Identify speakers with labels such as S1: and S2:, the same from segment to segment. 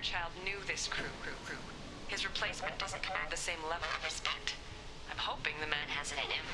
S1: Fairchild knew this crew. His replacement doesn't command the same level of respect. I'm hoping the man has it in him.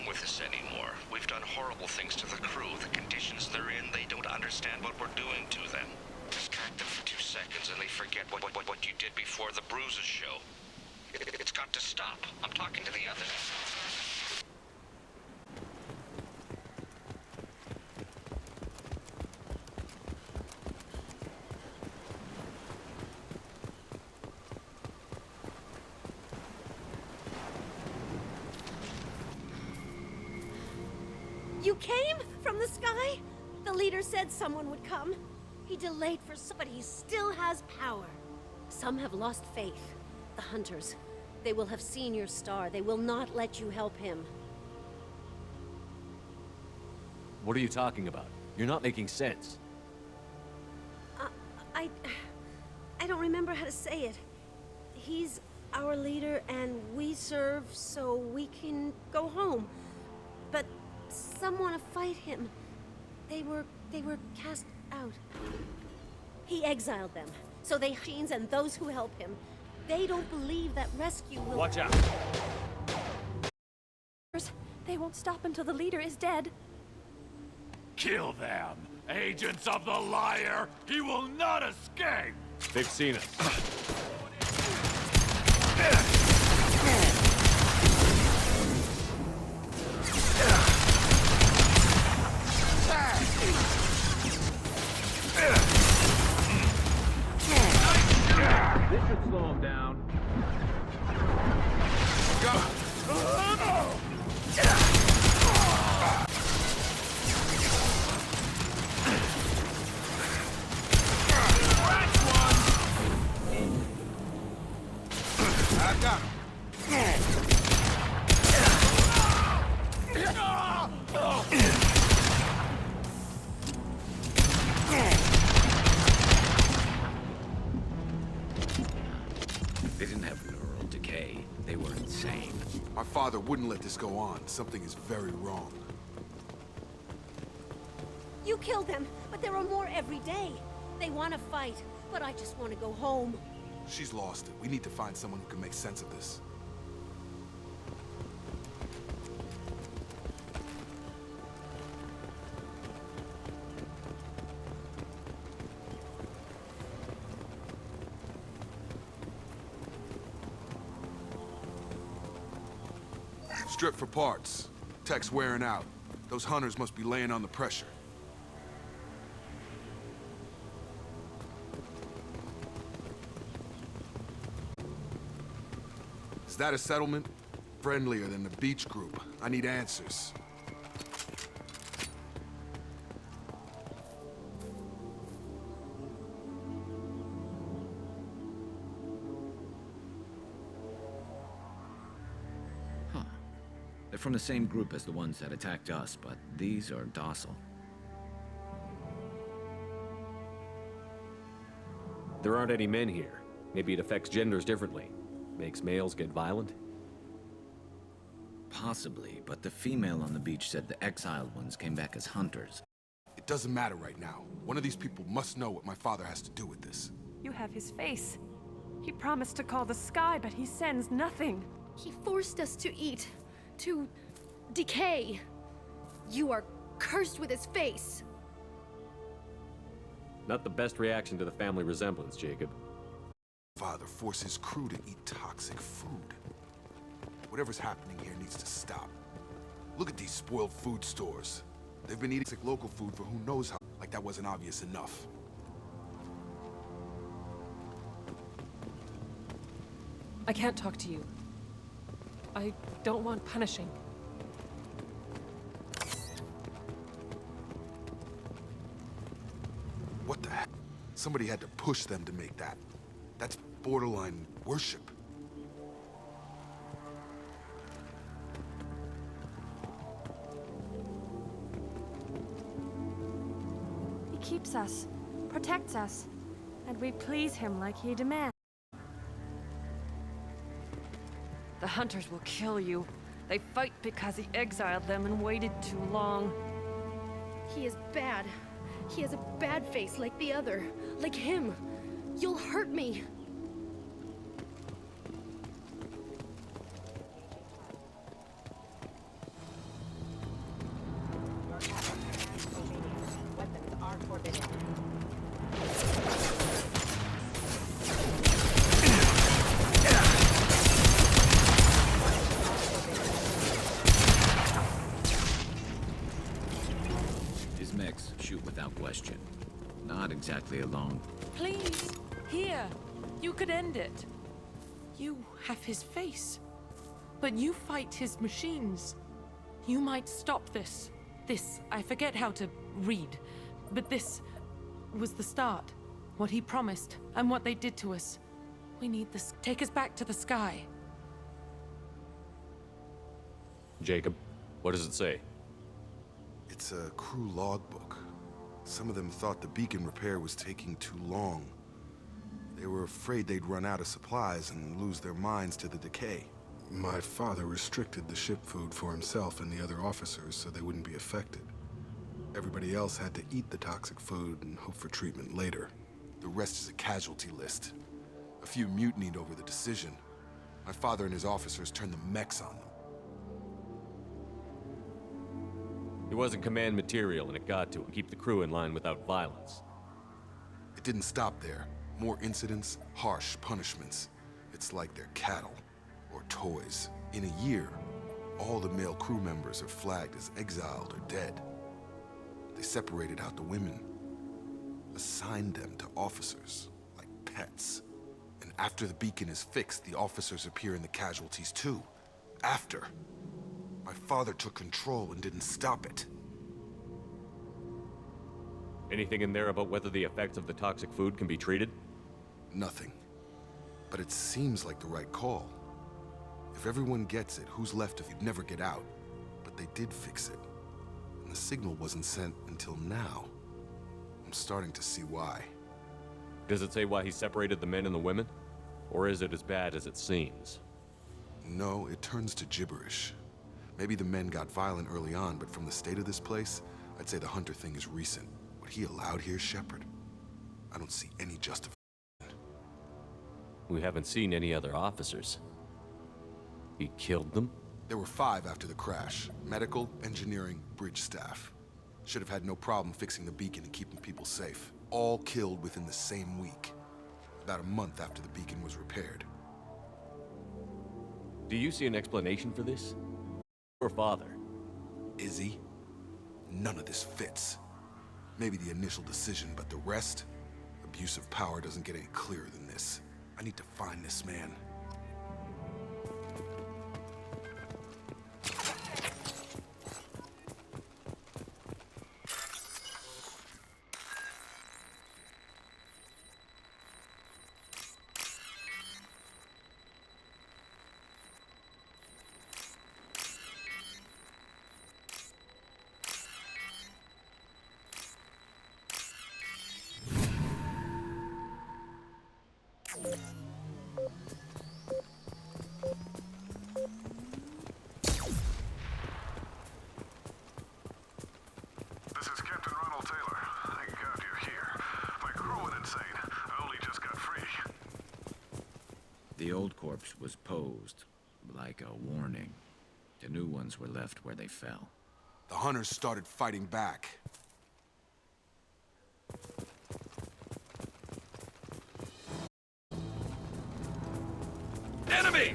S2: With us anymore. We've done horrible things to the crew. The conditions they're in, they don't understand what we're doing to them. Distract them for 2 seconds and they forget what you did before the bruises show. It's got to stop. I'm talking to the others.
S3: You came from the sky? The leader said someone would come. He delayed for some, but he still has power. Some have lost faith. The hunters. They will have seen your star. They will not let you help him.
S4: What are you talking about? You're not making sense.
S3: I don't remember how to say it. He's our leader and we serve so we can go home. But some want to fight him. They were cast out. He exiled them. So they machines and those who help him. They don't believe that rescue will—
S4: Watch out!
S5: They won't stop until the leader is dead.
S6: Kill them! Agents of the liar! He will not escape!
S4: They've seen us. This should slow him down.
S6: Go! I got him.
S7: They didn't have neural decay. They were insane.
S8: My father wouldn't let this go on. Something is very wrong.
S3: You killed them, but there are more every day. They want to fight, but I just want to go home.
S8: She's lost it. We need to find someone who can make sense of this. Strip for parts. Tech's wearing out. Those hunters must be laying on the pressure. Is that a settlement? Friendlier than the beach group. I need answers.
S7: They're from the same group as the ones that attacked us, but these are docile.
S4: There aren't any men here. Maybe it affects genders differently. Makes males get violent?
S7: Possibly, but the female on the beach said the exiled ones came back as hunters.
S8: It doesn't matter right now. One of these people must know what my father has to do with this.
S5: You have his face. He promised to call the sky, but he sends nothing.
S9: He forced us to eat, to decay. You are cursed with his face.
S4: Not the best reaction to the family resemblance, Jacob.
S8: Father forced his crew to eat toxic food. Whatever's happening here needs to stop. Look at these spoiled food stores. They've been eating local food for who knows how. Like that wasn't obvious enough.
S5: I can't talk to you. I don't want punishing.
S8: What the heck? Somebody had to push them to make that. That's borderline worship.
S10: He keeps us, protects us, and we please him like he demands.
S5: The hunters will kill you. They fight because he exiled them and waited too long.
S9: He is bad. He has a bad face like the other. Like him. You'll hurt me.
S7: His mechs shoot without question. Not exactly alone.
S11: Please, here. You could end it. You have his face. But you fight his machines. You might stop this. This, I forget how to read. But this was the start. What he promised, and what they did to us. We need this. Take us back to the sky.
S4: Jacob, what does it say?
S8: It's a crew logbook. Some of them thought the beacon repair was taking too long. They were afraid they'd run out of supplies and lose their minds to the decay. My father restricted the ship food for himself and the other officers so they wouldn't be affected. Everybody else had to eat the toxic food and hope for treatment later. The rest is a casualty list. A few mutinied over the decision. My father and his officers turned the mechs on them.
S4: He wasn't command material and it got to him. Keep the crew in line without violence.
S8: It didn't stop there. More incidents, harsh punishments. It's like they're cattle or toys. In a year, all the male crew members are flagged as exiled or dead. They separated out the women, assigned them to officers, like pets. And after the beacon is fixed, the officers appear in the casualties too. After. My father took control and didn't stop it.
S4: Anything in there about whether the effects of the toxic food can be treated?
S8: Nothing. But it seems like the right call. If everyone gets it, who's left if you'd never get out? But they did fix it. And the signal wasn't sent until now. I'm starting to see why.
S4: Does it say why he separated the men and the women? Or is it as bad as it seems?
S8: No, it turns to gibberish. Maybe the men got violent early on, but from the state of this place, I'd say the Hunter thing is recent. What he allowed here, Shepard, I don't see any justification.
S4: We haven't seen any other officers. He killed them?
S8: There were 5 after the crash. Medical, engineering, bridge staff. Should have had no problem fixing the beacon and keeping people safe. All killed within the same week. About a month after the beacon was repaired.
S4: Do you see an explanation for this? Your father?
S8: Izzy? None of this fits. Maybe the initial decision, but the rest? Abuse of power doesn't get any clearer than this. I need to find this man.
S12: This is Captain Ronald Taylor. Thank God you're here. My crew went insane. I only just got free.
S7: The old corpse was posed like a warning. The new ones were left where they fell.
S8: The Hunters started fighting back.
S6: Enemy!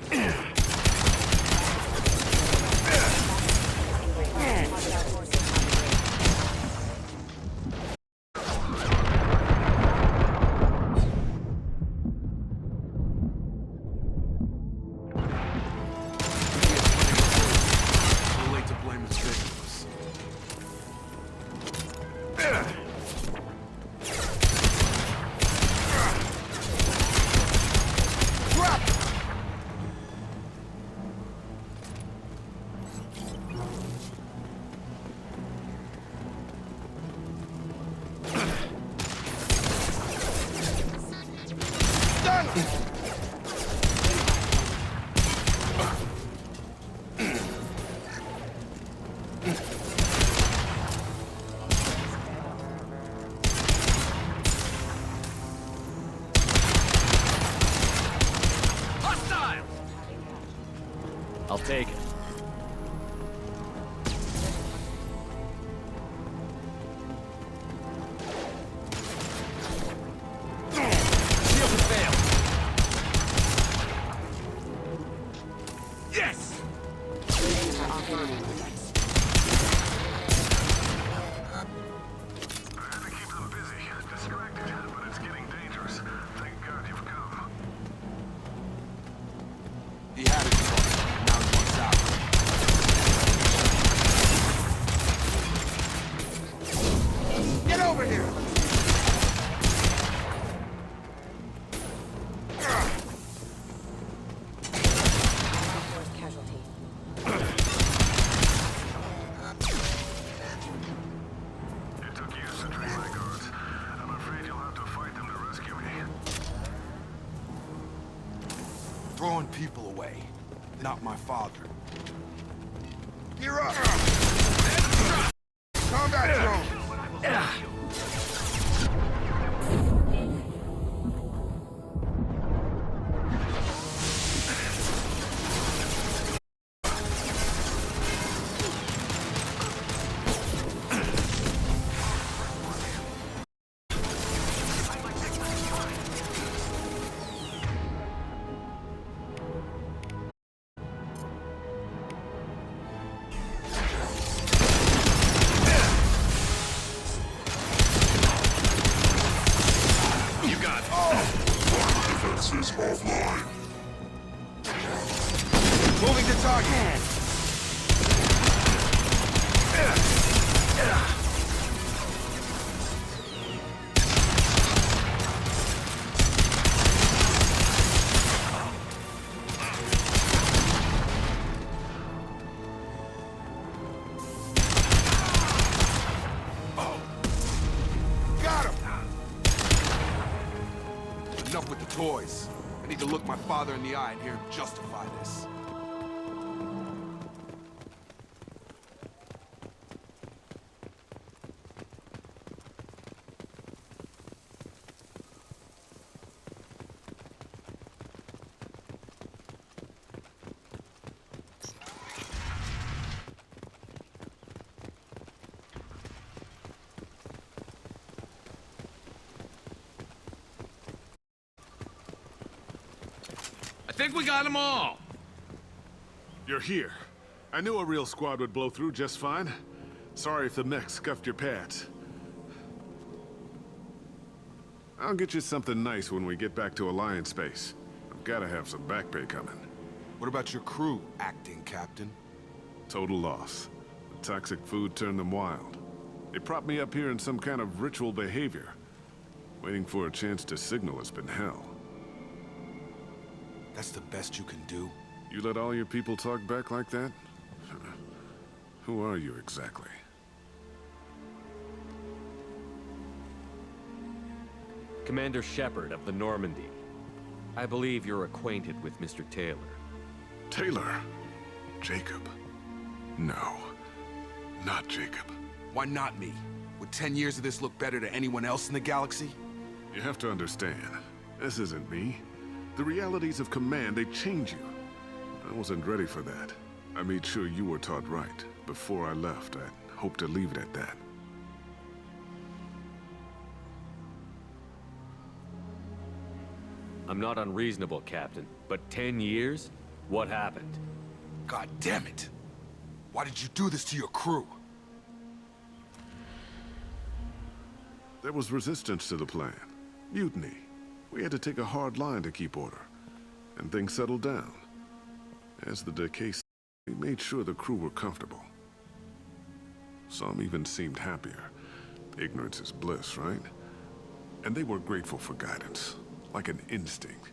S8: Too late to blame his victims.
S4: I'll take it. Shield has failed.
S6: Yes!
S12: Distracted, but it's getting dangerous. Thank God you've come.
S8: He had it before. Now he wants out. Get over here!
S12: It took years to train my guards. I'm afraid you'll have to fight them to rescue me.
S8: Throwing people away. Not my father. Gear up! Combat drone!
S12: Offline.
S8: Moving to target. Got him. Enough with the toys. I need to look my father in the eye and hear him justify this.
S6: I think we got them all.
S13: You're here. I knew a real squad would blow through just fine. Sorry if the mech scuffed your pads. I'll get you something nice when we get back to Alliance space. I've gotta have some back pay coming.
S8: What about your crew, acting captain?
S13: Total loss. The toxic food turned them wild. They propped me up here in some kind of ritual behavior. Waiting for a chance to signal has been hell.
S8: That's the best you can do?
S13: You let all your people talk back like that? Who are you exactly?
S4: Commander Shepard of the Normandy. I believe you're acquainted with Mr. Taylor.
S13: Taylor? Jacob? No. Not Jacob.
S8: Why not me? Would 10 years of this look better to anyone else in the galaxy?
S13: You have to understand, this isn't me. The realities of command, they change you. I wasn't ready for that. I made sure you were taught right. Before I left, I hoped to leave it at that.
S4: I'm not unreasonable, Captain, but 10 years? What happened?
S8: God damn it! Why did you do this to your crew?
S13: There was resistance to the plan. Mutiny. We had to take a hard line to keep order. And things settled down. As the decay, we made sure the crew were comfortable. Some even seemed happier. Ignorance is bliss, right? And they were grateful for guidance, like an instinct.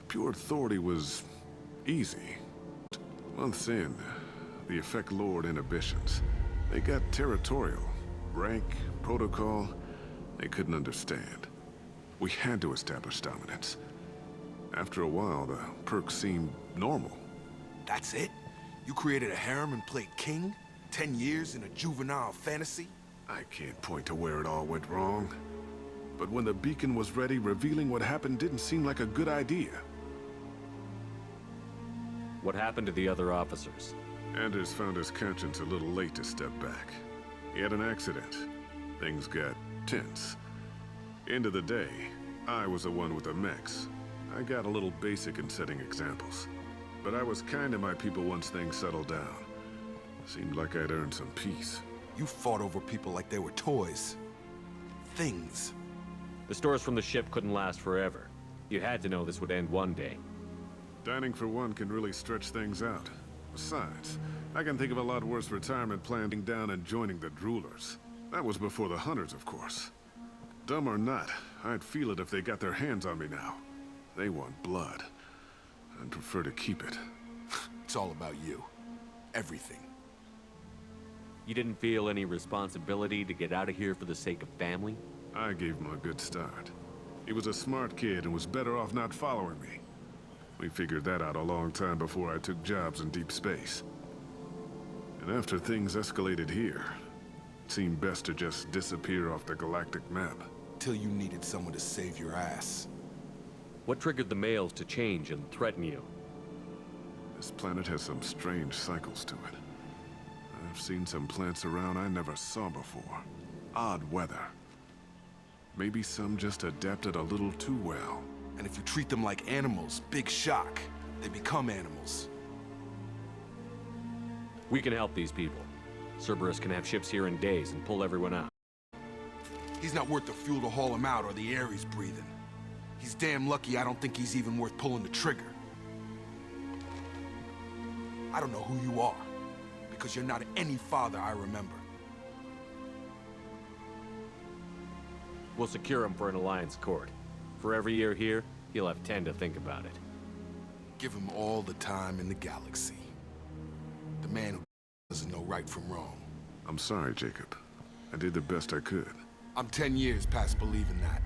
S13: Pure authority was easy. Months in, the effect lowered inhibitions. They got territorial. Rank, protocol, they couldn't understand. We had to establish dominance. After a while, the perks seemed normal.
S8: That's it? You created a harem and played king? 10 years in a juvenile fantasy?
S13: I can't point to where it all went wrong. But when the beacon was ready, revealing what happened didn't seem like a good idea.
S4: What happened to the other officers?
S13: Anders found his conscience a little late to step back. He had an accident. Things got tense. End of the day, I was the one with the mechs. I got a little basic in setting examples. But I was kind to my people once things settled down. Seemed like I'd earned some peace.
S8: You fought over people like they were toys. Things.
S4: The stores from the ship couldn't last forever. You had to know this would end one day.
S13: Dining for one can really stretch things out. Besides, I can think of a lot worse retirement planning down and joining the Droolers. That was before the Hunters, of course. Dumb or not, I'd feel it if they got their hands on me now. They want blood. I'd prefer to keep it.
S8: It's all about you. Everything.
S4: You didn't feel any responsibility to get out of here for the sake of family?
S13: I gave him a good start. He was a smart kid and was better off not following me. We figured that out a long time before I took jobs in deep space. And after things escalated here, it seemed best to just disappear off the galactic map.
S8: Till you needed someone to save your ass.
S4: What triggered the males to change and threaten you?
S13: This planet has some strange cycles to it. I've seen some plants around I never saw before. Odd weather. Maybe some just adapted a little too well.
S8: And if you treat them like animals, big shock. They become animals.
S4: We can help these people. Cerberus can have ships here in days and pull everyone out.
S8: He's not worth the fuel to haul him out or the air he's breathing. He's damn lucky I don't think he's even worth pulling the trigger. I don't know who you are, because you're not any father I remember.
S4: We'll secure him for an Alliance court. For every year here, he'll have 10 to think about it.
S8: Give him all the time in the galaxy. The man who doesn't know right from wrong.
S13: I'm sorry, Jacob. I did the best I could.
S8: I'm 10 years past believing that.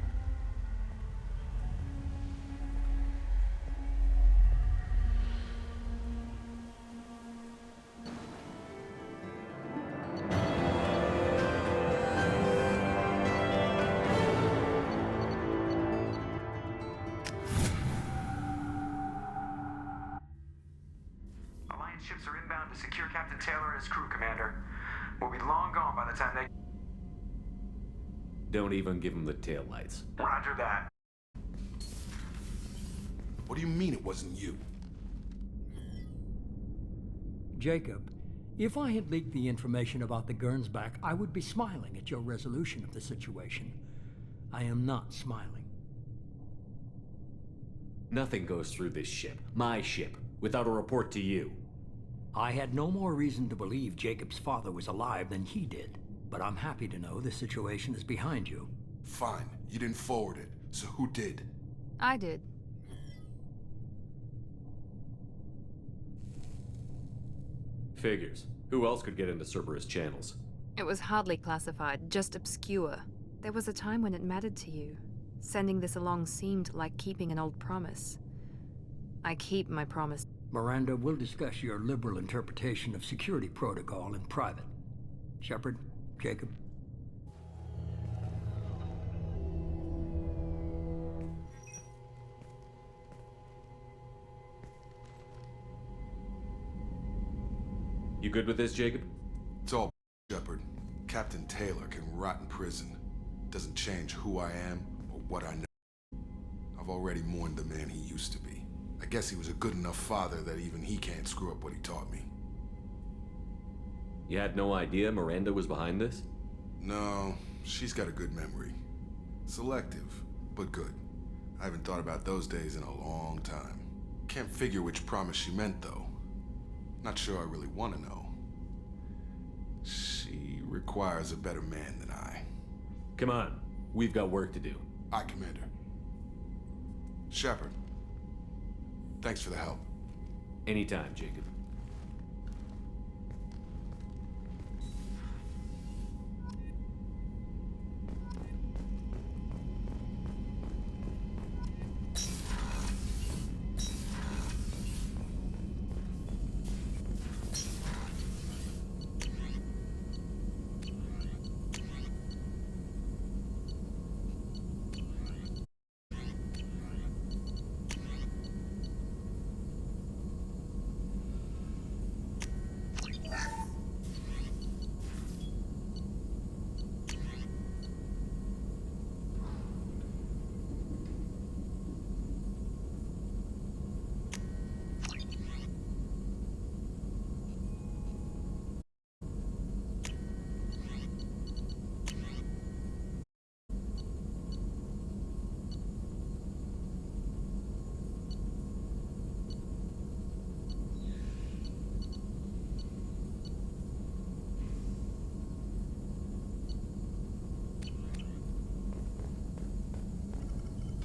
S14: Alliance ships are inbound to secure Captain Taylor and his crew, Commander. We'll be long gone by the time they...
S4: Don't even give him the taillights.
S14: Roger that.
S8: What do you mean it wasn't you?
S15: Jacob, if I had leaked the information about the Gernsback, I would be smiling at your resolution of the situation. I am not smiling.
S4: Nothing goes through this ship, my ship, without a report to you.
S15: I had no more reason to believe Jacob's father was alive than he did, but I'm happy to know the situation is behind you.
S8: Fine, you didn't forward it, so who did?
S10: I did.
S4: Figures. Who else could get into Cerberus channels?
S10: It was hardly classified, just obscure. There was a time when it mattered to you. Sending this along seemed like keeping an old promise. I keep my promise.
S15: Miranda, we'll discuss your liberal interpretation of security protocol in private. Shepard, Jacob.
S4: You good with this, Jacob?
S8: It's all Shepard. Captain Taylor can rot in prison. Doesn't change who I am or what I know. I've already mourned the man he used to be. I guess he was a good enough father that even he can't screw up what he taught me.
S4: You had no idea Miranda was behind this?
S8: No, she's got a good memory. Selective, but good. I haven't thought about those days in a long time. Can't figure which promise she meant, though. Not sure I really want to know. She requires a better man than I.
S4: Come on, we've got work to do.
S8: Aye, Commander. Shepard. Thanks for the help.
S4: Anytime, Jacob.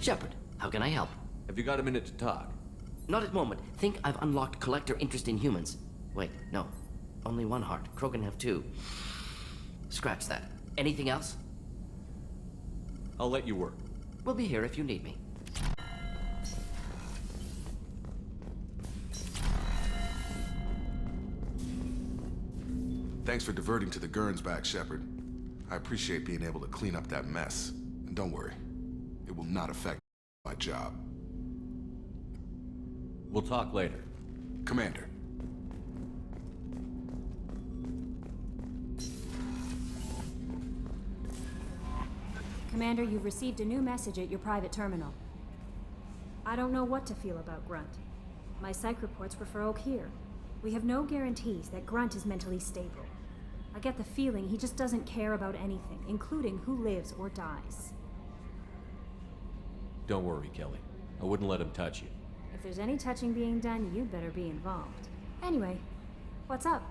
S16: Shepard, how can I help?
S4: Have you got a minute to talk?
S16: Not at moment. Think I've unlocked collector interest in humans. Wait, no. Only one heart. Krogan have two. Scratch that. Anything else?
S4: I'll let you work.
S16: We'll be here if you need me.
S8: Thanks for diverting to the Gernsback, Shepard. I appreciate being able to clean up that mess. And don't worry, it will not affect my job.
S4: We'll talk later.
S8: Commander.
S17: Commander, you've received a new message at your private terminal. I don't know what to feel about Grunt. My psych reports refer Oak here. We have no guarantees that Grunt is mentally stable. I get the feeling he just doesn't care about anything, including who lives or dies.
S4: Don't worry, Kelly. I wouldn't let him touch you.
S17: If there's any touching being done, you'd better be involved. Anyway, what's up?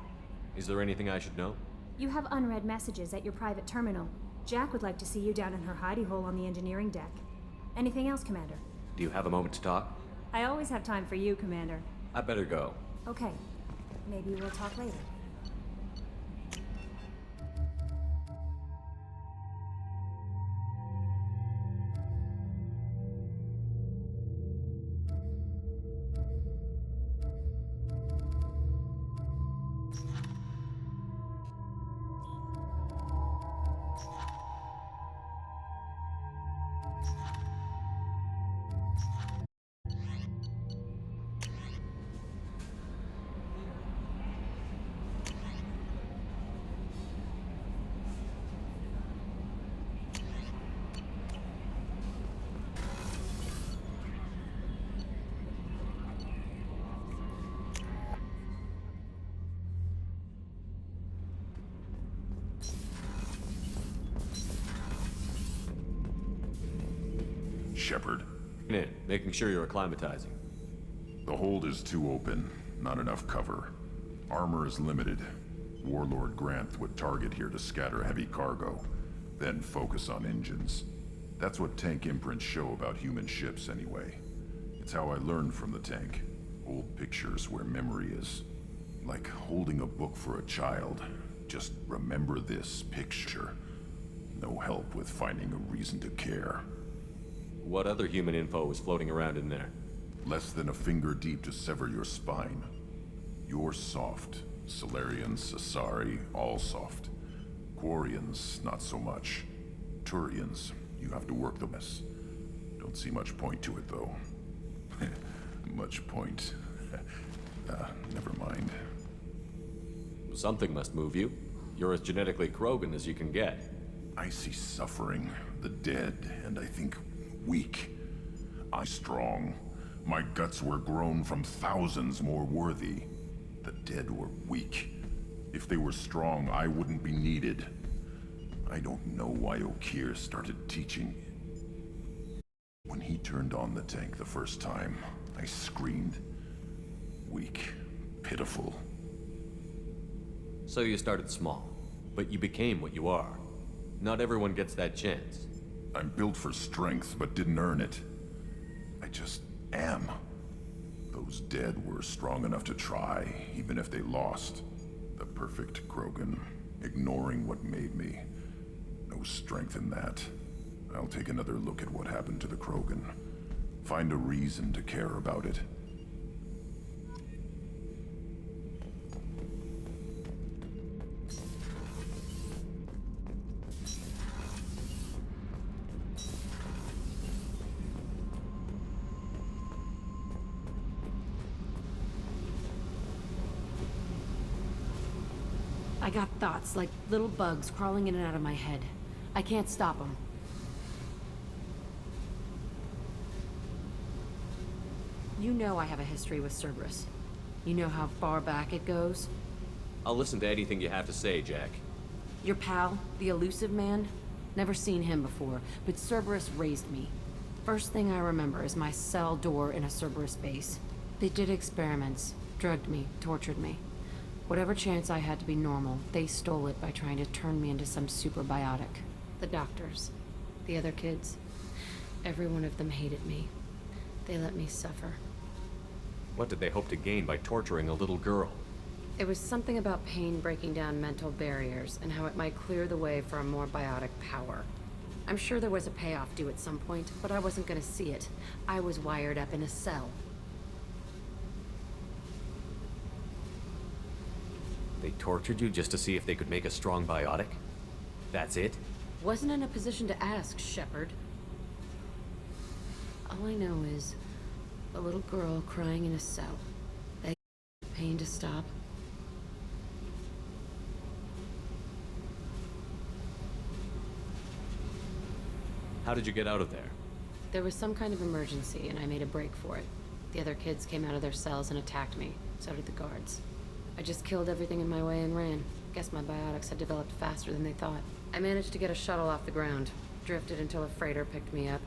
S4: Is there anything I should know?
S17: You have unread messages at your private terminal. Jack would like to see you down in her hidey hole on the engineering deck. Anything else, Commander?
S4: Do you have a moment to talk?
S17: I always have time for you, Commander.
S4: I better go.
S17: Okay. Maybe we'll talk later.
S13: Shepard.
S4: In, making sure you're acclimatizing.
S13: The hold is too open. Not enough cover. Armor is limited. Warlord Grant would target here to scatter heavy cargo, then focus on engines. That's what tank imprints show about human ships anyway. It's how I learned from the tank. Old pictures where memory is. Like holding a book for a child. Just remember this picture. No help with finding a reason to care.
S4: What other human info was floating around in there?
S13: Less than a finger deep to sever your spine. You're soft. Salarians, Asari, all soft. Quarians, not so much. Turians, you have to work the mess. Don't see much point to it, though. Much point. Never mind.
S4: Something must move you. You're as genetically Krogan as you can get.
S13: I see suffering, the dead, and I think weak. I'm strong. My guts were grown from thousands more worthy. The dead were weak. If they were strong, I wouldn't be needed. I don't know why Okeer started teaching. When he turned on the tank the first time, I screamed. Weak, pitiful.
S4: So you started small, but you became what you are. Not everyone gets that chance.
S13: I'm built for strength, but didn't earn it. I just am. Those dead were strong enough to try, even if they lost. The perfect Krogan, ignoring what made me. No strength in that. I'll take another look at what happened to the Krogan. Find a reason to care about it.
S18: I got thoughts like little bugs crawling in and out of my head. I can't stop them. You know I have a history with Cerberus. You know how far back it goes?
S4: I'll listen to anything you have to say, Jack.
S18: Your pal, the elusive man? Never seen him before, but Cerberus raised me. First thing I remember is my cell door in a Cerberus base. They did experiments, drugged me, tortured me. Whatever chance I had to be normal, they stole it by trying to turn me into some superbiotic. The doctors. The other kids. Every one of them hated me. They let me suffer.
S4: What did they hope to gain by torturing a little girl?
S18: It was something about pain breaking down mental barriers and how it might clear the way for a more biotic power. I'm sure there was a payoff due at some point, but I wasn't gonna see it. I was wired up in a cell.
S4: They tortured you just to see if they could make a strong biotic? That's it?
S18: Wasn't in a position to ask, Shepard. All I know is a little girl crying in a cell. Begging pain to stop.
S4: How did you get out of there?
S18: There was some kind of emergency, and I made a break for it. The other kids came out of their cells and attacked me. So did the guards. I just killed everything in my way and ran. Guess my biotics had developed faster than they thought. I managed to get a shuttle off the ground. Drifted until a freighter picked me up.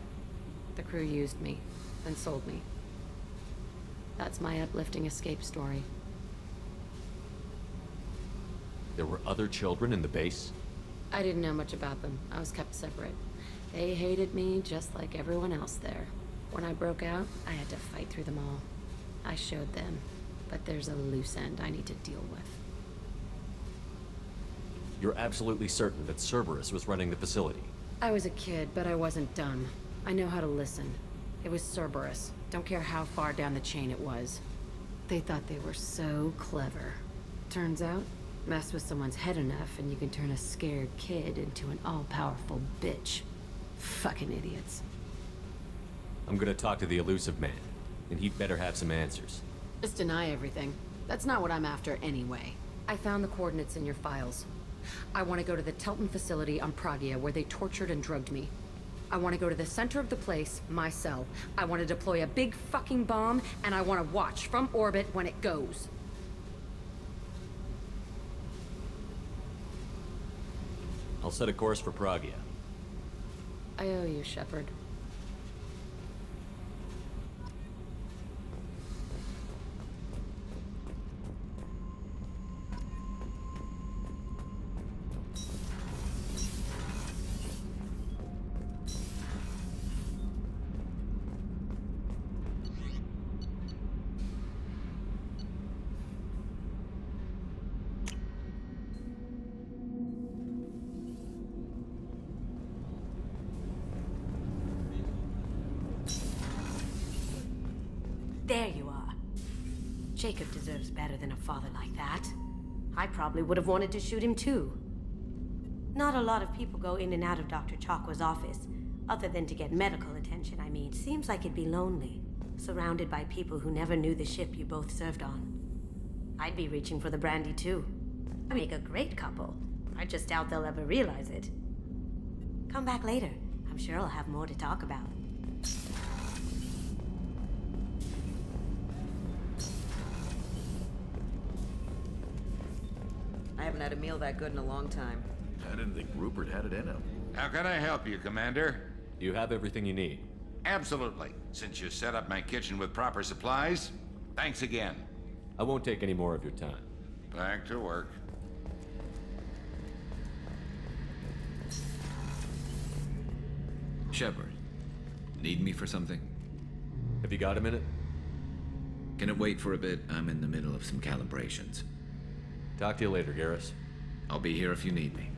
S18: The crew used me, then sold me. That's my uplifting escape story.
S4: There were other children in the base?
S18: I didn't know much about them. I was kept separate. They hated me just like everyone else there. When I broke out, I had to fight through them all. I showed them, but there's a loose end I need to deal with.
S4: You're absolutely certain that Cerberus was running the facility?
S18: I was a kid, but I wasn't dumb. I know how to listen. It was Cerberus. Don't care how far down the chain it was. They thought they were so clever. Turns out, mess with someone's head enough and you can turn a scared kid into an all-powerful bitch. Fucking idiots.
S4: I'm gonna talk to the Elusive Man, and he'd better have some answers.
S18: Just deny everything. That's not what I'm after anyway. I found the coordinates in your files. I want to go to the Telton facility on Pragia where they tortured and drugged me. I want to go to the center of the place, my cell. I want to deploy a big fucking bomb, and I want to watch from orbit when it goes.
S4: I'll set a course for Pragia.
S18: I owe you, Shepard.
S19: There you are. Jacob deserves better than a father like that. I probably would have wanted to shoot him too. Not a lot of people go in and out of Dr. Chakwa's office, other than to get medical attention, I mean. Seems like it'd be lonely, surrounded by people who never knew the ship you both served on. I'd be reaching for the brandy too. I make a great couple. I just doubt they'll ever realize it. Come back later. I'm sure I'll have more to talk about.
S20: I haven't had a meal that good in a long time.
S21: I didn't think Rupert had it in him.
S22: How can I help you, Commander?
S4: You have everything you need.
S22: Absolutely. Since you set up my kitchen with proper supplies, thanks again.
S4: I won't take any more of your time.
S22: Back to work.
S7: Shepard, need me for something?
S4: Have you got a minute?
S7: Can it wait for a bit? I'm in the middle of some calibrations.
S4: Talk to you later, Garrus.
S7: I'll be here if you need me.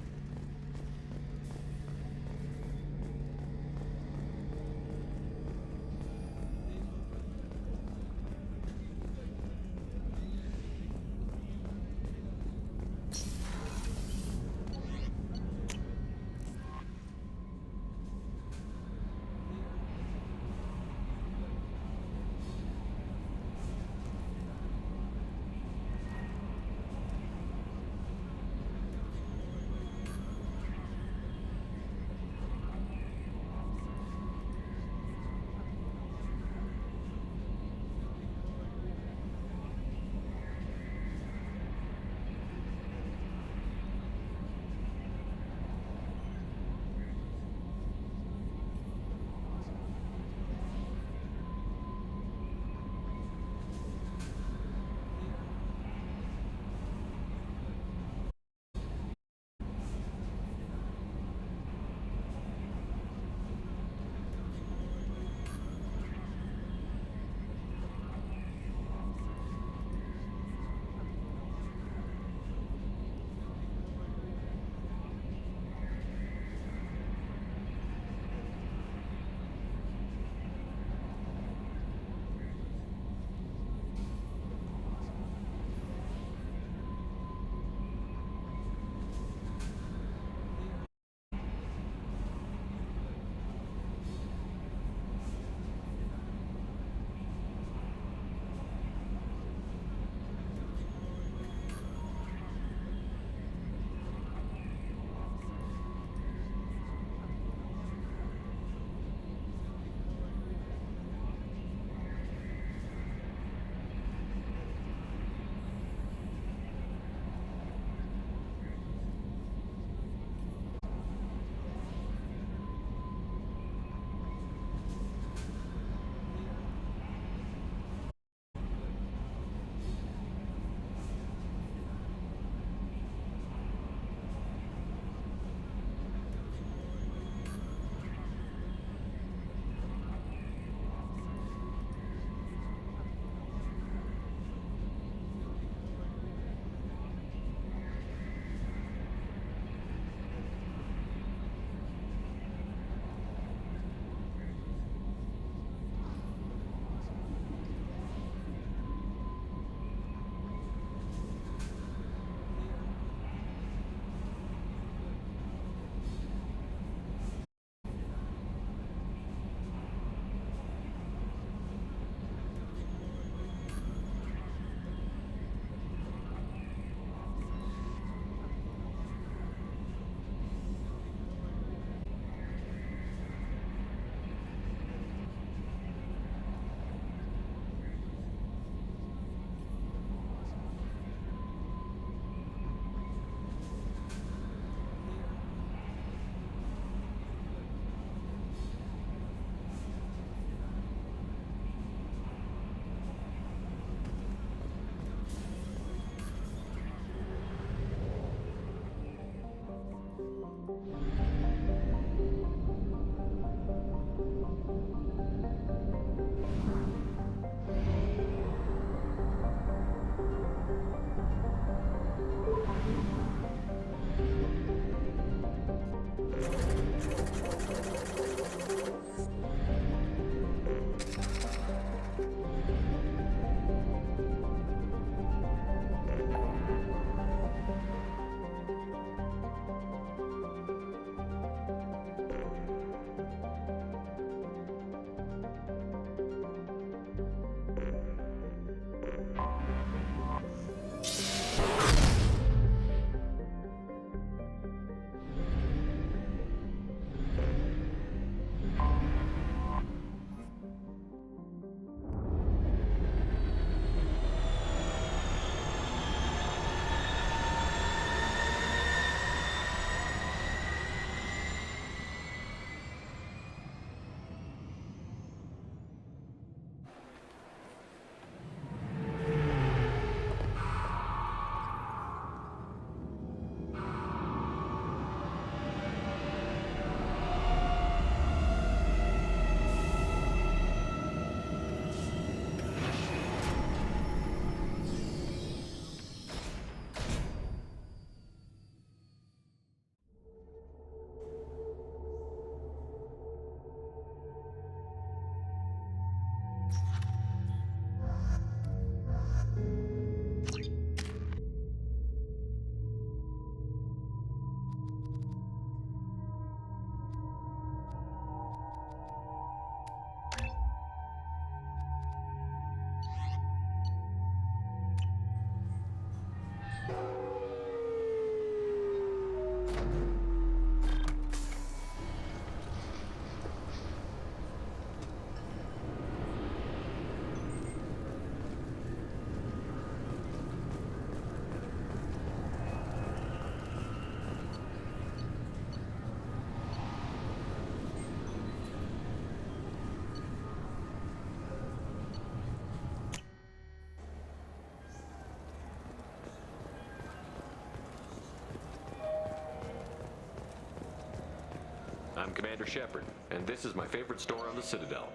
S4: Commander Shepard, and this is my favorite store on the Citadel.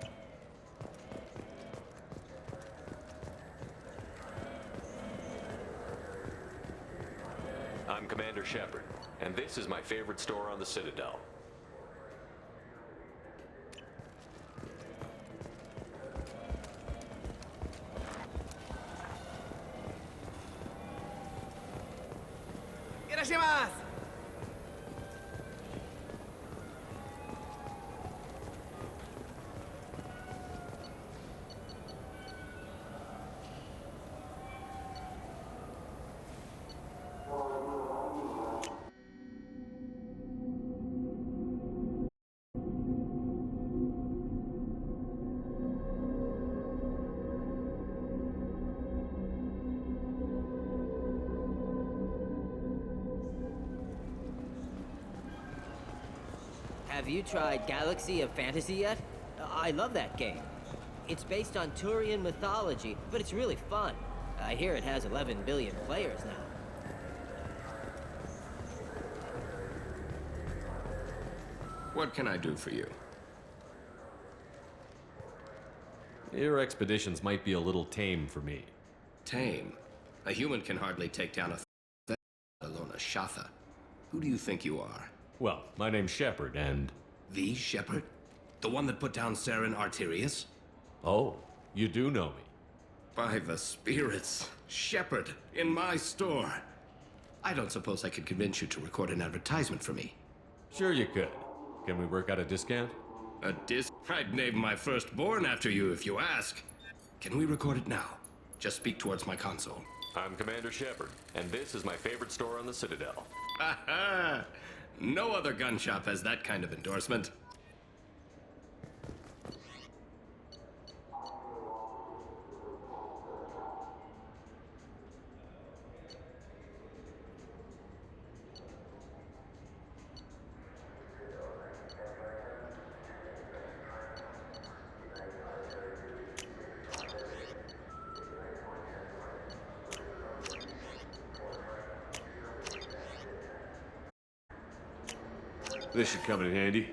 S4: I'm Commander Shepard, and this is my favorite store on the Citadel.
S1: Have you tried Galaxy of Fantasy yet? I love that game. It's based on Turian mythology, but it's really fun. I hear it has 11 billion players now.
S2: What can I do for you?
S4: Your expeditions might be a little tame for me.
S2: Tame? A human can hardly take down a let alone a Shatha. Who do you think you are?
S4: Well, my name's Shepard, and...
S2: The Shepard? The one that put down Saren Arterius?
S4: Oh, you do know me.
S2: By the spirits, Shepard, in my store. I don't suppose I could convince you to record an advertisement for me.
S4: Sure you could. Can we work out a discount?
S2: A I'd name my firstborn after you if you ask. Can we record it now? Just speak towards my console.
S4: I'm Commander Shepard, and this is my favorite store on the Citadel.
S2: Ha ha! No other gun shop has that kind of endorsement.
S4: This should come in handy.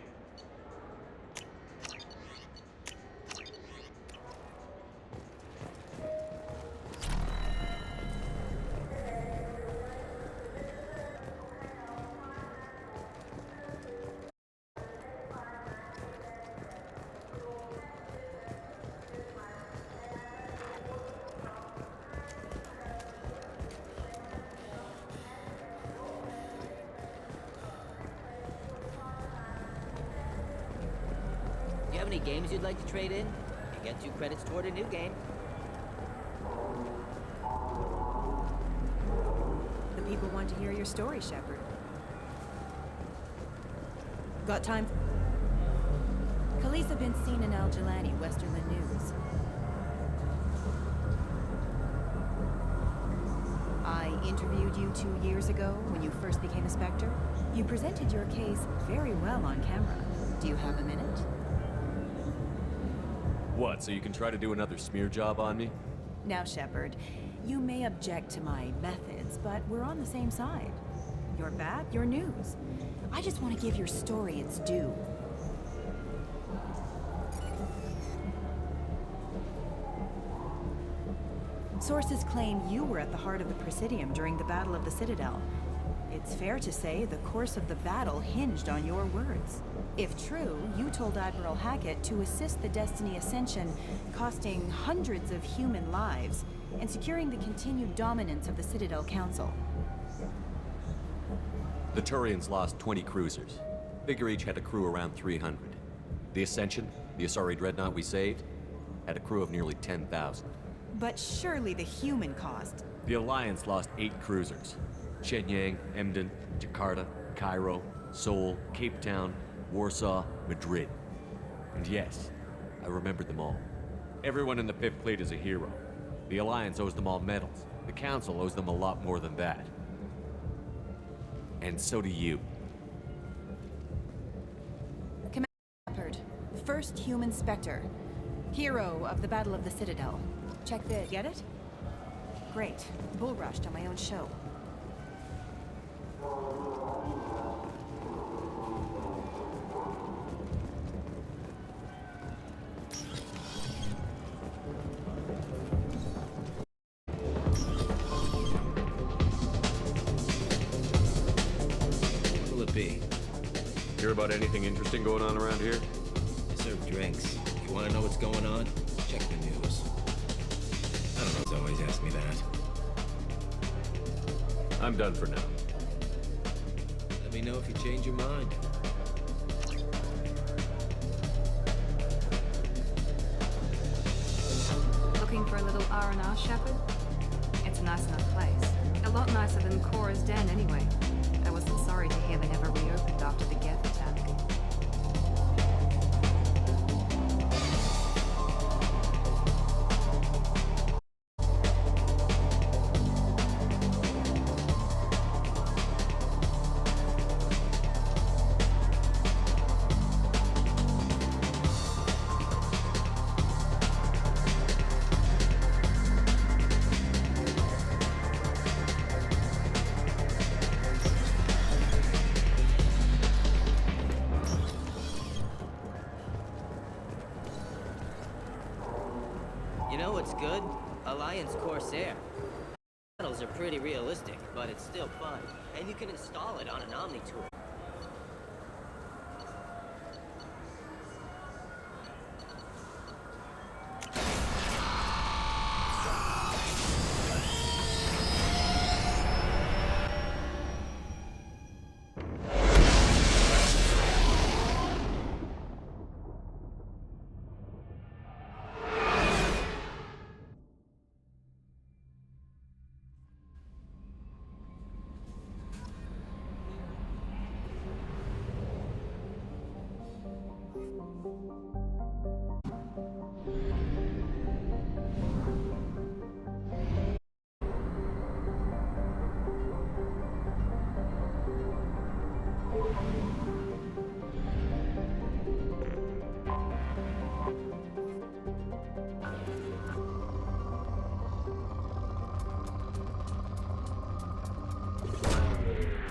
S1: Do you have any games you'd like to trade in? You get 2 credits toward a new game.
S23: The people want to hear your story, Shepard. Got time? Khaleesa been seen in Al Jelani, Westerland News. I interviewed you 2 years ago when you first became a Spectre. You presented your case very well on camera. Do you have a minute?
S4: What, so you can try to do another smear job on me?
S23: Now, Shepard, you may object to my methods, but we're on the same side. You're bad, you're news. I just want to give your story its due. Sources claim you were at the heart of the Presidium during the Battle of the Citadel. It's fair to say the course of the battle hinged on your words. If true, you told Admiral Hackett to assist the Destiny Ascension, costing hundreds of human lives, and securing the continued dominance of the Citadel Council.
S4: The Turians lost 20 cruisers. Figure each had a crew around 300. The Ascension, the Asari dreadnought we saved, had a crew of nearly 10,000.
S23: But surely the human cost.
S4: The Alliance lost 8 cruisers. Shenyang, Emden, Jakarta, Cairo, Seoul, Cape Town, Warsaw, Madrid. And yes, I remember them all. Everyone in the 5th Fleet is a hero. The Alliance owes them all medals. The Council owes them a lot more than that. And so do you.
S23: Commander Shepard, first human Spectre. Hero of the Battle of the Citadel. Check this. Get it? Great. Bull rushed on my own show.
S4: about anything interesting going on around here?
S1: I serve drinks. You want to know what's going on? Check the news. I don't know, it's always ask me that.
S4: I'm done for now.
S1: Let me know if you change your mind.
S10: Looking for a little R&R, Shepard? It's a nice enough place. A lot nicer than Cora's den, anyway. I wasn't sorry to hear they never reopened after the Geth attack.
S1: You know what's good? Alliance Corsair. Battles are pretty realistic, but it's still fun. And you can install it on an Omni tool.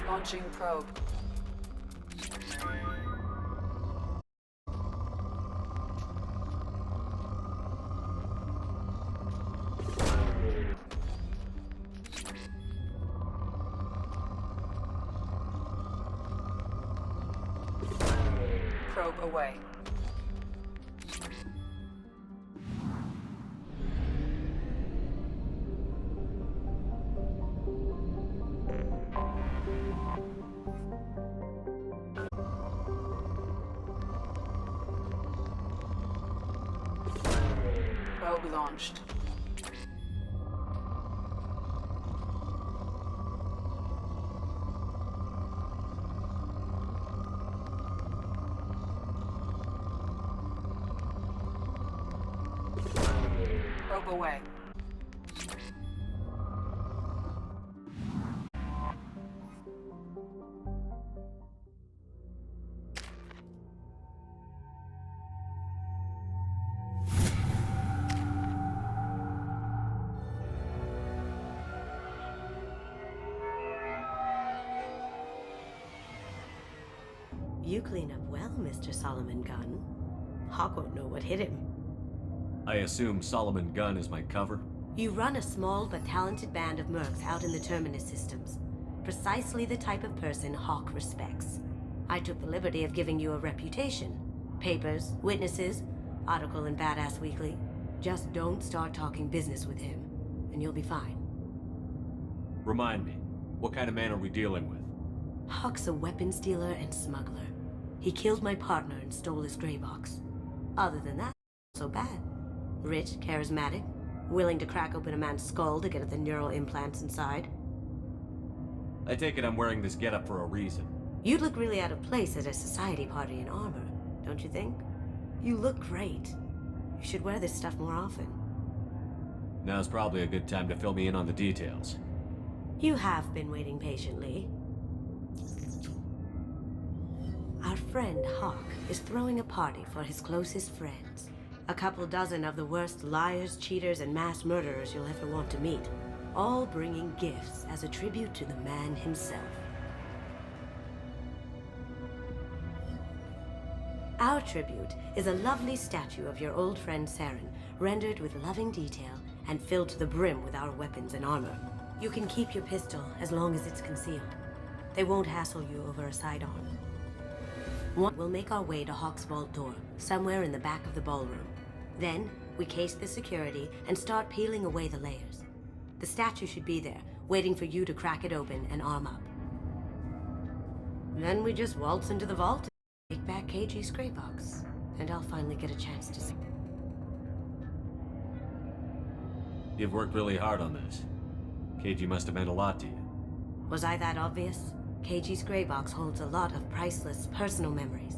S11: Launching probe. Probe away. Probe launched. Probe away.
S19: You clean up well, Mr. Solomon Gunn. Hawk won't know what hit him.
S4: I assume Solomon Gunn is my cover?
S19: You run a small but talented band of mercs out in the Terminus systems. Precisely the type of person Hawk respects. I took the liberty of giving you a reputation. Papers, witnesses, article in Badass Weekly. Just don't start talking business with him, and you'll be fine.
S4: Remind me, what kind of man are we dealing with?
S19: Hawk's a weapons dealer and smuggler. He killed my partner and stole his gray box. Other than that, not so bad. Rich, charismatic, willing to crack open a man's skull to get at the neural implants inside.
S4: I take it I'm wearing this getup for a reason.
S19: You'd look really out of place at a society party in armor, don't you think? You look great. You should wear this stuff more often.
S4: Now's probably a good time to fill me in on the details.
S19: You have been waiting patiently. Our friend Hawk is throwing a party for his closest friends. A couple dozen of the worst liars, cheaters, and mass murderers you'll ever want to meet. All bringing gifts as a tribute to the man himself. Our tribute is a lovely statue of your old friend Saren, rendered with loving detail and filled to the brim with our weapons and armor. You can keep your pistol as long as it's concealed. They won't hassle you over a sidearm. We'll make our way to Hawk's vault door, somewhere in the back of the ballroom. Then, we case the security and start peeling away the layers. The statue should be there, waiting for you to crack it open and arm up. Then we just waltz into the vault and take back KG's gray box. And I'll finally get a chance to see.
S4: You've worked really hard on this. KG must have meant a lot to you.
S19: Was I that obvious? KG's gray box holds a lot of priceless personal memories.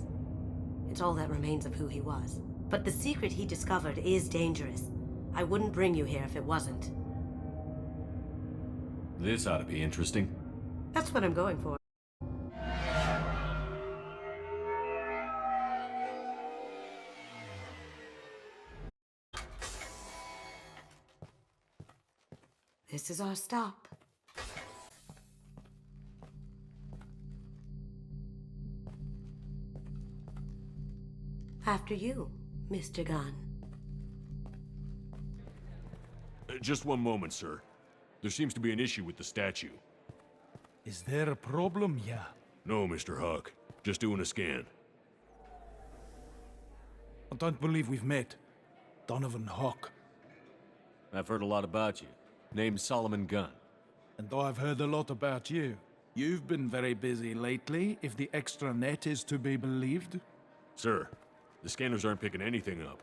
S19: It's all that remains of who he was. But the secret he discovered is dangerous. I wouldn't bring you here if it wasn't.
S4: This ought to be interesting.
S19: That's what I'm going for. This is our stop. After you, Mr. Gunn.
S3: Just one moment, sir. There seems to be an issue with the statue.
S5: Is there a problem here?
S3: No, Mr. Hawk. Just doing a scan.
S5: I don't believe we've met. Donovan Hawk.
S4: I've heard a lot about you. Name's Solomon Gunn.
S5: And I've heard a lot about you. You've been very busy lately, if the extra net is to be believed.
S3: Sir, the scanners aren't picking anything up.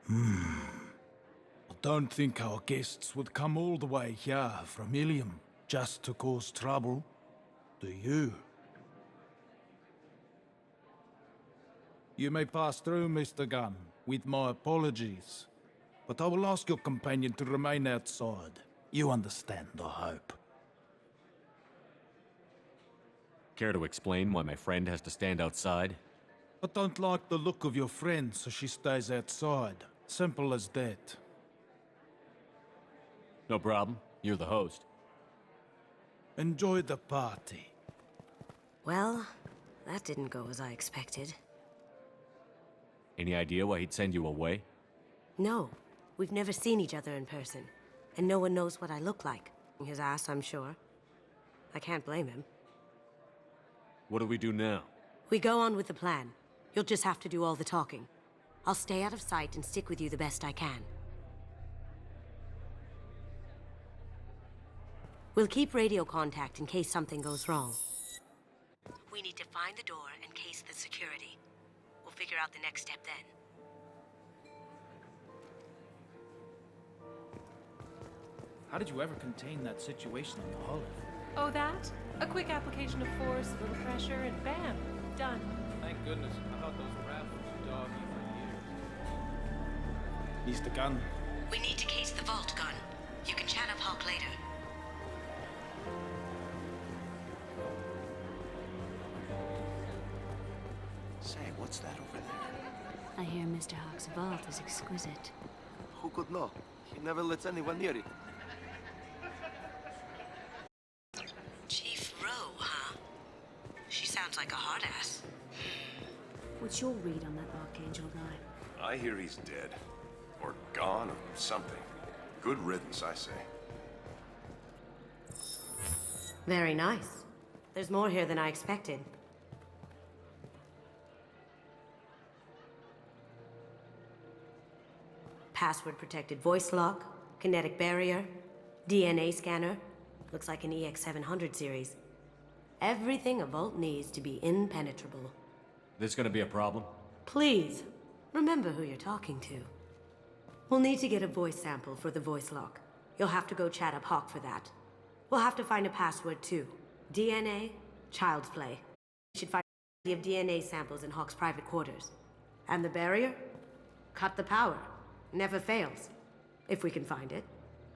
S5: I don't think our guests would come all the way here from Ilium just to cause trouble. Do you? You may pass through, Mr. Gunn, with my apologies. But I will ask your companion to remain outside. You understand, I hope.
S4: Care to explain why my friend has to stand outside?
S5: I don't like the look of your friend, so she stays outside. Simple as that.
S4: No problem. You're the host.
S5: Enjoy the party.
S19: Well, that didn't go as I expected.
S4: Any idea why he'd send you away?
S19: No, we've never seen each other in person. And no one knows what I look like. His ass, I'm sure. I can't blame him.
S4: What do we do now?
S19: We go on with the plan. You'll just have to do all the talking. I'll stay out of sight and stick with you the best I can. We'll keep radio contact in case something goes wrong. We need to find the door and case the security. We'll figure out the next step then.
S9: How did you ever contain that situation on the Olive?
S11: Oh, that? A quick application of force, a little pressure, and bam! Done.
S9: Thank goodness. I thought those raffles would dog you for years.
S5: Mr. Gunn.
S19: We need to case the vault, Gunn. You can chat up Hawk later.
S24: Say, what's that over there?
S17: I hear Mr. Hawk's vault is exquisite.
S24: Who could know? He never lets anyone near it.
S19: Chief Rowe, huh? She sounds like a hard ass.
S17: What's your read on that Archangel guy?
S12: I hear he's dead. Or gone, or something. Good riddance, I say.
S19: Very nice. There's more here than I expected. Password-protected voice lock, kinetic barrier, DNA scanner. Looks like an EX700 series. Everything a vault needs to be impenetrable.
S4: This gonna be a problem?
S19: Please, remember who you're talking to. We'll need to get a voice sample for the voice lock. You'll have to go chat up Hawk for that. We'll have to find a password too. DNA, child's play. We should find plenty of DNA samples in Hawk's private quarters. And the barrier? Cut the power. Never fails. If we can find it.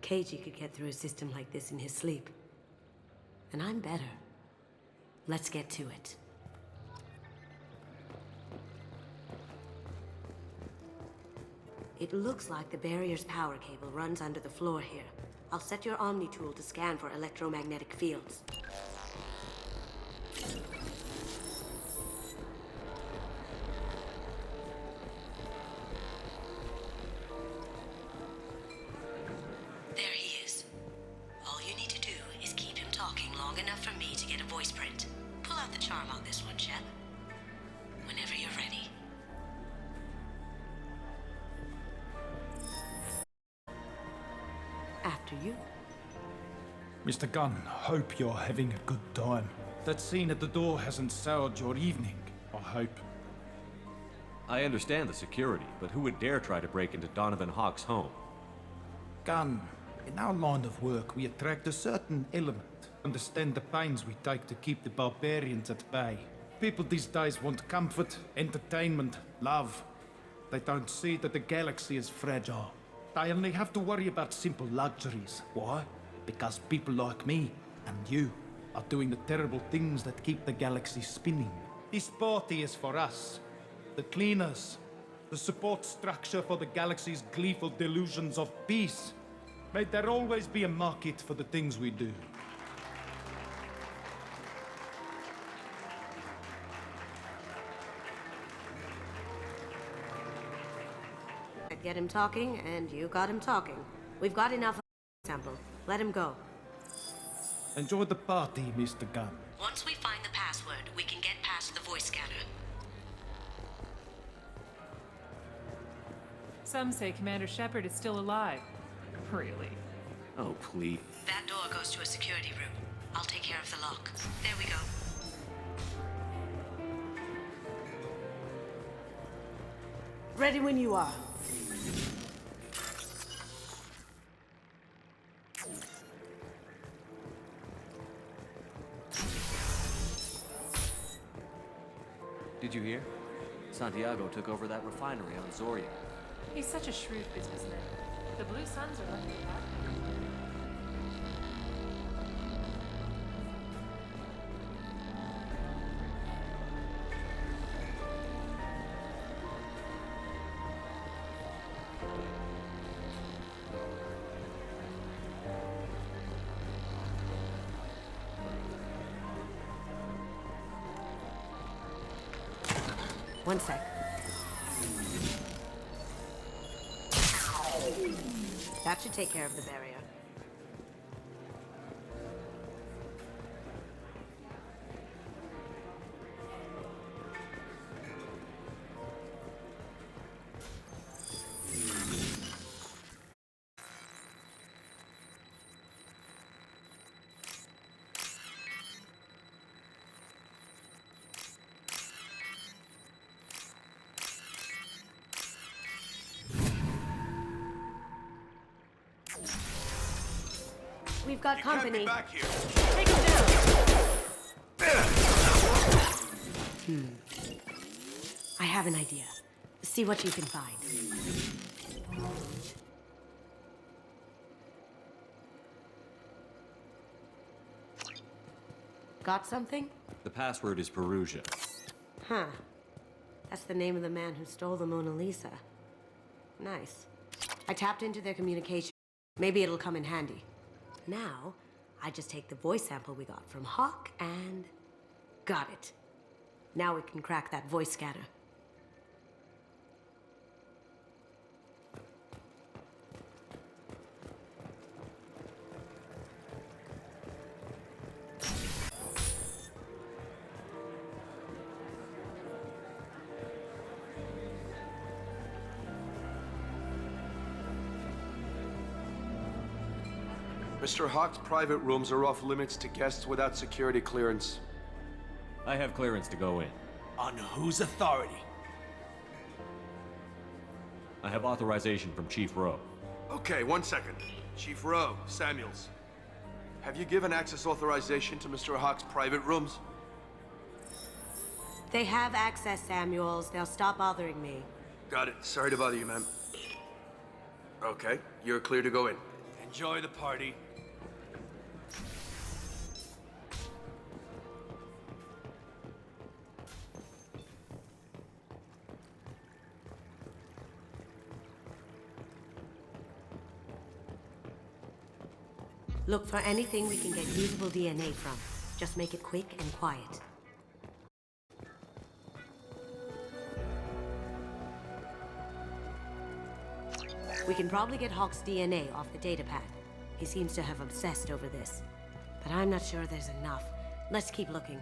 S19: KG could get through a system like this in his sleep. And I'm better. Let's get to it. It looks like the barrier's power cable runs under the floor here. I'll set your Omni tool to scan for electromagnetic fields. There he is. All you need to do is keep him talking long enough for me to get a voice print. Pull out the charm on this one, Shep. Whenever After you.
S5: Mr. Gunn, hope you're having a good time. That scene at the door hasn't soured your evening, I hope.
S4: I understand the security, but who would dare try to break into Donovan Hawk's home?
S5: Gunn, in our line of work, we attract a certain element. Understand the pains we take to keep the barbarians at bay. People these days want comfort, entertainment, love. They don't see that the galaxy is fragile. They only have to worry about simple luxuries. Why? Because people like me and you are doing the terrible things that keep the galaxy spinning. This party is for us, the cleaners, the support structure for the galaxy's gleeful delusions of peace. May there always be a market for the things we do.
S19: Get him talking, and you got him talking. We've got enough sample. Let him go.
S5: Enjoy the party, Mr. Gunn.
S19: Once we find the password, we can get past the voice scanner.
S6: Some say Commander Shepard is still alive. Really?
S4: Oh, please.
S19: That door goes to a security room. I'll take care of the lock. There we go. Ready when you are.
S4: Did you hear? Santiago took over that refinery on Zoria.
S6: He's such a shrewd businessman. The Blue Suns are lucky about him.
S19: One sec. That should take care of the barrier. We've got company.
S24: Back here.
S19: Take him down. I have an idea. See what you can find. Got something?
S4: The password is Perugia.
S19: Huh. That's the name of the man who stole the Mona Lisa. Nice. I tapped into their communication. Maybe it'll come in handy. Now, I just take the voice sample we got from Hawk and... got it. Now we can crack that voice scanner.
S24: Mr. Hawk's private rooms are off limits to guests without security clearance.
S4: I have clearance to go in.
S24: On whose authority?
S4: I have authorization from Chief Rowe.
S24: Okay, 1 second. Chief Rowe, Samuels. Have you given access authorization to Mr. Hawk's private rooms?
S19: They have access, Samuels. They'll stop bothering me.
S24: Got it. Sorry to bother you, ma'am. Okay, you're clear to go in. Enjoy the party.
S19: Look for anything we can get usable DNA from. Just make it quick and quiet. We can probably get Hawk's DNA off the datapad. He seems to have obsessed over this. But I'm not sure there's enough. Let's keep looking.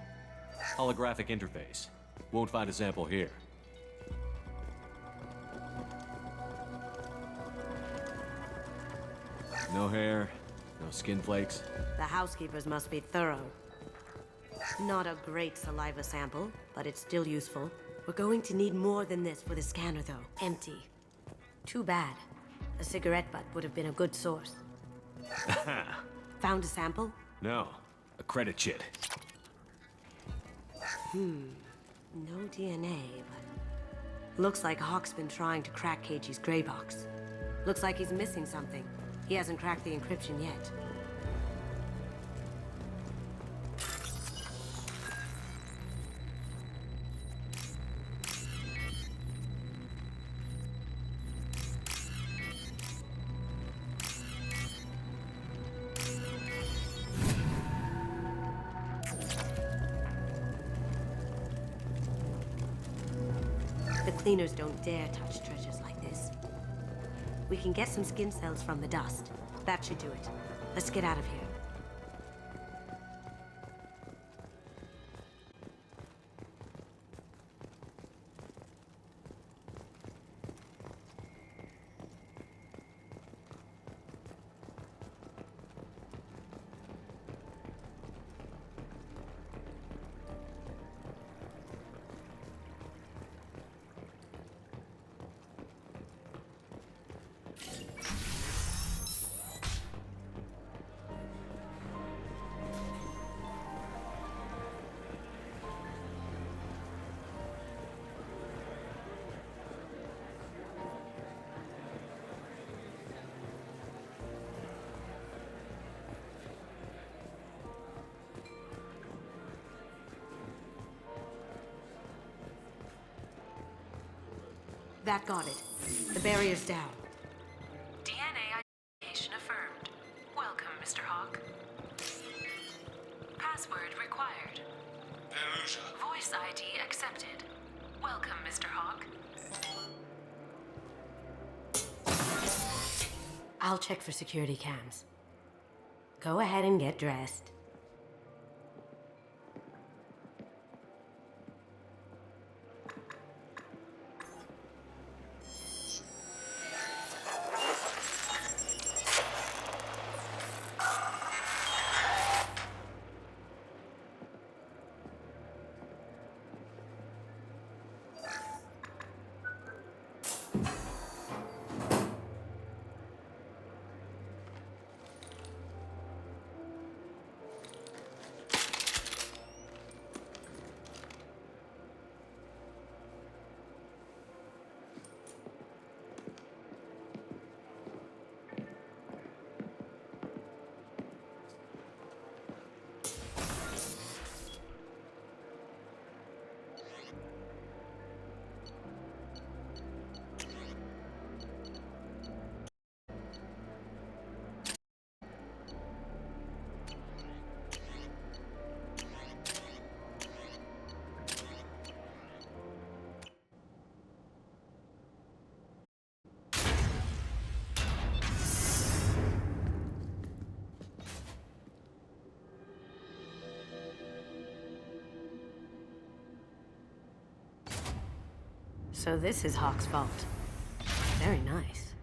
S4: Holographic interface. Won't find a sample here. No hair, no skin flakes.
S19: The housekeepers must be thorough. Not a great saliva sample, but it's still useful. We're going to need more than this for the scanner, though. Empty. Too bad. A cigarette butt would have been a good source. Found a sample?
S3: No, a credit chit.
S19: No DNA, but... Looks like Hawk's been trying to crack KG's gray box. Looks like he's missing something. He hasn't cracked the encryption yet. The cleaners don't dare touch treasures like this. We can get some skin cells from the dust. That should do it. Let's get out of here. That got it. The barrier's down.
S10: DNA identification affirmed. Welcome, Mr. Hawk. Password required.
S12: Perusia.
S10: Voice ID accepted. Welcome, Mr. Hawk.
S19: I'll check for security cams. Go ahead and get dressed. So this is Hawk's vault. Very nice.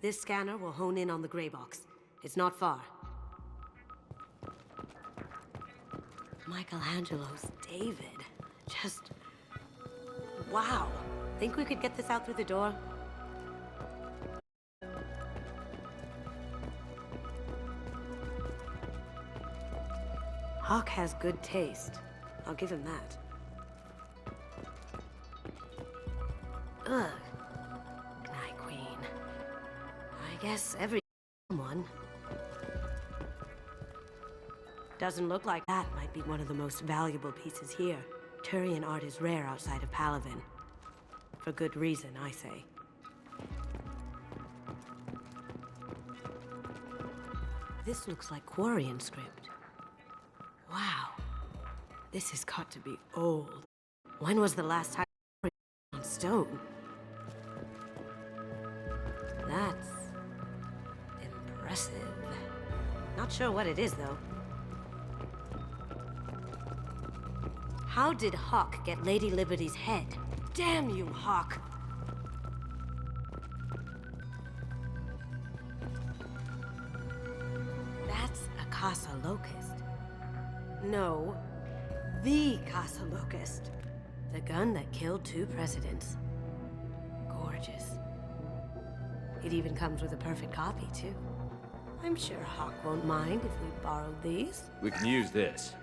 S19: This scanner will hone in on the gray box. It's not far. Michelangelo's David. Just... wow. Think we could get this out through the door? Hawk has good taste. I'll give him that. Ugh. Night Queen. I guess every one. Doesn't look like that might be one of the most valuable pieces here. Turian art is rare outside of Palaven. For good reason, I say. This looks like Quarian script. Wow. This has got to be old. When was the last time on stone? That's impressive. Not sure what it is, though. How did Hawk get Lady Liberty's head? Damn you, Hawk! Casa Locust. No, the Casa Locust. The gun that killed 2 presidents. Gorgeous. It even comes with a perfect copy, too. I'm sure Hawk won't mind if we borrowed these.
S4: We can use this.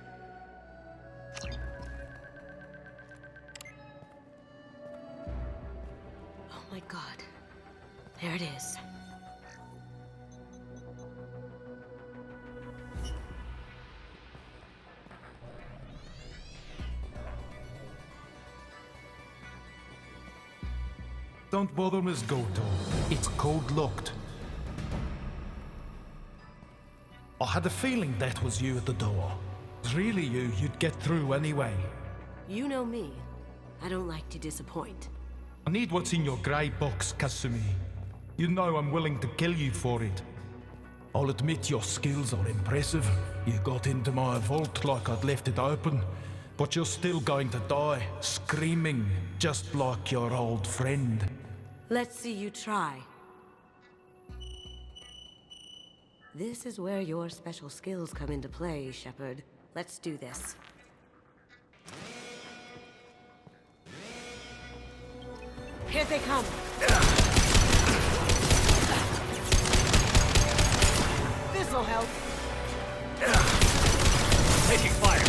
S19: Oh my god. There it is.
S5: Don't bother, Miss Goto. It's code-locked. I had a feeling that was you at the door. It was really you, you'd get through anyway.
S19: You know me. I don't like to disappoint.
S5: I need what's in your grey box, Kasumi. You know I'm willing to kill you for it. I'll admit your skills are impressive. You got into my vault like I'd left it open, but you're still going to die, screaming, just like your old friend.
S19: Let's see you try. This is where your special skills come into play, Shepard. Let's do this. Here they come! This'll help.
S4: Taking fire!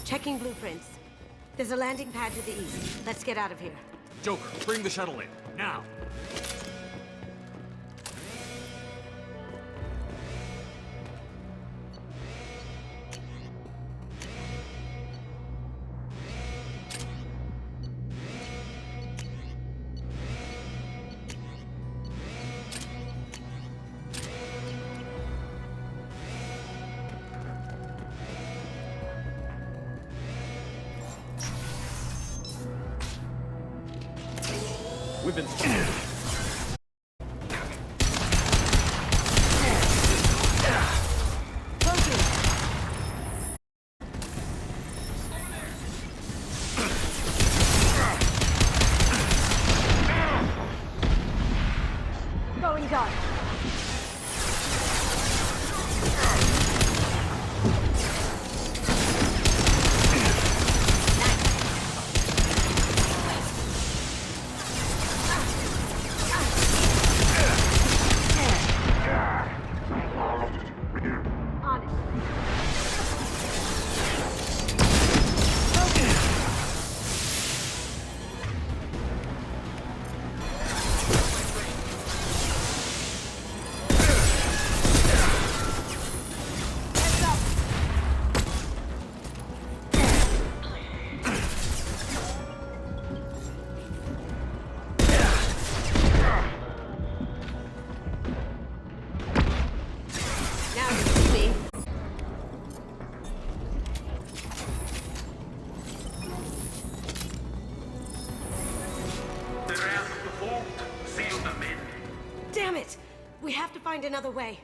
S19: Checking blueprints. There's a landing pad to the east. Let's get out of here.
S4: Joker, bring the shuttle in. Now! We've been spotted.
S19: Going dark. Damn it! We have to find another way.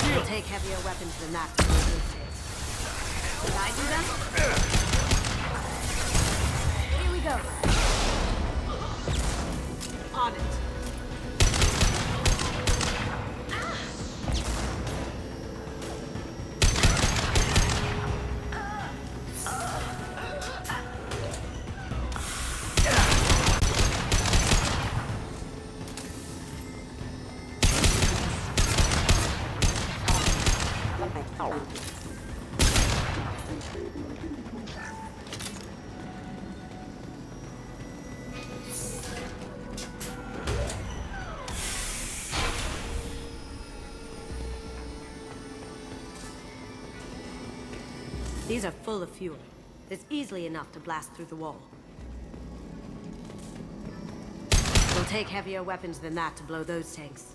S19: We'll take heavier weapons than that. Did I do that? Here we go. On it. These are full of fuel. It's easily enough to blast through the wall. It'll take heavier weapons than that to blow those tanks.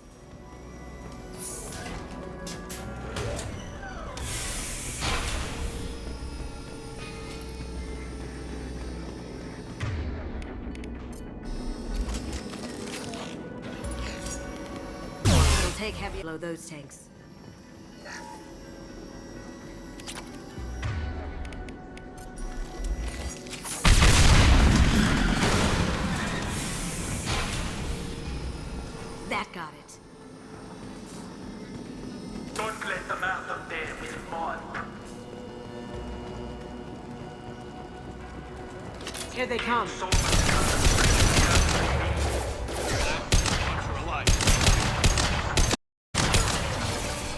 S19: It'll take heavier to blow those tanks. That got it.
S8: Don't let them out of there with mud.
S19: Here they come.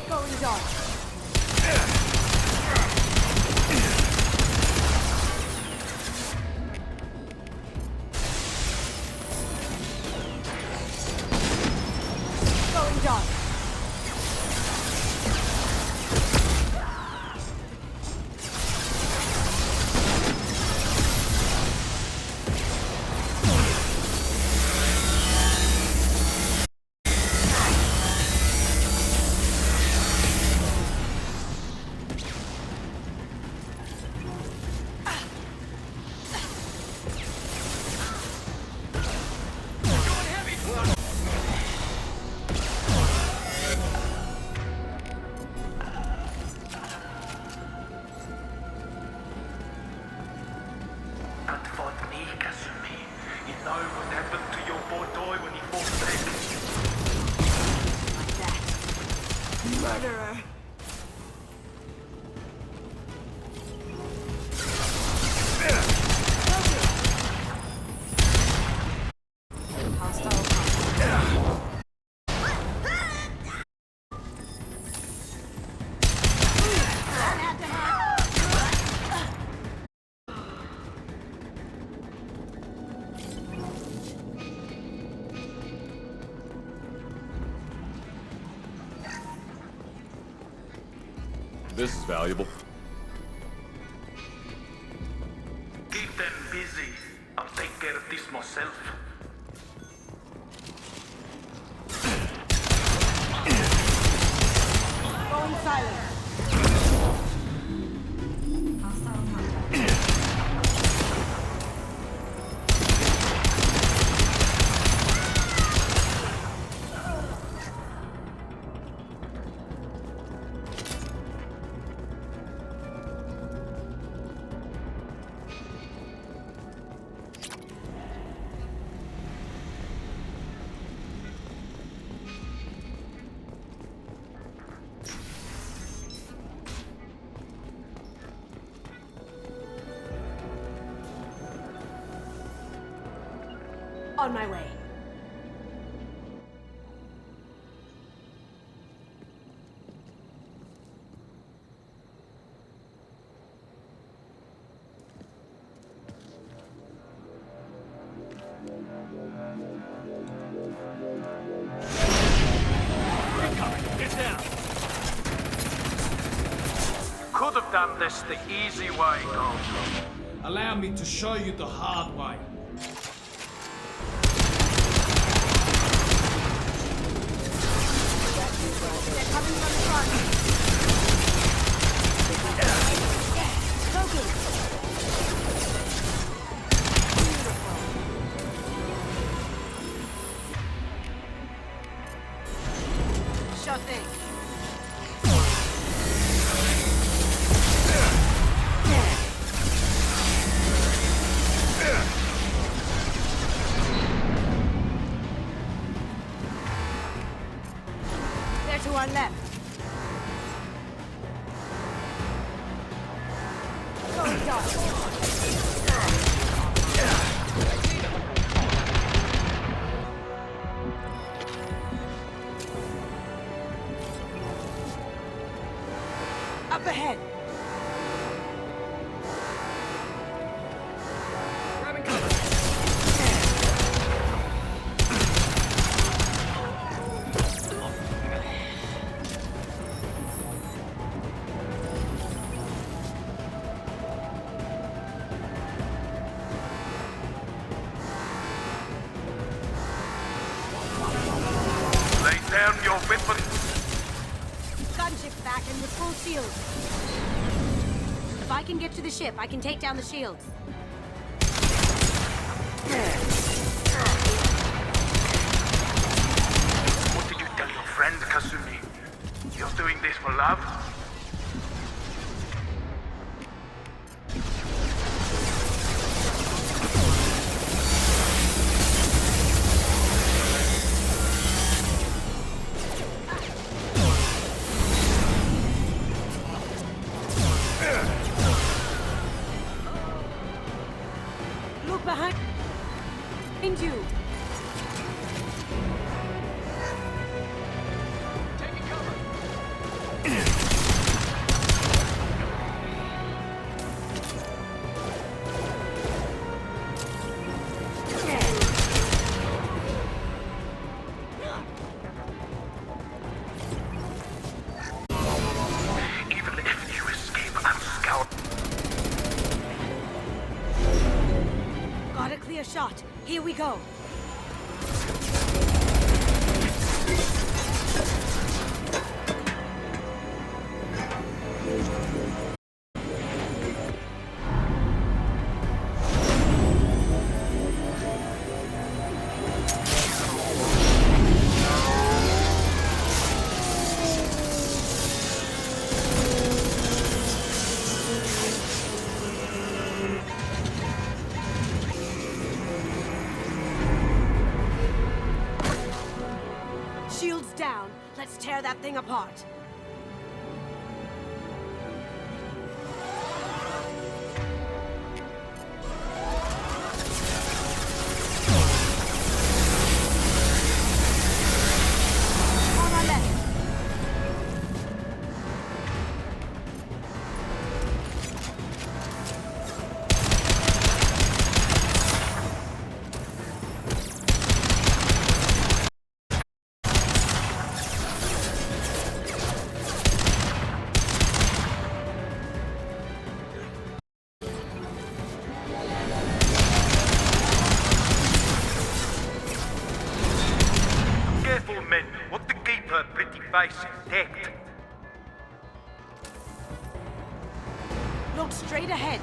S19: Going dark. Going dark.
S8: But for me, Kasumi, you know what happened to your boy Toy when he fought back?
S19: Like that. Murderer. Hostile contact.
S3: This is valuable.
S8: Keep them busy. I'll take care of this myself.
S19: Going silent. Hostile contact. On my way.
S8: Get down! Could have done this the easy way, Gold.
S5: Allow me to show you the hard way.
S19: They're coming from the front. Focus. Sure thing. They're to our left. Going dark. Up ahead. Grabbing cover.
S8: weapon.
S19: Gunship back and with full shield. If I can get to the ship, I can take down the shields.
S8: What did you tell your friend, Kasumi? You're doing this for love?
S19: Look behind you.
S8: Even if you escape, I'm scoured.
S19: Got a clear shot. Here we go. Shields down. Let's tear that thing apart. On our left.
S8: Careful, men. Want to keep her pretty face intact.
S19: Look straight ahead.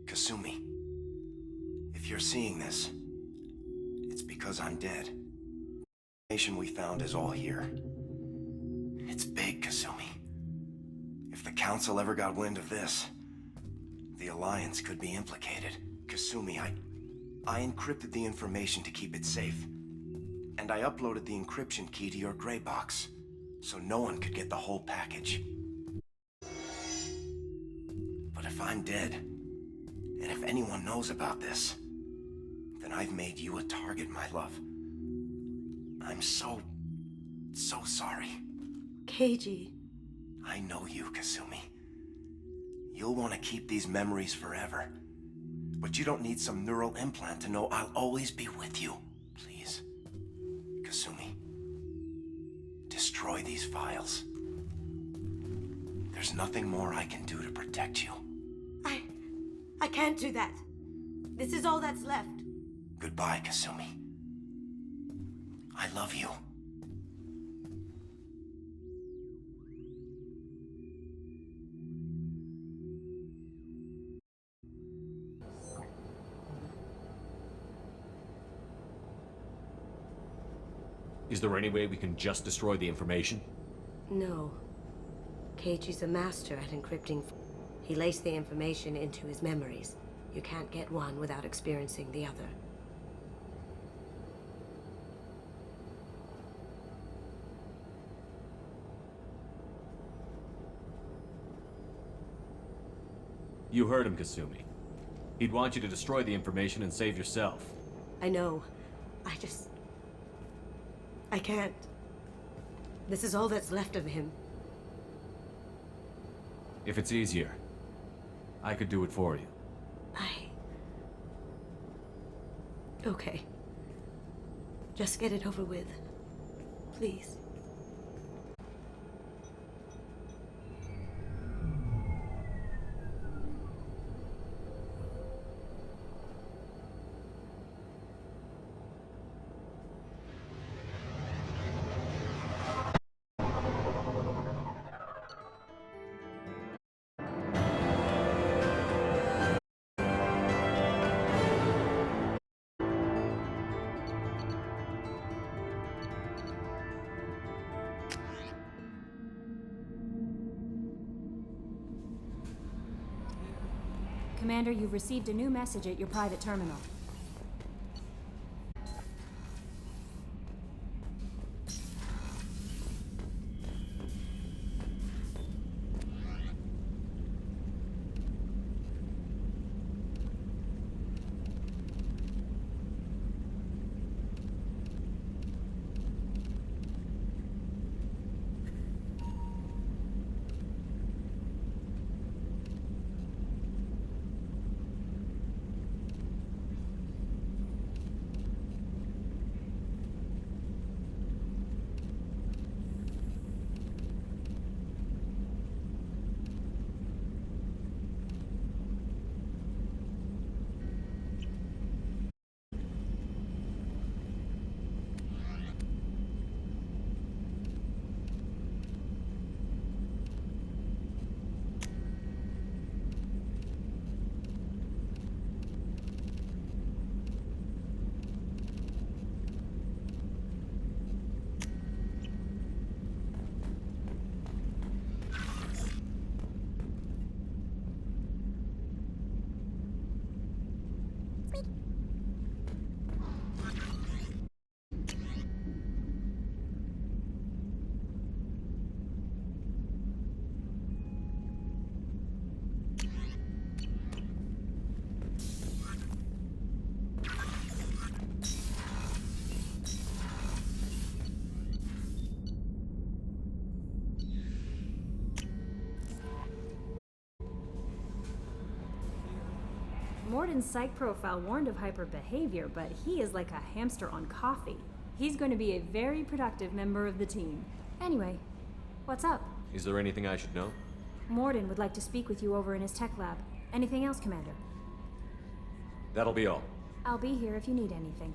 S13: Kasumi, if you're seeing this, it's because I'm dead. The information we found is all here. It's big, Kasumi. If the Council ever got wind of this, the Alliance could be implicated. Kasumi, I encrypted the information to keep it safe. And I uploaded the encryption key to your gray box, so no one could get the whole package. But if I'm dead, and if anyone knows about this, then I've made you a target, my love. I'm so sorry.
S19: Keiji.
S13: I know you, Kasumi. You'll want to keep these memories forever. But you don't need some neural implant to know I'll always be with you. Please. Kasumi. Destroy these files. There's nothing more I can do to protect you.
S19: I can't do that. This is all that's left.
S13: Goodbye, Kasumi. I love you.
S4: Is there any way we can just destroy the information?
S19: No. Keiichi's a master at encrypting. He laced the information into his memories. You can't get one without experiencing the other.
S4: You heard him, Kasumi. He'd want you to destroy the information and save yourself.
S19: I know. I can't. This is all that's left of him.
S4: If it's easier, I could do it for you.
S19: Okay. Just get it over with. Please.
S17: Commander, you've received a new message at your private terminal. Morden's psych profile warned of hyper behavior, but he is like a hamster on coffee. He's going to be a very productive member of the team. Anyway, what's up?
S4: Is there anything I should know?
S17: Morden would like to speak with you over in his tech lab. Anything else, Commander?
S4: That'll be all.
S17: I'll be here if you need anything.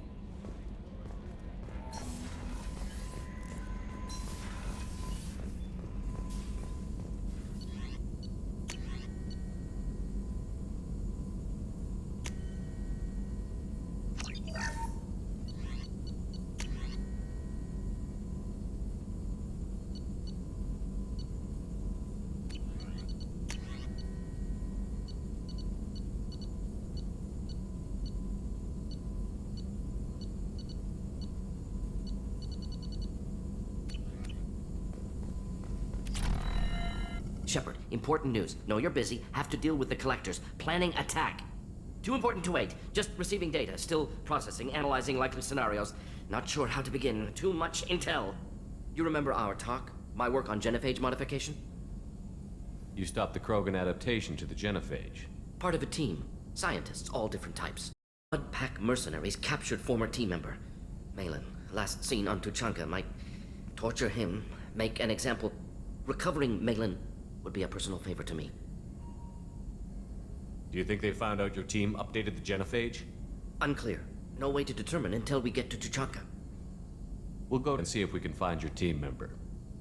S14: Shepard, important news. Know you're busy. Have to deal with the collectors. Planning attack. Too important to wait. Just receiving data. Still processing, analyzing likely scenarios. Not sure how to begin. Too much intel. You remember our talk? My work on genophage modification?
S4: You stopped the Krogan adaptation to the genophage.
S14: Part of a team. Scientists, all different types. Blood Pack mercenaries captured former team member. Malin, last seen on Tuchanka, might torture him, make an example. Recovering Malin would be a personal favor to me.
S4: Do you think they found out your team updated the genophage?
S14: Unclear. No way to determine until we get to Tuchanka.
S4: We'll go and see if we can find your team member.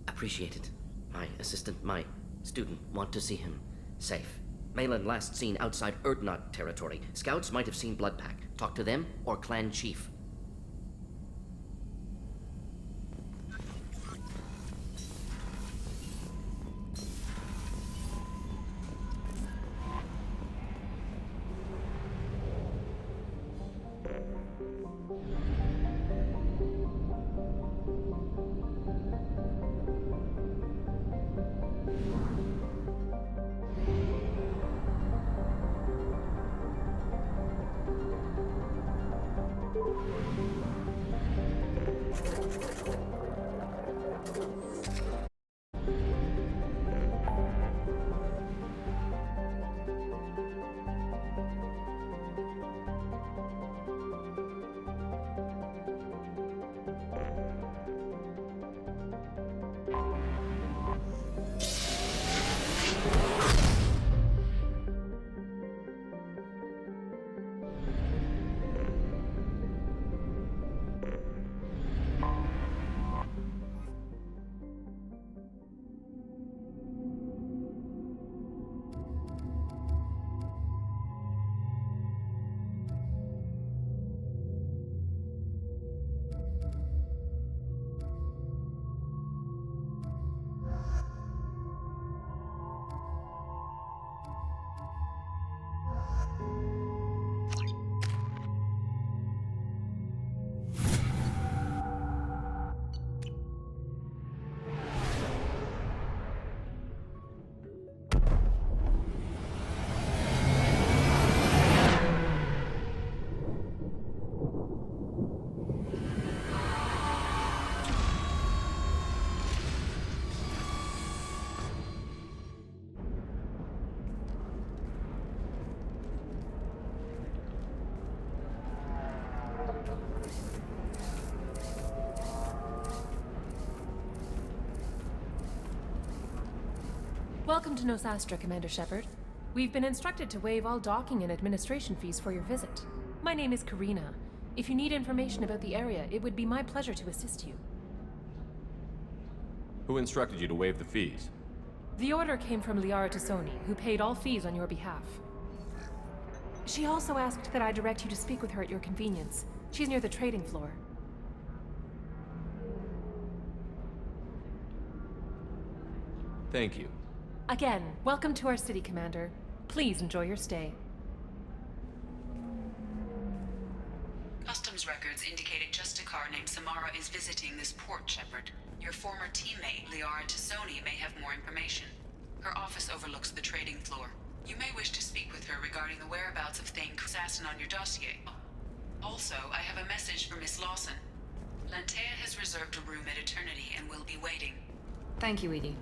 S14: Appreciate it. My assistant, my student, want to see him safe. Malin last seen outside Erdnot territory. Scouts might have seen Bloodpack. Talk to them or clan chief.
S6: Welcome to Nosastra, Commander Shepard. We've been instructed to waive all docking and administration fees for your visit. My name is Karina. If you need information about the area, it would be my pleasure to assist you.
S4: Who instructed you to waive the fees?
S6: The order came from Liara Tassoni, who paid all fees on your behalf. She also asked that I direct you to speak with her at your convenience. She's near the trading floor.
S4: Thank you.
S6: Again, welcome to our city, Commander. Please enjoy your stay.
S15: Customs records indicate a Justicar named Samara is visiting this port, Shepard. Your former teammate, Liara Tassoni, may have more information. Her office overlooks the trading floor. You may wish to speak with her regarding the whereabouts of Thane assassin on your dossier. Also, I have a message for Miss Lawson. Lantea has reserved a room at Eternity and will be waiting.
S10: Thank you, Edie.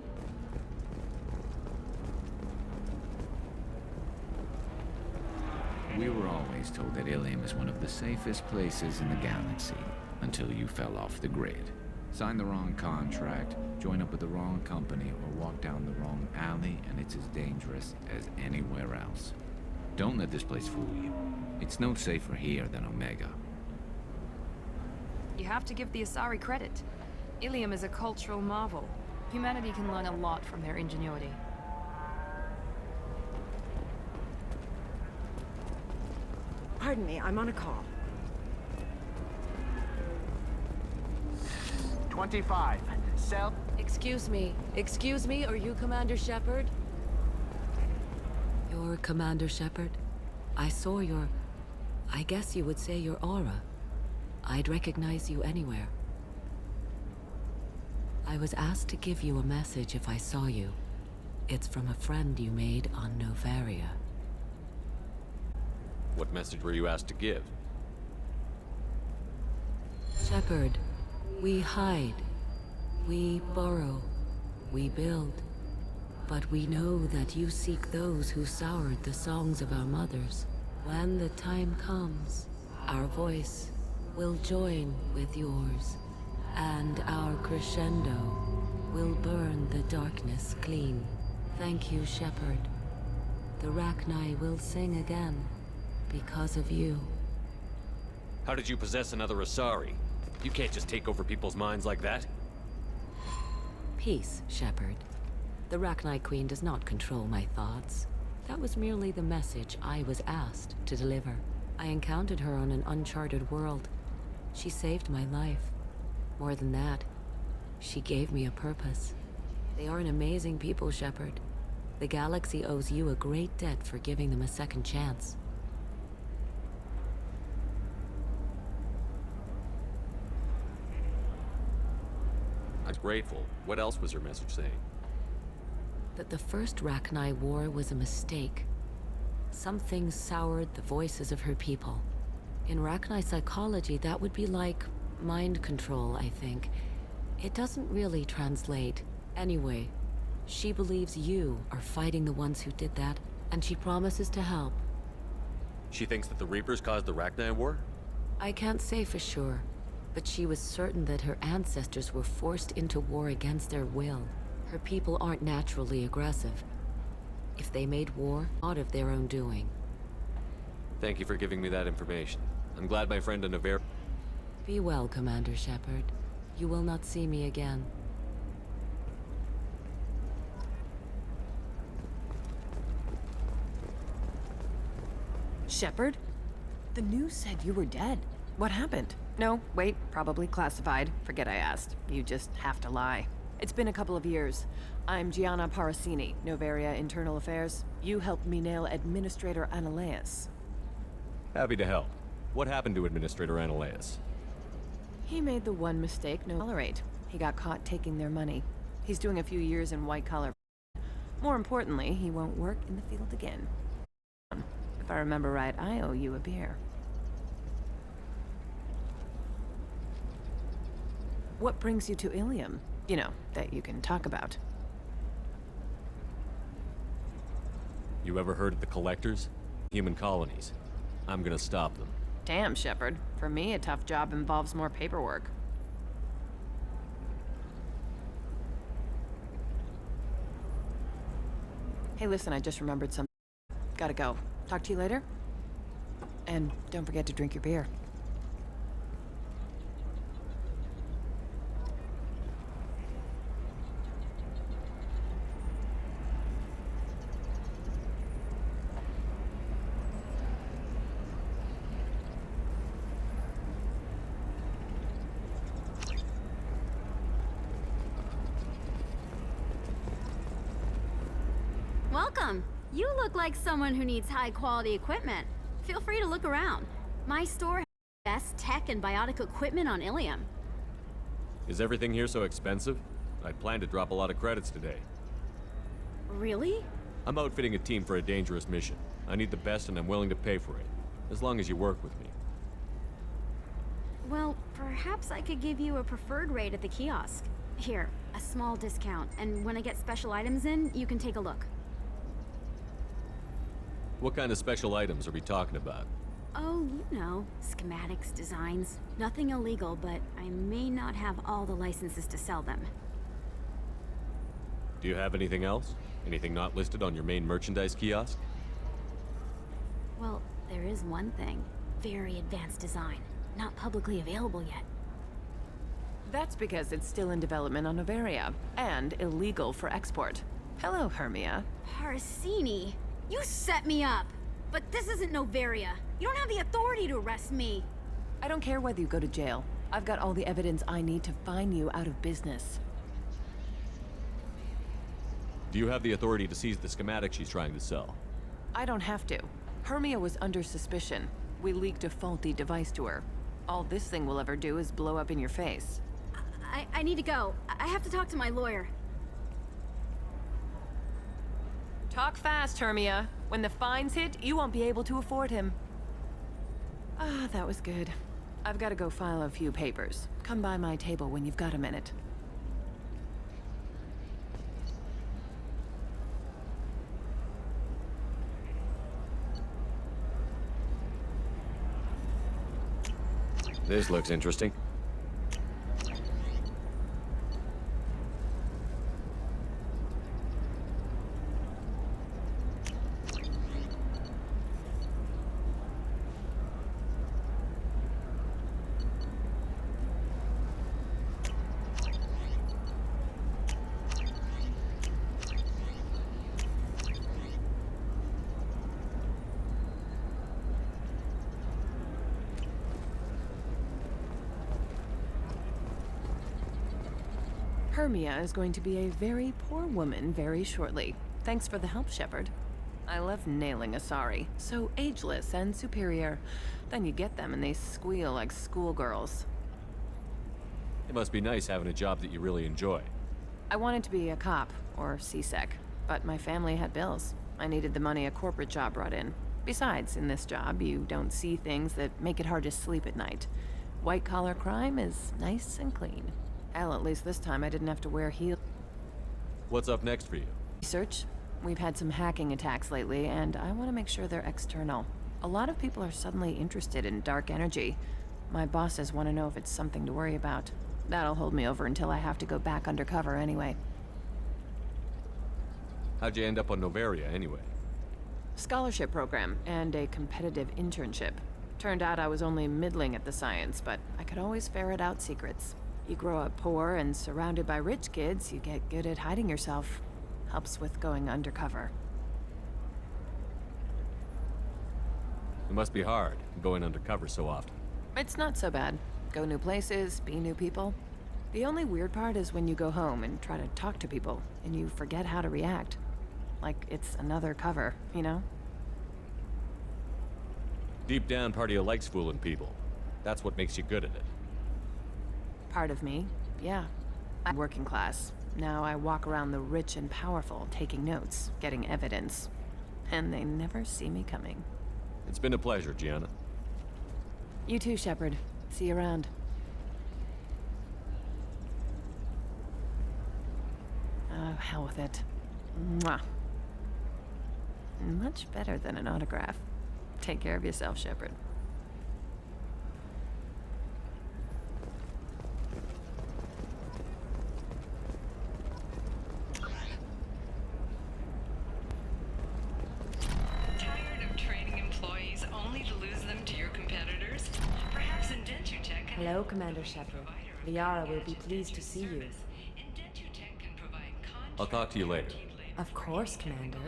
S7: We were always told that Ilium is one of the safest places in the galaxy, until you fell off the grid. Sign the wrong contract, join up with the wrong company, or walk down the wrong alley, and it's as dangerous as anywhere else. Don't let this place fool you. It's no safer here than Omega.
S10: You have to give the Asari credit. Ilium is a cultural marvel. Humanity can learn a lot from their ingenuity.
S23: Pardon me, I'm on a call.
S16: 25. Cell.
S19: Excuse me, are you Commander Shepard? You're Commander Shepard? I saw your... I guess you would say your aura. I'd recognize you anywhere. I was asked to give you a message if I saw you. It's from a friend you made on Novaria.
S4: What message were you asked to give?
S19: Shepard, we hide. We burrow. We build. But we know that you seek those who soured the songs of our mothers. When the time comes, our voice will join with yours, and our crescendo will burn the darkness clean. Thank you, Shepard.
S18: The Rachni will sing again, because of you.
S4: How did you possess another Asari? You can't just take over people's minds like that.
S18: Peace, Shepard. The Rachni Queen does not control my thoughts. That was merely the message I was asked to deliver. I encountered her on an uncharted world. She saved my life. More than that, she gave me a purpose. They are an amazing people, Shepard. The galaxy owes you a great debt for giving them a second chance.
S4: I'm grateful. What else was her message saying?
S18: That the first Rachni War was a mistake. Something soured the voices of her people. In Rachni psychology, that would be like mind control, I think. It doesn't really translate. Anyway, she believes you are fighting the ones who did that, and she promises to help.
S4: She thinks that the Reapers caused the Rachni War?
S18: I can't say for sure, but she was certain that her ancestors were forced into war against their will. Her people aren't naturally aggressive. If they made war, not of their own doing.
S4: Thank you for giving me that information. I'm glad my friend in Navarre...
S18: Be well, Commander Shepard. You will not see me again.
S20: Shepard? The news said you were dead. What happened? No, wait, probably classified. Forget I asked. You just have to lie. It's been a couple of years. I'm Gianna Parasini, Noveria Internal Affairs. You helped me nail Administrator Analeas.
S4: Happy to help. What happened to Administrator Analeas?
S20: He made the one mistake no tolerate. He got caught taking their money. He's doing a few years in white-collar. More importantly, he won't work in the field again. If I remember right, I owe you a beer. What brings you to Ilium? You know, that you can talk about.
S4: You ever heard of the Collectors? Human colonies. I'm gonna stop them.
S20: Damn, Shepard. For me, a tough job involves more paperwork. Hey, listen, I just remembered something. Gotta go. Talk to you later? And don't forget to drink your beer.
S21: Welcome. You look like someone who needs high-quality equipment. Feel free to look around. My store has the best tech and biotic equipment on Ilium.
S4: Is everything here so expensive? I plan to drop a lot of credits today.
S21: Really?
S4: I'm outfitting a team for a dangerous mission. I need the best and I'm willing to pay for it. As long as you work with me.
S21: Well, perhaps I could give you a preferred rate at the kiosk. Here, a small discount, and when I get special items in, you can take a look.
S4: What kind of special items are we talking about?
S21: Oh, you know, schematics, designs. Nothing illegal, but I may not have all the licenses to sell them.
S4: Do you have anything else? Anything not listed on your main merchandise kiosk?
S21: Well, there is one thing. Very advanced design. Not publicly available yet.
S20: That's because it's still in development on Noveria, and illegal for export. Hello, Hermia.
S21: Parasini! You set me up! But this isn't Noveria. You don't have the authority to arrest me.
S20: I don't care whether you go to jail. I've got all the evidence I need to fine you out of business.
S4: Do you have the authority to seize the schematic she's trying to sell?
S20: I don't have to. Hermia was under suspicion. We leaked a faulty device to her. All this thing will ever do is blow up in your face.
S21: I need to go. I have to talk to my lawyer.
S20: Talk fast, Hermia. When the fines hit, you won't be able to afford him. Ah, that was good. I've got to go file a few papers. Come by my table when you've got a minute.
S4: This looks interesting.
S20: Hermia is going to be a very poor woman very shortly. Thanks for the help, Shepard. I love nailing Asari. So ageless and superior. Then you get them and they squeal like schoolgirls.
S4: It must be nice having a job that you really enjoy.
S20: I wanted to be a cop, or CSEC, but my family had bills. I needed the money a corporate job brought in. Besides, in this job, you don't see things that make it hard to sleep at night. White-collar crime is nice and clean. Hell, at least this time I didn't have to wear heels.
S4: What's up next for you?
S20: Research. We've had some hacking attacks lately, and I want to make sure they're external. A lot of people are suddenly interested in dark energy. My bosses want to know if it's something to worry about. That'll hold me over until I have to go back undercover anyway.
S4: How'd you end up on Noveria anyway?
S20: Scholarship program and a competitive internship. Turned out I was only middling at the science, but I could always ferret out secrets. You grow up poor and surrounded by rich kids, you get good at hiding yourself. Helps with going undercover.
S4: It must be hard, going undercover so often.
S20: It's not so bad. Go new places, be new people. The only weird part is when you go home and try to talk to people, and you forget how to react. Like it's another cover, you know?
S4: Deep down, part of you likes fooling people. That's what makes you good at it.
S20: Part of me, yeah. I'm working class. Now I walk around the rich and powerful, taking notes, getting evidence. And they never see me coming.
S4: It's been a pleasure, Gianna.
S20: You too, Shepard. See you around. Oh, hell with it. Mwah. Much better than an autograph. Take care of yourself, Shepard.
S1: Tired of training employees only to lose them to your competitors? Perhaps Indentutech can...
S2: Hello, Commander Shepard. Liara will be pleased to see you.
S4: I'll talk to you later.
S2: Of course, Commander.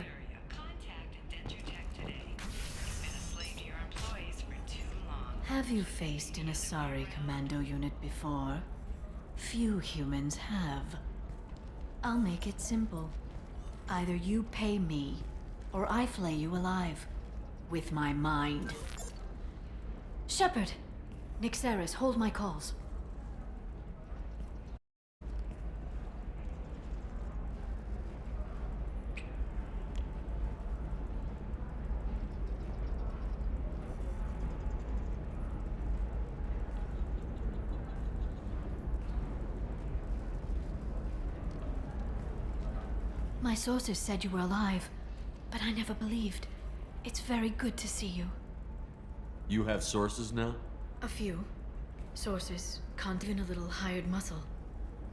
S11: Have you faced an Asari commando unit before? Few humans have. I'll make it simple. Either you pay me, or I flay you alive. With my mind. Shepard! Nixeris, hold my calls. My sources said you were alive, but I never believed. It's very good to see you.
S4: You have sources now?
S11: A few. Sources, even a little hired muscle.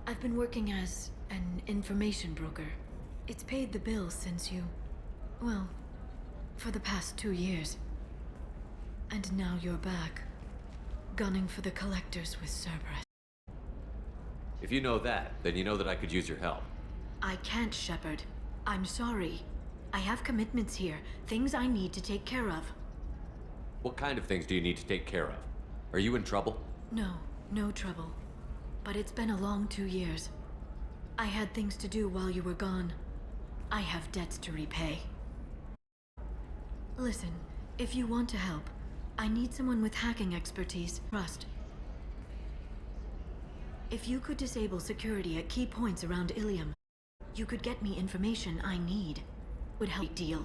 S11: I've been working as an information broker. It's paid the bills since you... well, for the past 2 years. And now you're back, gunning for the Collectors with Cerberus.
S4: If you know that, then you know that I could use your help.
S11: I can't, Shepard. I'm sorry. I have commitments here, things I need to take care of.
S4: What kind of things do you need to take care of? Are you in trouble?
S11: No, no trouble. But it's been a long 2 years. I had things to do while you were gone. I have debts to repay. Listen, if you want to help, I need someone with hacking expertise. Trust. If you could disable security at key points around Ilium, you could get me information I need. Would help deal.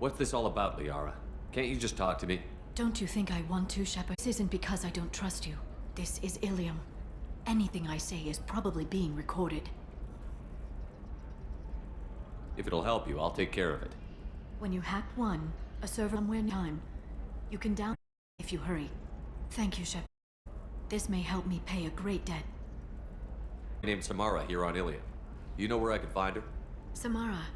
S4: What's this all about, Liara? Can't you just talk to me?
S11: Don't you think I want to, Shepard? This isn't because I don't trust you. This is Ilium. Anything I say is probably being recorded.
S4: If it'll help you, I'll take care of it.
S11: When you hack one, a server somewhere in time, you can down if you hurry. Thank you, Shepard. This may help me pay a great debt.
S4: My name's Samara here on Ilium. You know where I could find her?
S11: Samara.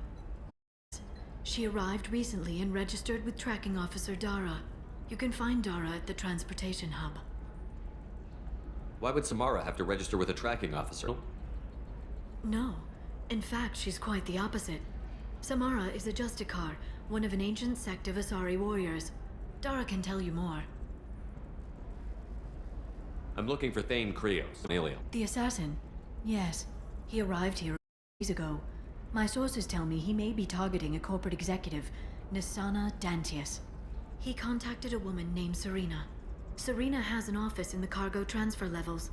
S11: She arrived recently and registered with Tracking Officer Dara. You can find Dara at the transportation hub.
S4: Why would Samara have to register with a tracking officer?
S11: No. In fact, she's quite the opposite. Samara is a Justicar, one of an ancient sect of Asari warriors. Dara can tell you more.
S4: I'm looking for Thane Krios, an alien.
S11: The assassin? Yes. He arrived here days ago. My sources tell me he may be targeting a corporate executive, Nisana Dantius. He contacted a woman named Serena. Serena has an office in the cargo transfer levels.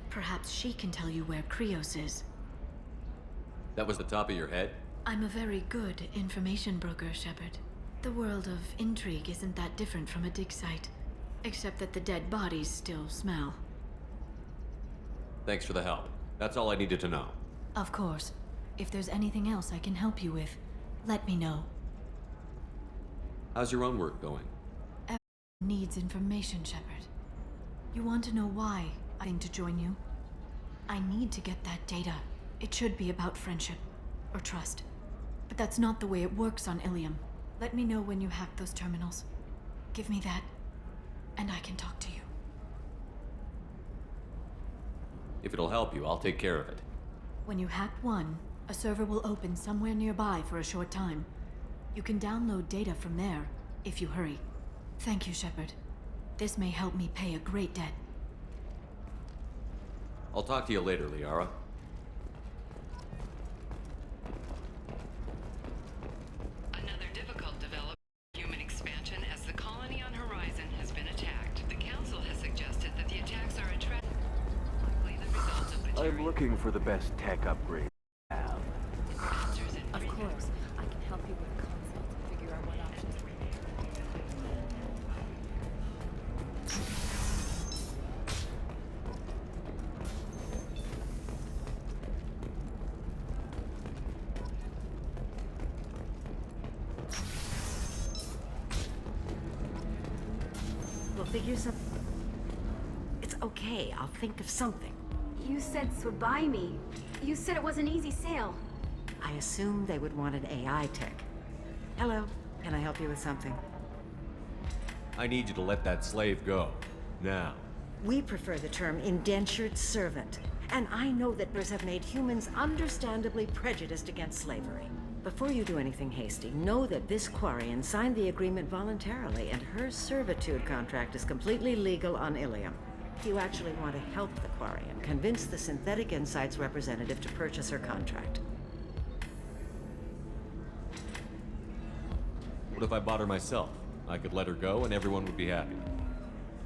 S11: Perhaps she can tell you where Krios is.
S4: That was the top of your head?
S11: I'm a very good information broker, Shepard. The world of intrigue isn't that different from a dig site, except that the dead bodies still smell.
S4: Thanks for the help. That's all I needed to know.
S11: Of course. If there's anything else I can help you with, let me know.
S4: How's your own work going?
S11: Everyone needs information, Shepard. You want to know why I think to join you? I need to get that data. It should be about friendship or trust. But that's not the way it works on Ilium. Let me know when you hack those terminals. Give me that, and I can talk to you.
S4: If it'll help you, I'll take care of it.
S11: When you hack one, a server will open somewhere nearby for a short time. You can download data from there, if you hurry. Thank you, Shepard. This may help me pay a great debt.
S4: I'll talk to you later, Liara.
S1: Another difficult development in human expansion as the colony on Horizon has been attacked. The Council has suggested that the attacks are likely the result of
S16: I'm looking for the best tech upgrade I have.
S2: Of course, I can help you with a consult and figure out what options we
S9: We'll figure something. It's okay, I'll think of something.
S21: You said swabby me. You said it was an easy sale.
S9: I assumed they would want an AI tech. Hello, can I help you with something?
S4: I need you to let that slave go. Now.
S9: We prefer the term indentured servant. And I know that bears have made humans understandably prejudiced against slavery. Before you do anything hasty, know that this Quarian signed the agreement voluntarily, and her servitude contract is completely legal on Ilium. If you actually want to help the Quarian, convince the Synthetic Insights representative to purchase her contract.
S4: What if I bought her myself? I could let her go and everyone would be happy.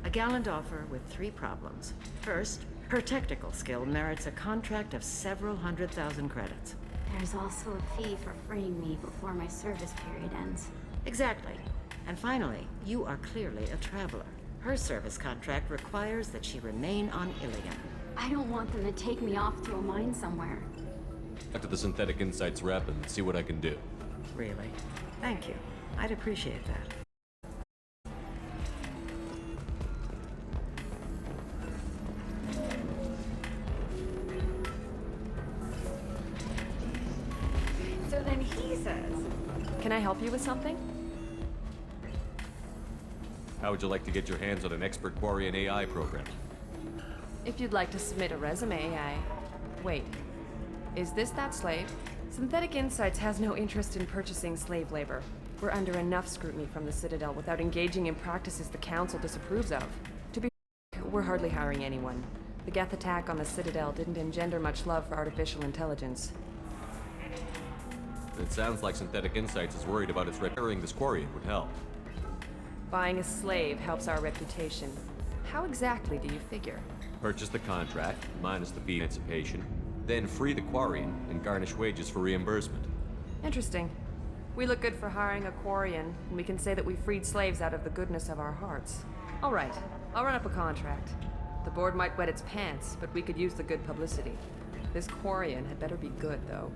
S9: A gallant offer with 3 problems. First, her technical skill merits a contract of several 100,000 credits.
S21: There's also a fee for freeing me before my service period ends.
S9: Exactly. And finally, you are clearly a traveler. Her service contract requires that she remain on Ilium.
S21: I don't want them to take me off to a mine somewhere.
S4: Talk to the Synthetic Insights rep and see what I can do.
S9: Really? Thank you. I'd appreciate that.
S2: So then he says, "Can I help you with something?"
S4: How would you like to get your hands on an expert Quarian AI program?
S2: If you'd like to submit a resume, Wait. Is this that slave? Synthetic Insights has no interest in purchasing slave labor. We're under enough scrutiny from the Citadel without engaging in practices the Council disapproves of. To be frank, we're hardly hiring anyone. The Geth attack on the Citadel didn't engender much love for artificial intelligence.
S4: It sounds like Synthetic Insights is worried about its repairing this Quarian would help.
S2: Buying a slave helps our reputation. How exactly do you figure?
S4: Purchase the contract, minus the fee emancipation, then free the Quarian and garnish wages for reimbursement.
S2: Interesting. We look good for hiring a Quarian, and we can say that we freed slaves out of the goodness of our hearts. All right, I'll run up a contract. The board might wet its pants, but we could use the good publicity. This Quarian had better be good, though.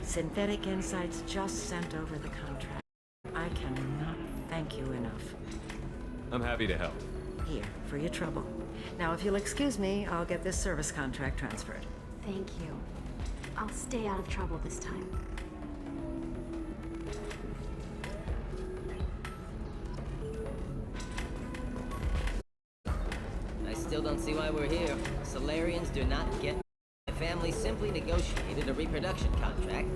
S9: Synthetic Insights just sent over the contract. I cannot thank you enough.
S4: I'm happy to help.
S9: Here, for your trouble. Now, if you'll excuse me, I'll get this service contract transferred.
S21: Thank you. I'll stay out of trouble this time.
S12: I still don't see why we're here. Solarians do not get
S3: family simply negotiated a reproduction contract.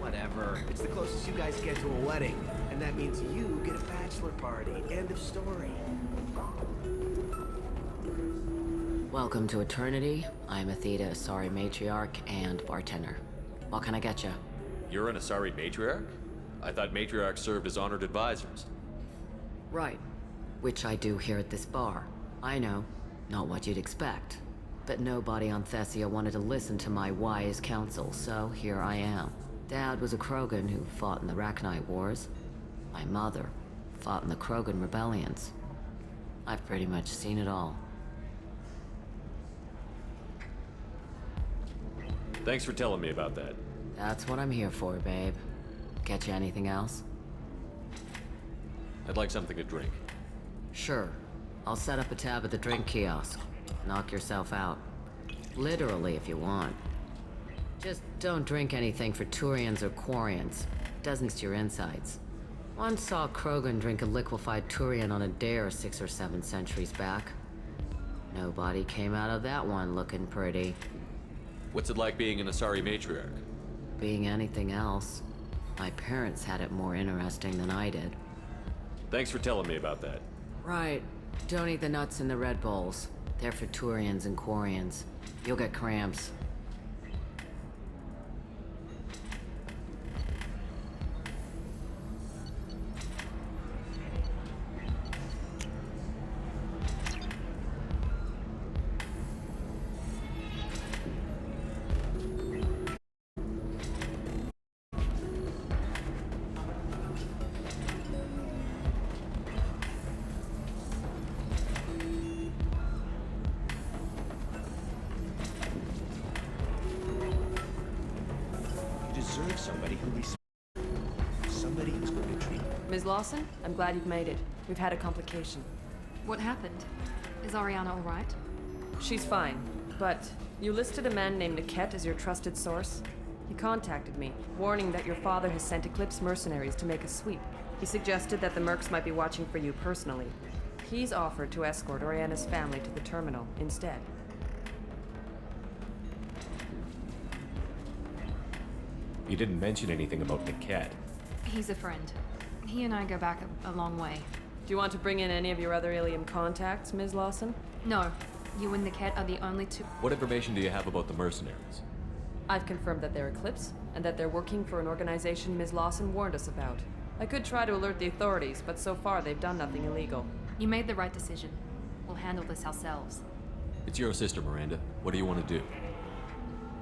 S12: Whatever. It's the closest you guys get to a wedding. And that means you get a bachelor party. End of story.
S18: Welcome to Eternity. I'm Athena Asari Matriarch and bartender. What can I get you?
S4: You're an Asari matriarch? I thought matriarchs served as honored advisors.
S18: Right. Which I do here at this bar. I know. Not what you'd expect. But nobody on Thessia wanted to listen to my wise counsel, so here I am. Dad was a Krogan who fought in the Rachni Wars. My mother fought in the Krogan rebellions. I've pretty much seen it all.
S4: Thanks for telling me about that.
S18: That's what I'm here for, babe. Get you anything else?
S4: I'd like something to drink.
S18: Sure. I'll set up a tab at the drink kiosk. Knock yourself out. Literally, if you want. Just don't drink anything for Turians or Quarians. Doesn't to your insides. Once saw Krogan drink a liquefied Turian on a dare 6 or 7 centuries back. Nobody came out of that one looking pretty.
S4: What's it like being an Asari matriarch?
S18: Being anything else. My parents had it more interesting than I did.
S4: Thanks for telling me about that.
S18: Right. Don't eat the nuts in the Red Bowls. They're for Turians and Quarians. You'll get cramps.
S12: Somebody who's going to treat you.
S2: Ms. Lawson, I'm glad you've made it. We've had a complication.
S10: What happened? Is Ariana all right?
S2: She's fine, but you listed a man named Niket as your trusted source. He contacted me, warning that your father has sent Eclipse mercenaries to make a sweep. He suggested that the Mercs might be watching for you personally. He's offered to escort Oriana's family to the terminal instead.
S4: You didn't mention anything about Niket.
S10: He's a friend. He and I go back a long way.
S2: Do you want to bring in any of your other Ilium contacts, Ms. Lawson?
S10: No. You and Niket are the only two.
S4: What information do you have about the mercenaries?
S2: I've confirmed that they're Eclipse, and that they're working for an organization Ms. Lawson warned us about. I could try to alert the authorities, but so far they've done nothing illegal.
S10: You made the right decision. We'll handle this ourselves.
S4: It's your sister, Miranda. What do you want to do?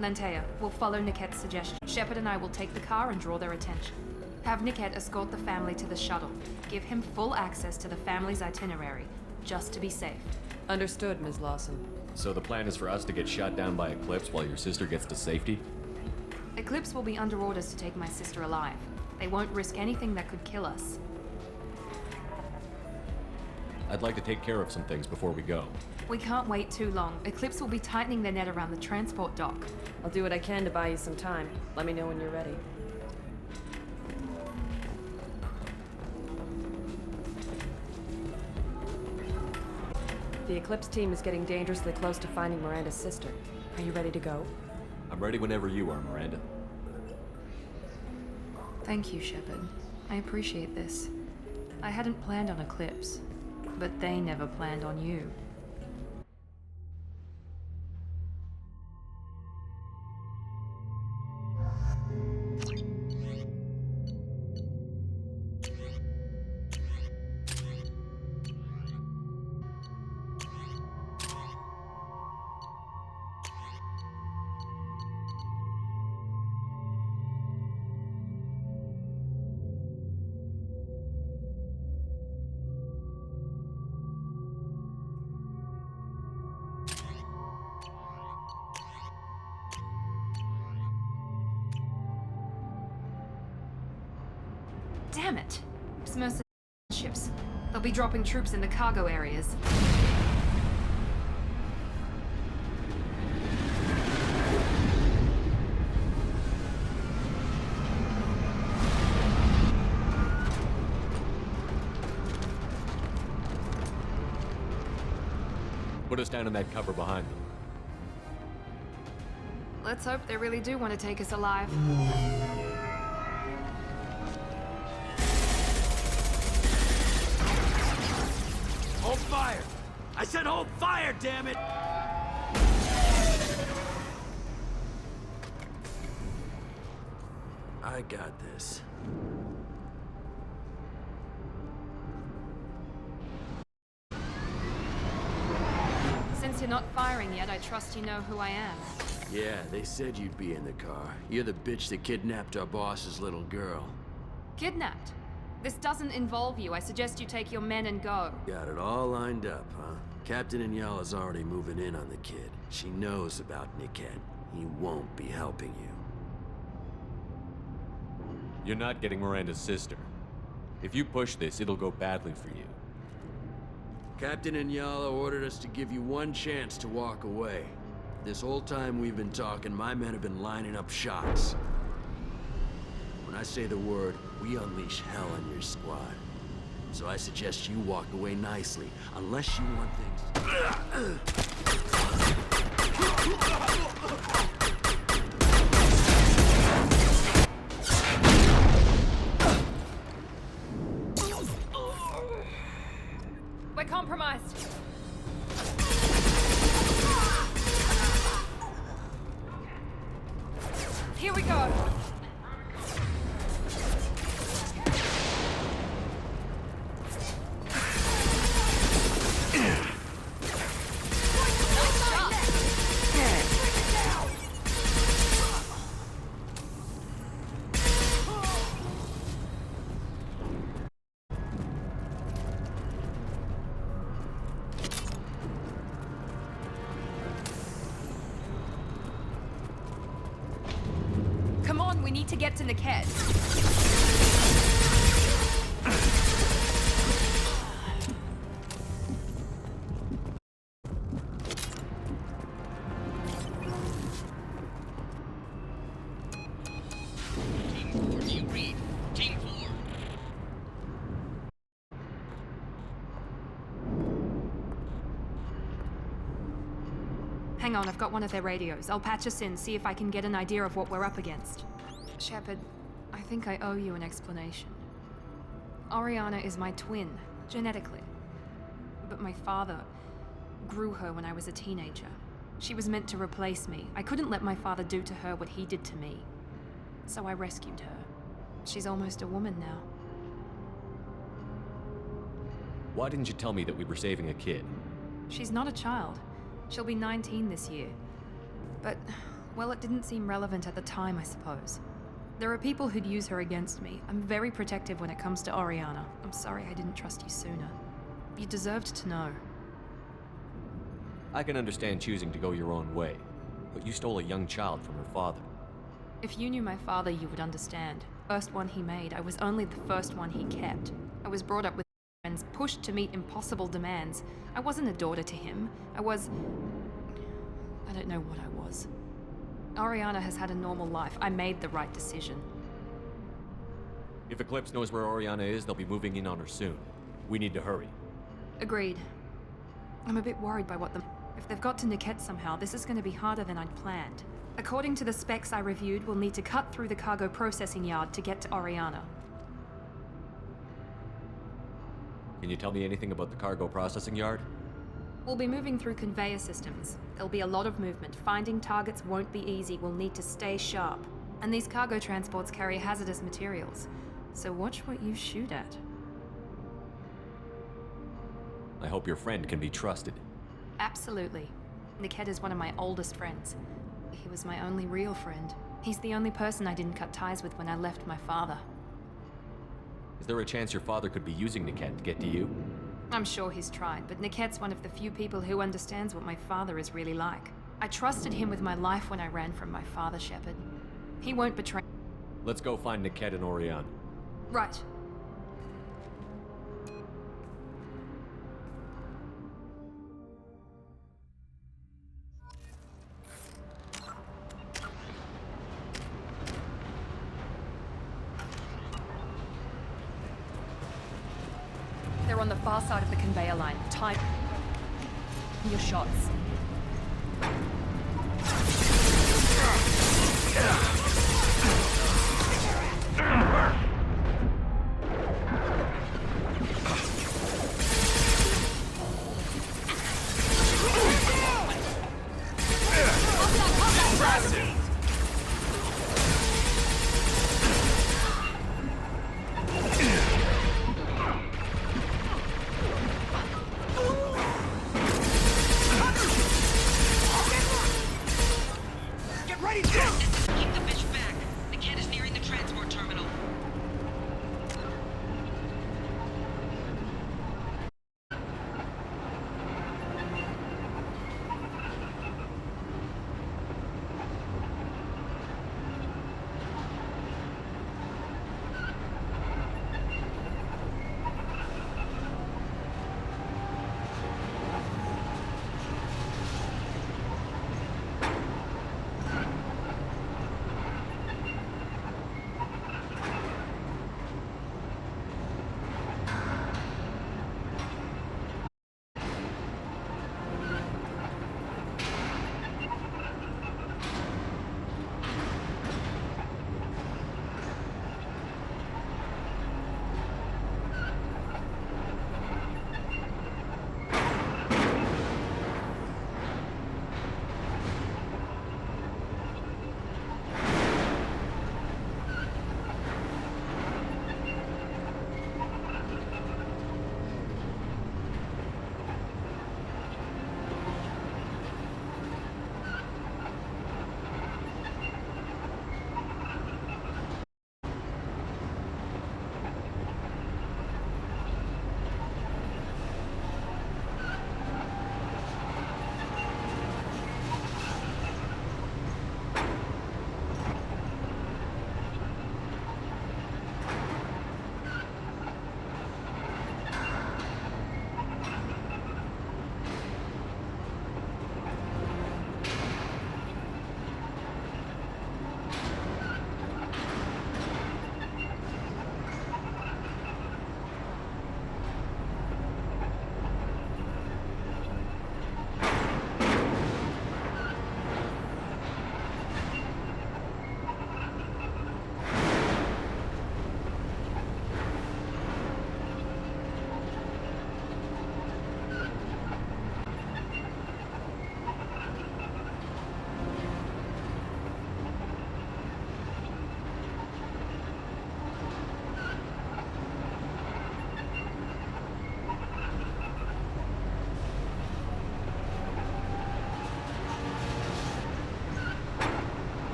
S10: Lantea, we'll follow Niket's suggestion. Shepard and I will take the car and draw their attention. Have Niket escort the family to the shuttle. Give him full access to the family's itinerary, just to be safe.
S2: Understood, Ms. Lawson.
S4: So the plan is for us to get shot down by Eclipse while your sister gets to safety?
S10: Eclipse will be under orders to take my sister alive. They won't risk anything that could kill us.
S4: I'd like to take care of some things before we go.
S10: We can't wait too long. Eclipse will be tightening their net around the transport dock.
S2: I'll do what I can to buy you some time. Let me know when you're ready. The Eclipse team is getting dangerously close to finding Miranda's sister. Are you ready to go?
S4: I'm ready whenever you are, Miranda.
S10: Thank you, Shepard. I appreciate this. I hadn't planned on Eclipse, but they never planned on you. Damn it! It's mercenary ships. They'll be dropping troops in the cargo areas.
S4: Put us down in that cover behind them.
S10: Let's hope they really do want to take us alive.
S5: Hold fire! I said hold fire, damn it! I got this.
S10: Since you're not firing yet, I trust you know who I am.
S5: Yeah, they said you'd be in the car. You're the bitch that kidnapped our boss's little girl.
S10: Kidnapped? This doesn't involve you. I suggest you take your men and go.
S5: Got it all lined up, huh? Captain Inyala's already moving in on the kid. She knows about Niket. He won't be helping you.
S4: You're not getting Miranda's sister. If you push this, it'll go badly for you.
S5: Captain Inyala ordered us to give you one chance to walk away. This whole time we've been talking, my men have been lining up shots. When I say the word, we unleash hell on your squad. So I suggest you walk away nicely, unless you want things...
S6: We're compromised. Here we go.
S10: Come on, we need to get to Niket. Hang on, I've got one of their radios. I'll patch us in, see if I can get an idea of what we're up against. Shepard, I think I owe you an explanation. Oriana is my twin, genetically. But my father grew her when I was a teenager. She was meant to replace me. I couldn't let my father do to her what he did to me. So I rescued her. She's almost a woman now.
S4: Why didn't you tell me that we were saving a kid?
S10: She's not a child. She'll be 19 this year. But, well, it didn't seem relevant at the time, I suppose. There are people who'd use her against me. I'm very protective when it comes to Oriana. I'm sorry I didn't trust you sooner. You deserved to know.
S4: I can understand choosing to go your own way, but you stole a young child from her father.
S10: If you knew my father, you would understand. First one he made, I was only the first one he kept. I was brought up with friends, pushed to meet impossible demands. I wasn't a daughter to him. I don't know what I was. Oriana has had a normal life. I made the right decision.
S4: If Eclipse knows where Oriana is, they'll be moving in on her soon. We need to hurry.
S10: Agreed. I'm a bit worried by if they've got to Niket somehow, this is going to be harder than I'd planned. According to the specs I reviewed, we'll need to cut through the cargo processing yard to get to Oriana.
S4: Can you tell me anything about the cargo processing yard?
S10: We'll be moving through conveyor systems. There'll be a lot of movement. Finding targets won't be easy. We'll need to stay sharp. And these cargo transports carry hazardous materials. So watch what you shoot at.
S4: I hope your friend can be trusted.
S10: Absolutely. Niket is one of my oldest friends. He was my only real friend. He's the only person I didn't cut ties with when I left my father.
S4: Is there a chance your father could be using Niket to get to you?
S10: I'm sure he's tried, but Niket's one of the few people who understands what my father is really like. I trusted him with my life when I ran from my father, Shepard. He won't betray.
S4: Let's go find Niket and Oriana.
S10: Right. They're on the far side of the conveyor line. Time your shots.
S1: Keep the bitch back. The kid is nearing the transport terminal.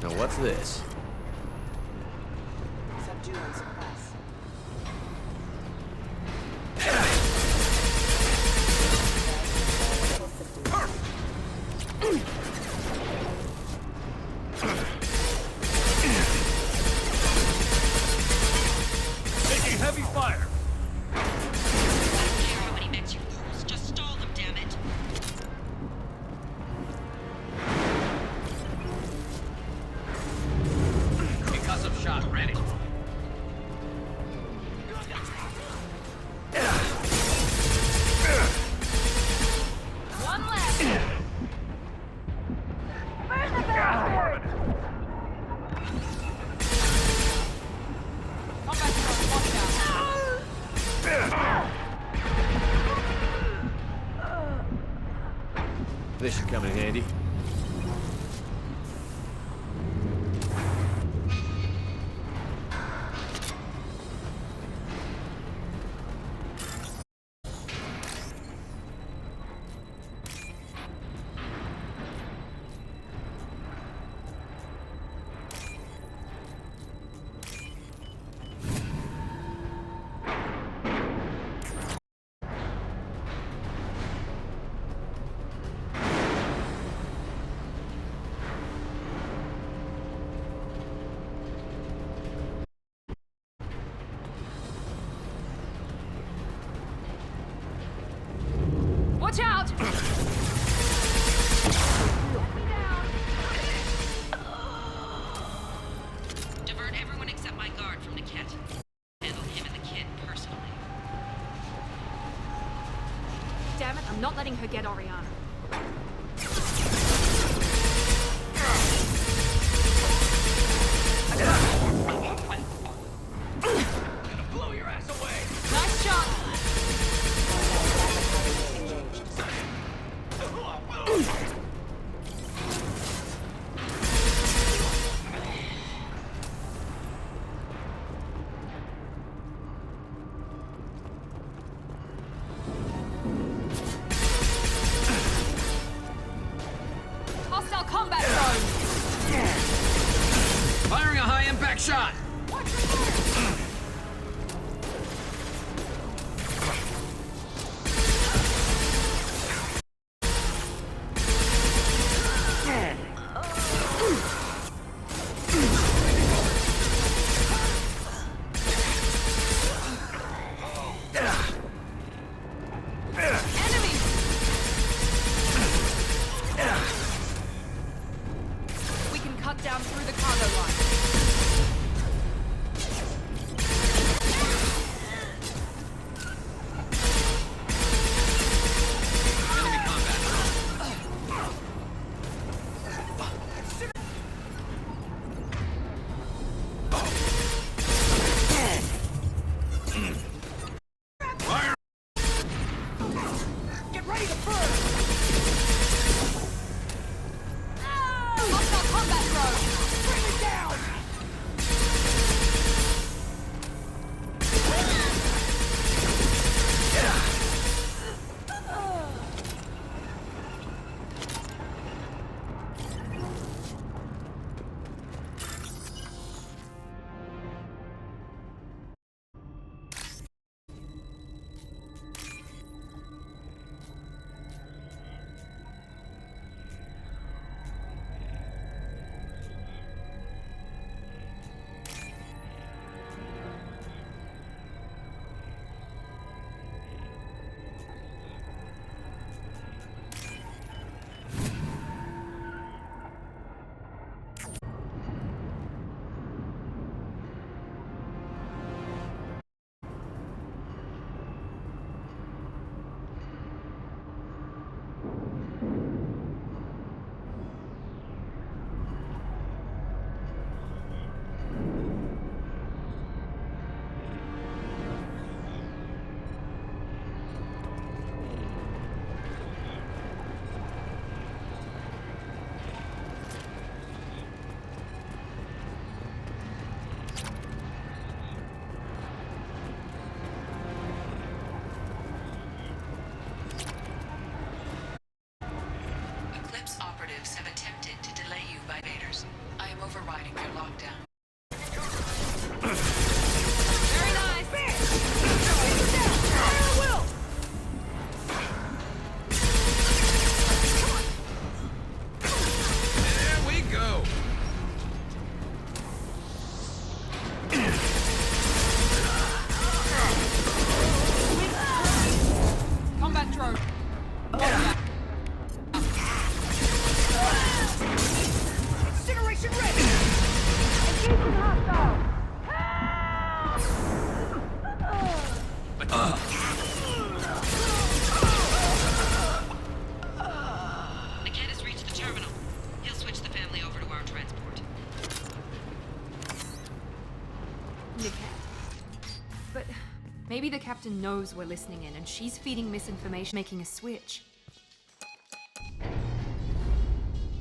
S4: Now what's this?
S23: Subdue and suppress.
S4: Taking heavy fire!
S1: How many mechs you fools? Just stall them, damn it.
S14: Concussive shot ready.
S1: One left. Burn the bastard! Combat drone, watch out.
S4: This should come in handy.
S10: Watch out!
S1: Divert everyone except my guard from Niket. Handle him and the kid personally.
S10: Damn it, I'm not letting her get Oriana.
S14: Blow your ass away!
S10: Nice shot! Hostile combat drone!
S14: Firing a high-impact shot!
S10: We can cut down through the cargo line.
S14: Enemy combat drone. Fire!
S23: Get ready to burn!
S10: Hostile combat drone!
S23: Bring it down!
S15: Eclipse operatives have attempted to delay you by invaders. I am overriding your lockdown.
S10: Very nice.
S5: There we go.
S10: Combat drone.
S12: Incineration ready! Engaging hostile!
S1: Niket has reached the terminal. He'll switch the family over to our transport.
S10: Niket. But maybe the captain knows we're listening in and she's feeding misinformation, making a switch.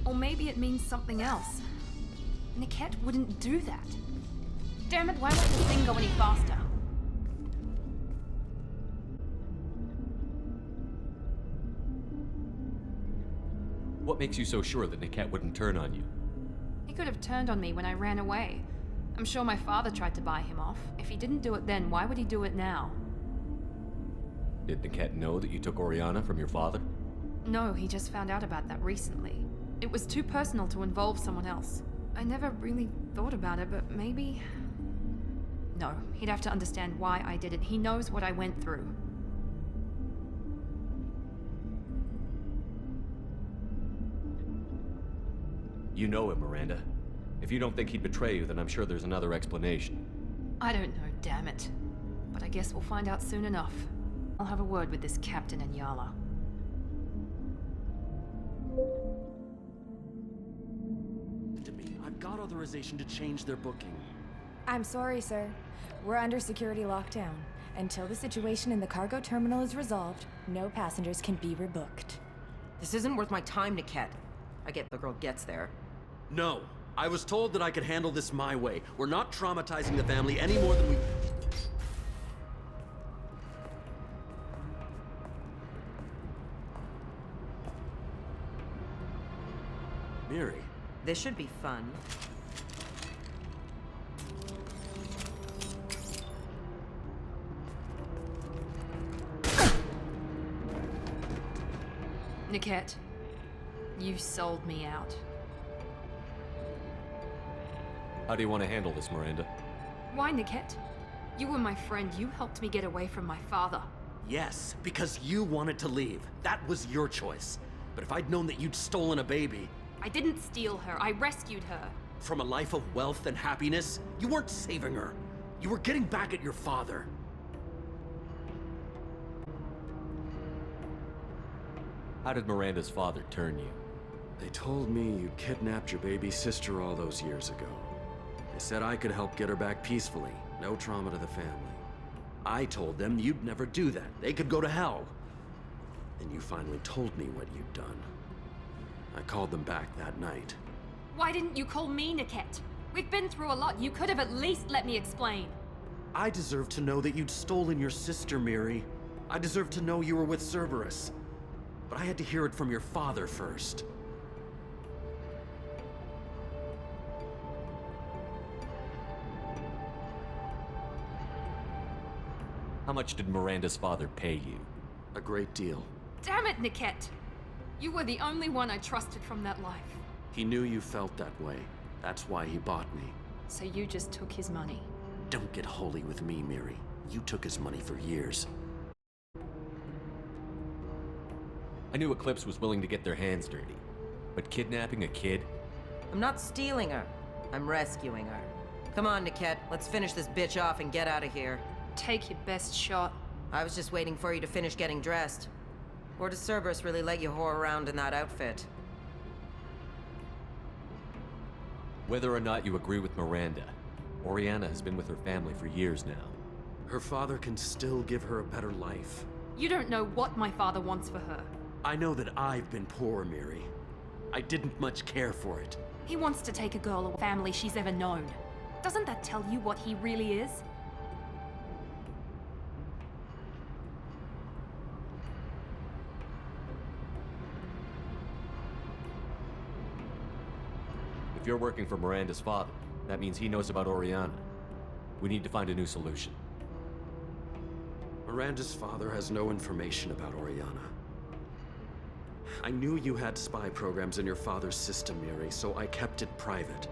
S10: Or maybe it means something else. Niket wouldn't do that. Damn it, why won't the thing go any faster?
S4: What makes you so sure that Niket wouldn't turn on you?
S10: He could have turned on me when I ran away. I'm sure my father tried to buy him off. If he didn't do it then, why would he do it now?
S4: Did Niket know that you took Oriana from your father?
S10: No, he just found out about that recently. It was too personal to involve someone else. I never really thought about it, but maybe... No, he'd have to understand why I did it. He knows what I went through.
S4: You know him, Miranda. If you don't think he'd betray you, then I'm sure there's another explanation.
S10: I don't know, damn it. But I guess we'll find out soon enough. I'll have a word with this Captain Anyala.
S5: To me, I've got authorization to change their booking.
S2: I'm sorry, sir. We're under security lockdown. Until the situation in the cargo terminal is resolved, no passengers can be rebooked.
S3: This isn't worth my time, Niket. I get the girl gets there.
S5: No. I was told that I could handle this my way. We're not traumatizing the family any more than we... Miri.
S3: This should be fun.
S10: Niket, you sold me out.
S4: How do you want to handle this, Miranda?
S10: Why, Niket? You were my friend. You helped me get away from my father.
S5: Yes, because you wanted to leave. That was your choice. But if I'd known that you'd stolen a baby...
S10: I didn't steal her. I rescued her.
S5: From a life of wealth and happiness, you weren't saving her. You were getting back at your father.
S4: How did Miranda's father turn you?
S5: They told me you kidnapped your baby sister all those years ago. They said I could help get her back peacefully. No trauma to the family. I told them you'd never do that. They could go to hell. Then you finally told me what you'd done. I called them back that night.
S10: Why didn't you call me, Niket? We've been through a lot. You could have at least let me explain.
S5: I deserve to know that you'd stolen your sister, Miri. I deserve to know you were with Cerberus. But I had to hear it from your father first.
S4: How much did Miranda's father pay you?
S5: A great deal.
S10: Damn it, Niket! You were the only one I trusted from that life.
S5: He knew you felt that way. That's why he bought me.
S10: So you just took his money.
S5: Don't get holy with me, Miri. You took his money for years.
S4: I knew Eclipse was willing to get their hands dirty. But kidnapping a kid?
S3: I'm not stealing her. I'm rescuing her. Come on, Niket. Let's finish this bitch off and get out of here.
S10: Take your best shot.
S3: I was just waiting for you to finish getting dressed. Or does Cerberus really let you whore around in that outfit?
S4: Whether or not you agree with Miranda, Oriana has been with her family for years now.
S5: Her father can still give her a better life.
S10: You don't know what my father wants for her.
S5: I know that I've been poor, Miri. I didn't much care for it.
S10: He wants to take a girl or family she's ever known. Doesn't that tell you what he really is?
S4: If you're working for Miranda's father, that means he knows about Oriana. We need to find a new solution.
S5: Miranda's father has no information about Oriana. I knew you had spy programs in your father's system, Miri, so I kept it private.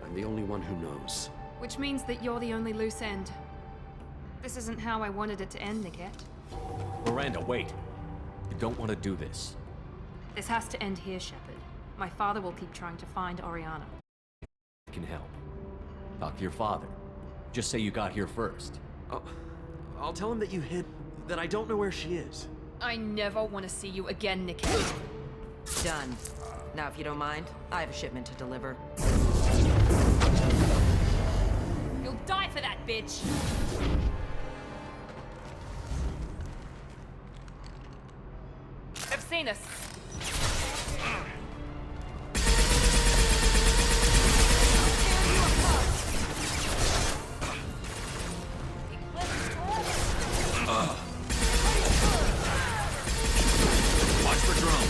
S5: I'm the only one who knows.
S10: Which means that you're the only loose end. This isn't how I wanted it to end, Niket.
S4: Miranda, wait! You don't want to do this.
S10: This has to end here, Shepard. My father will keep trying to find Oriana.
S4: I can help. Talk to your father. Just say you got here first.
S5: I'll tell him that you hid... that I don't know where she is.
S10: I never want to see you again, Niket.
S3: Done. Now, if you don't mind, I have a shipment to deliver.
S10: You'll die for that, bitch! I've seen us.
S5: Watch for drone.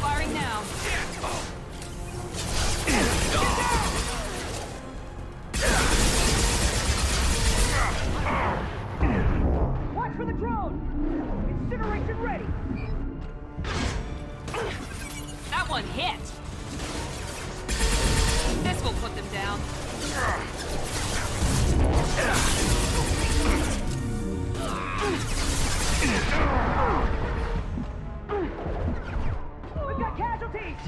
S10: Firing now.
S8: Watch for the drone! Incineration ready!
S10: That one hit! This will put them down.
S8: We've got casualties!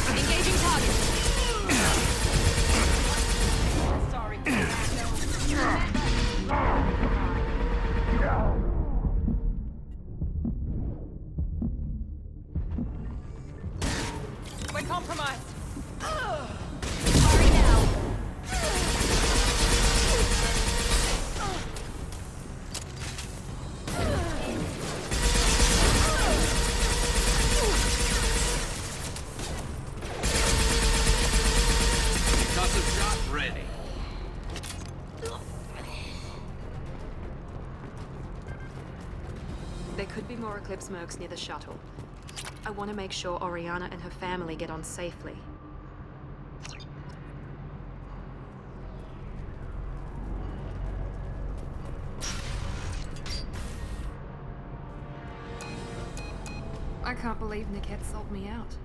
S10: Engaging target. Sorry. We're compromised. Sorry now.
S5: Concussive shot ready.
S10: There could be more Eclipse mercs near the shuttle. I want to make sure Oriana and her family get on safely. I can't believe Niket sold me out.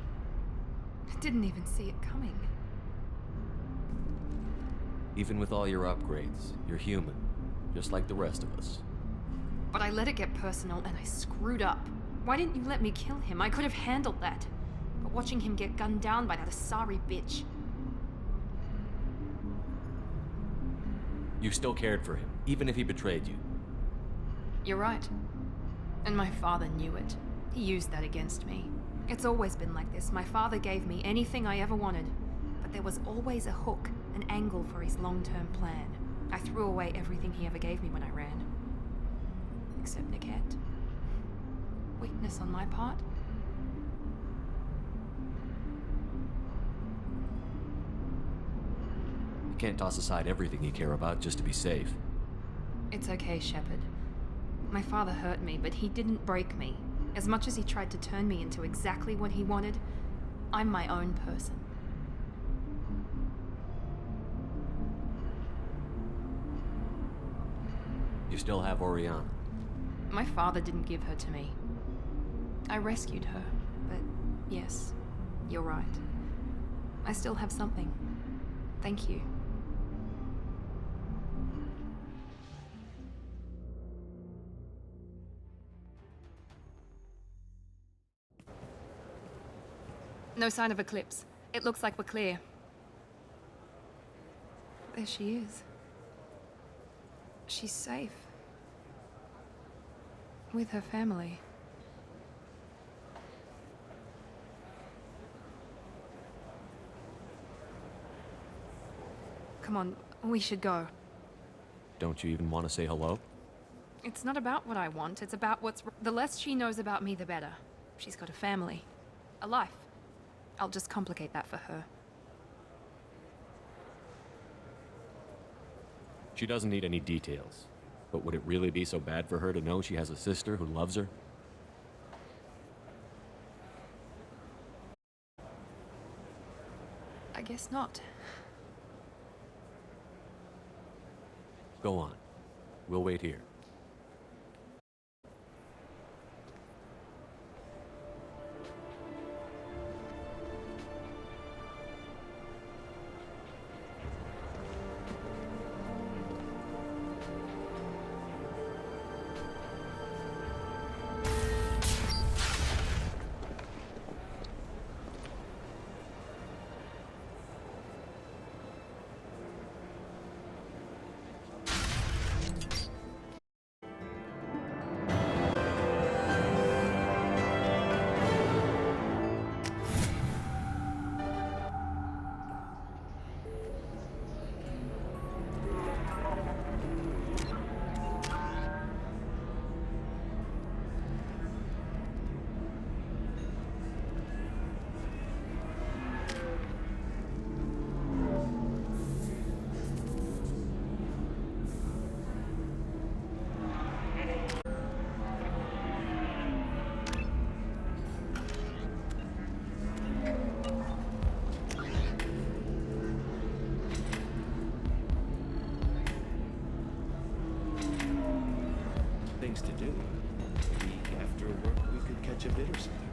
S10: I didn't even see it coming.
S4: Even with all your upgrades, you're human, just like the rest of us.
S10: But I let it get personal and I screwed up. Why didn't you let me kill him? I could have handled that. But watching him get gunned down by that Asari bitch.
S4: You still cared for him, even if he betrayed you.
S10: You're right. And my father knew it. He used that against me. It's always been like this. My father gave me anything I ever wanted. But there was always a hook, an angle for his long-term plan. I threw away everything he ever gave me when I ran. Except Niket. Weakness on my part?
S4: You can't toss aside everything you care about just to be safe.
S10: It's okay, Shepard. My father hurt me, but he didn't break me. As much as he tried to turn me into exactly what he wanted, I'm my own person.
S4: You still have Oriana.
S10: My father didn't give her to me. I rescued her, but yes, you're right. I still have something. Thank you. No sign of Eclipse. It looks like we're clear. There she is. She's safe. With her family. Come on, we should go.
S4: Don't you even want to say hello?
S10: It's not about what I want, it's about what's... The less she knows about me, the better. She's got a family. A life. I'll just complicate that for her.
S4: She doesn't need any details. But would it really be so bad for her to know she has a sister who loves her?
S10: I guess not.
S4: Go on. We'll wait here.
S12: Things to do. Maybe after work we could catch a bit or something.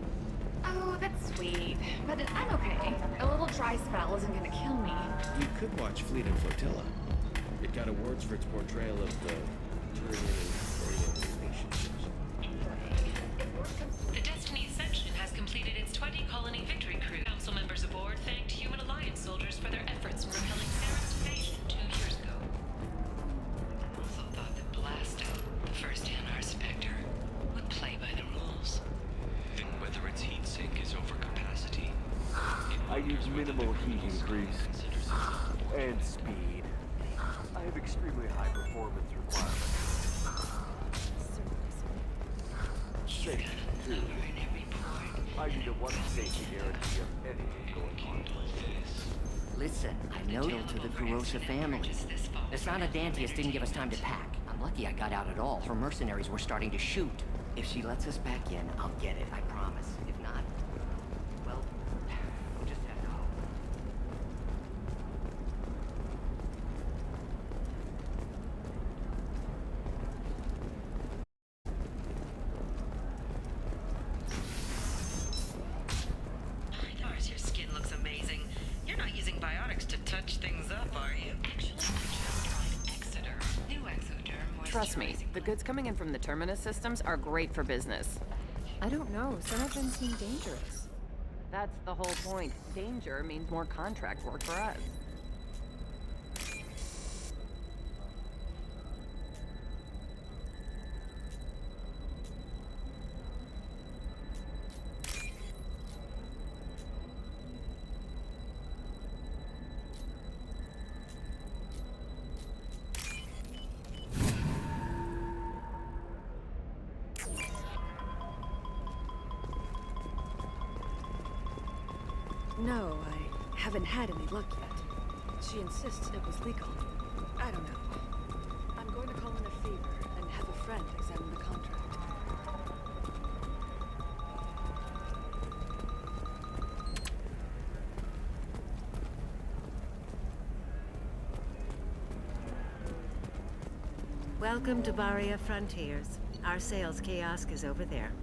S10: Oh, that's sweet. But I'm okay. A little dry spell isn't gonna kill me.
S12: We could watch Fleet and Flotilla. It got awards for its portrayal of the Turian and Oriental spaceships.
S6: The Destiny Ascension has completed its 20-colony victory cruise. Council members aboard thanked Human Alliance soldiers for their efforts in repelling Sarah's invasion 2 years ago.
S1: Also thought that Blasto, the first NR Spectre, would play by the rules.
S13: Then whether its heat sink is over capacity,
S16: I use minimal heat increase and speed. I have extremely high performance requirements. Safety, too. I need a one safety guarantee of anything going on.
S14: Listen, I know to the Kurosa family. Asana Dantius didn't give us time to pack. I'm lucky I got out at all. Her mercenaries were starting to shoot. If she lets us back in, I'll get it, I promise. If not, well, we'll just have to hope.
S3: Doris, your skin looks amazing. You're not using biotics to touch things up, are you?
S1: Actually, I just tried Exoderm. New Exoderm
S20: Trust me,
S1: moisturizing
S20: the goods coming in from the Terminus systems are great for business. I don't know, some of them seem dangerous. That's the whole point. Danger means more contract work for us.
S2: No, I haven't had any luck yet. She insists it was legal. I don't know. I'm going to call in a favor and have a friend examine the contract.
S9: Welcome to Baria Frontiers. Our sales kiosk is over there.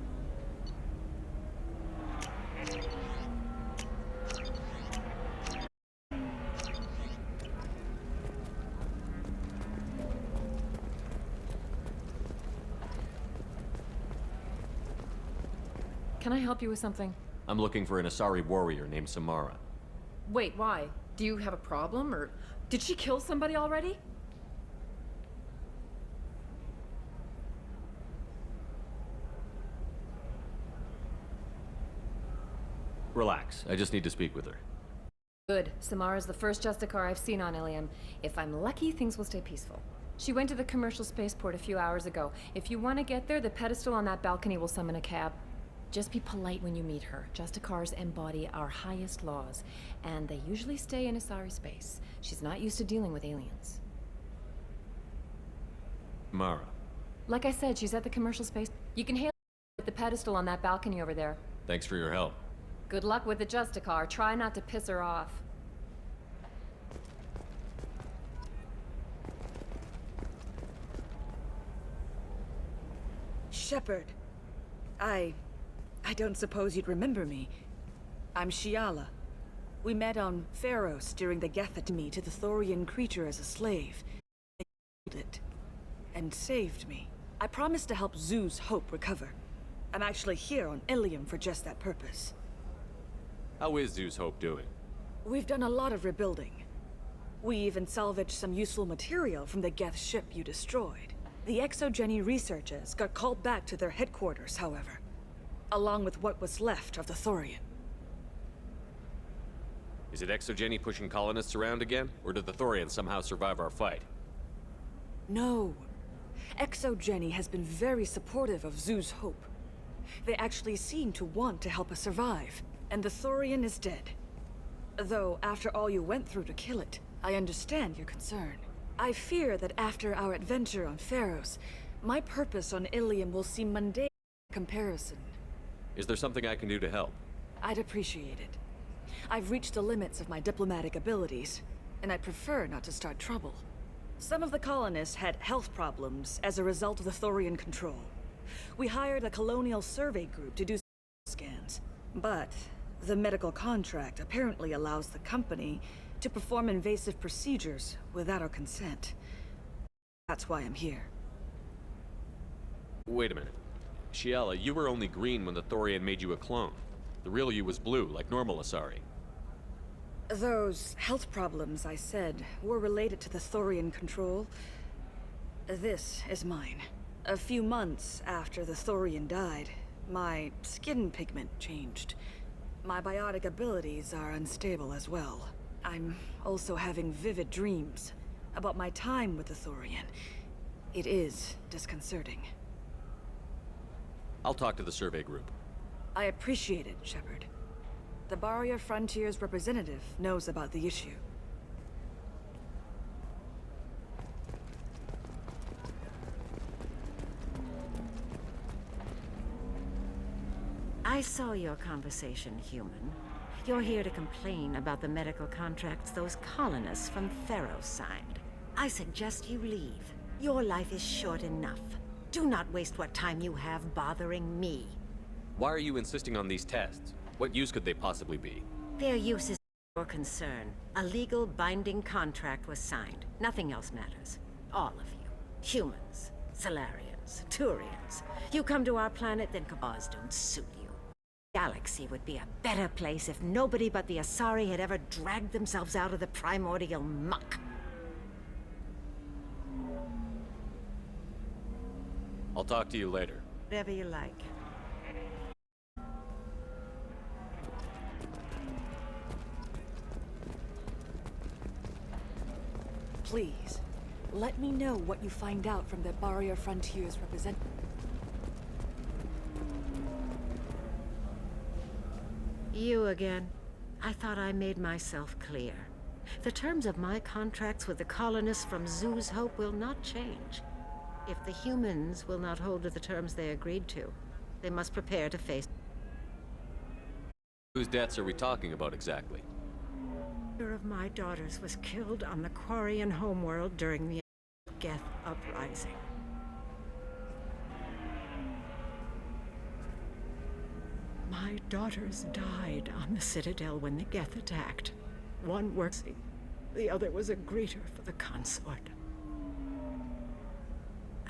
S2: Can I help you with something?
S4: I'm looking for an Asari warrior named Samara.
S2: Wait, why? Do you have a problem, or did she kill somebody already?
S4: Relax, I just need to speak with her.
S2: Good. Samara's the first Justicar I've seen on Ilium. If I'm lucky, things will stay peaceful. She went to the commercial spaceport a few hours ago. If you want to get there, the pedestal on that balcony will summon a cab. Just be polite when you meet her. Justicars embody our highest laws, and they usually stay in Asari space. She's not used to dealing with aliens.
S4: Mara.
S2: Like I said, she's at the commercial space. You can hail with the pedestal on that balcony over there.
S4: Thanks for your help.
S2: Good luck with the Justicar. Try not to piss her off.
S23: Shepard. I don't suppose you'd remember me. I'm Shiala. We met on Pharos during the Geth me to the Thorian creature as a slave. They killed it. And saved me. I promised to help Zoo's Hope recover. I'm actually here on Ilium for just that purpose.
S4: How is Zeus Hope doing?
S23: We've done a lot of rebuilding. We even salvaged some useful material from the Geth ship you destroyed. The Exogeny researchers got called back to their headquarters, however, along with what was left of the Thorian.
S4: Is it Exogeny pushing colonists around again? Or did the Thorians somehow survive our fight?
S23: No. Exogeny has been very supportive of Zoo's Hope. They actually seem to want to help us survive, and the Thorian is dead. Though, after all you went through to kill it, I understand your concern. I fear that after our adventure on Pharos, my purpose on Ilium will seem mundane in comparison.
S4: Is there something I can do to help?
S23: I'd appreciate it. I've reached the limits of my diplomatic abilities, and I'd prefer not to start trouble. Some of the colonists had health problems as a result of the Thorian control. We hired a colonial survey group to do scans, but the medical contract apparently allows the company to perform invasive procedures without our consent. That's why I'm here.
S4: Wait a minute. Shiala, you were only green when the Thorian made you a clone. The real you was blue, like normal Asari.
S23: Those health problems I said were related to the Thorian control. This is mine. A few months after the Thorian died, my skin pigment changed. My biotic abilities are unstable as well. I'm also having vivid dreams about my time with the Thorian. It is disconcerting.
S4: I'll talk to the survey group.
S23: I appreciate it, Shepard. The Barrier Frontiers representative knows about the issue.
S9: I saw your conversation, human. You're here to complain about the medical contracts those colonists from Pharos signed. I suggest you leave. Your life is short enough. Do not waste what time you have bothering me.
S4: Why are you insisting on these tests? What use could they possibly be?
S9: Their use is your concern. A legal binding contract was signed. Nothing else matters. All of you. Humans, Salarians, Turians. You come to our planet, then laws don't suit you. Galaxy would be a better place if nobody but the Asari had ever dragged themselves out of the primordial muck.
S4: I'll talk to you later.
S9: Whatever you like.
S23: Please, let me know what you find out from the Barrier Frontiers representative.
S9: You again. I thought I made myself clear. The terms of my contracts with the colonists from Zoo's Hope will not change. If the humans will not hold to the terms they agreed to, they must prepare to face...
S4: Whose deaths are we talking about exactly?
S9: One of my daughters was killed on the Quarian homeworld during the Geth uprising. My daughters died on the Citadel when the Geth attacked. One works, the other was a greeter for the consort.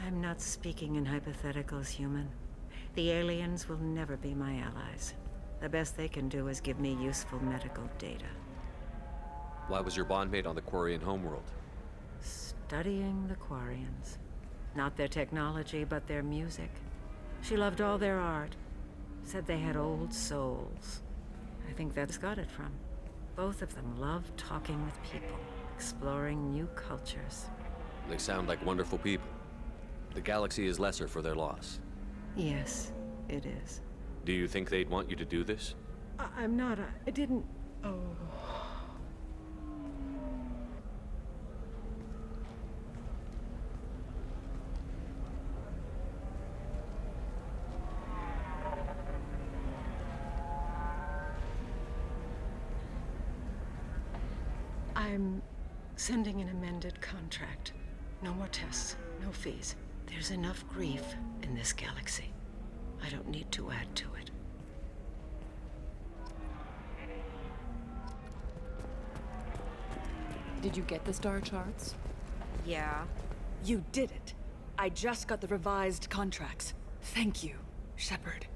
S9: I'm not speaking in hypotheticals, human. The aliens will never be my allies. The best they can do is give me useful medical data.
S4: Why was your bondmate on the Quarian homeworld?
S9: Studying the Quarians. Not their technology, but their music. She loved all their art. Said they had old souls. I think that's got it from. Both of them loved talking with people, exploring new cultures.
S4: They sound like wonderful people. The galaxy is lesser for their loss.
S9: Yes, it is.
S4: Do you think they'd want you to do this?
S9: I'm not. I didn't. Oh. I'm sending an amended contract. No more tests, no fees. There's enough grief in this galaxy. I don't need to add to it.
S2: Did you get the star charts?
S7: Yeah. You did it. I just got the revised contracts. Thank you, Shepard.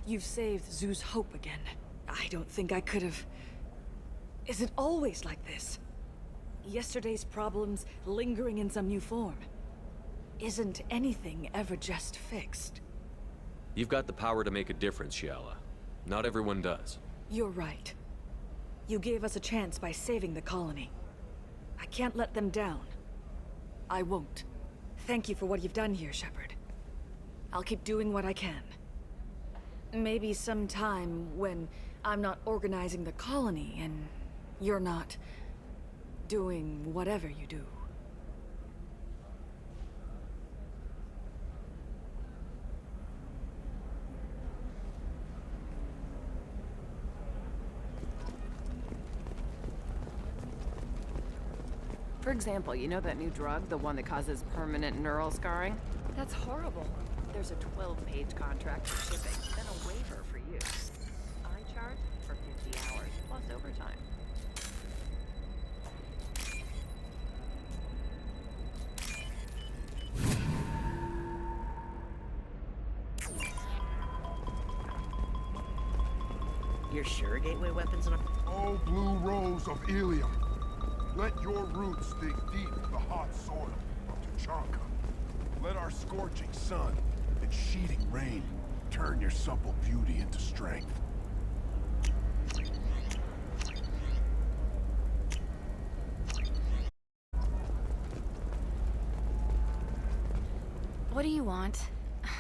S7: You've saved Zoo's hope again. I don't think I could have... Is it always like this? Yesterday's problems lingering in some new form. Isn't anything ever just fixed?
S4: You've got the power to make a difference, Shiala. Not everyone does.
S7: You're right. You gave us a chance by saving the colony. I can't let them down. I won't. Thank you for what you've done here, Shepard. I'll keep doing what I can. Maybe sometime when I'm not organizing the colony and you're not doing whatever you do.
S20: For example, you know that new drug, the one that causes permanent neural scarring? That's horrible. There's a 12-page contract for shipping, then a waiver for use. I charge for 50 hours, plus overtime.
S9: You're sure Gateway Weapons and...
S17: Oh, blue rose of Ilium. Let your roots dig deep in the hot soil of Tuchanka. Let our scorching sun and sheeting rain turn your supple beauty into strength.
S22: What do you want?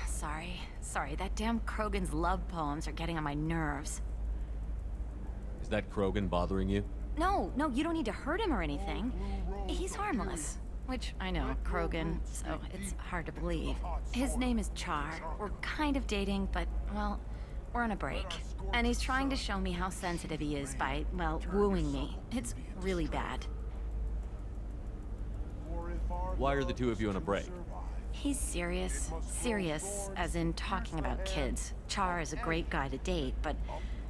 S22: Sorry, that damn Krogan's love poems are getting on my nerves.
S4: Is that Krogan bothering you?
S22: No, you don't need to hurt him or anything. He's harmless. Which, I know, Krogan, so it's hard to believe. His name is Char. We're kind of dating, but, well, we're on a break. And he's trying to show me how sensitive he is by, well, wooing me. It's really bad.
S4: Why are the two of you on a break?
S22: He's serious. Serious, as in talking about kids. Char is a great guy to date, but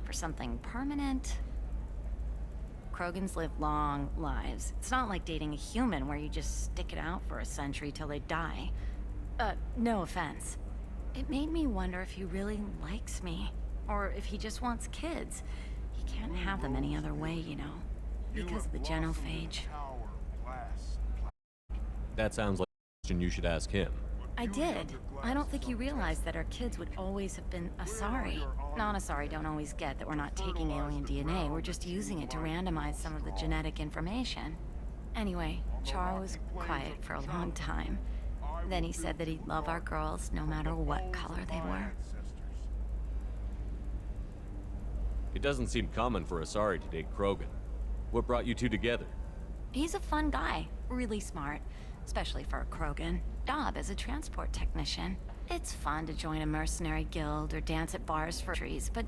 S22: for something permanent... Krogans live long lives. It's not like dating a human where you just stick it out for a century till they die. No offense. It made me wonder if he really likes me. Or if he just wants kids. He can't have them any other way, you know. Because of the genophage.
S4: That sounds like a question you should ask him.
S22: I did. I don't think he realized that our kids would always have been Asari. Non-Asari don't always get that we're not taking alien DNA, we're just using it to randomize some of the genetic information. Anyway, Char was quiet for a long time. Then he said that he'd love our girls no matter what color they were.
S4: It doesn't seem common for Asari to date Krogan. What brought you two together?
S22: He's a fun guy, really smart, especially for a Krogan. Job as a transport technician. It's fun to join a mercenary guild or dance at bars for trees, but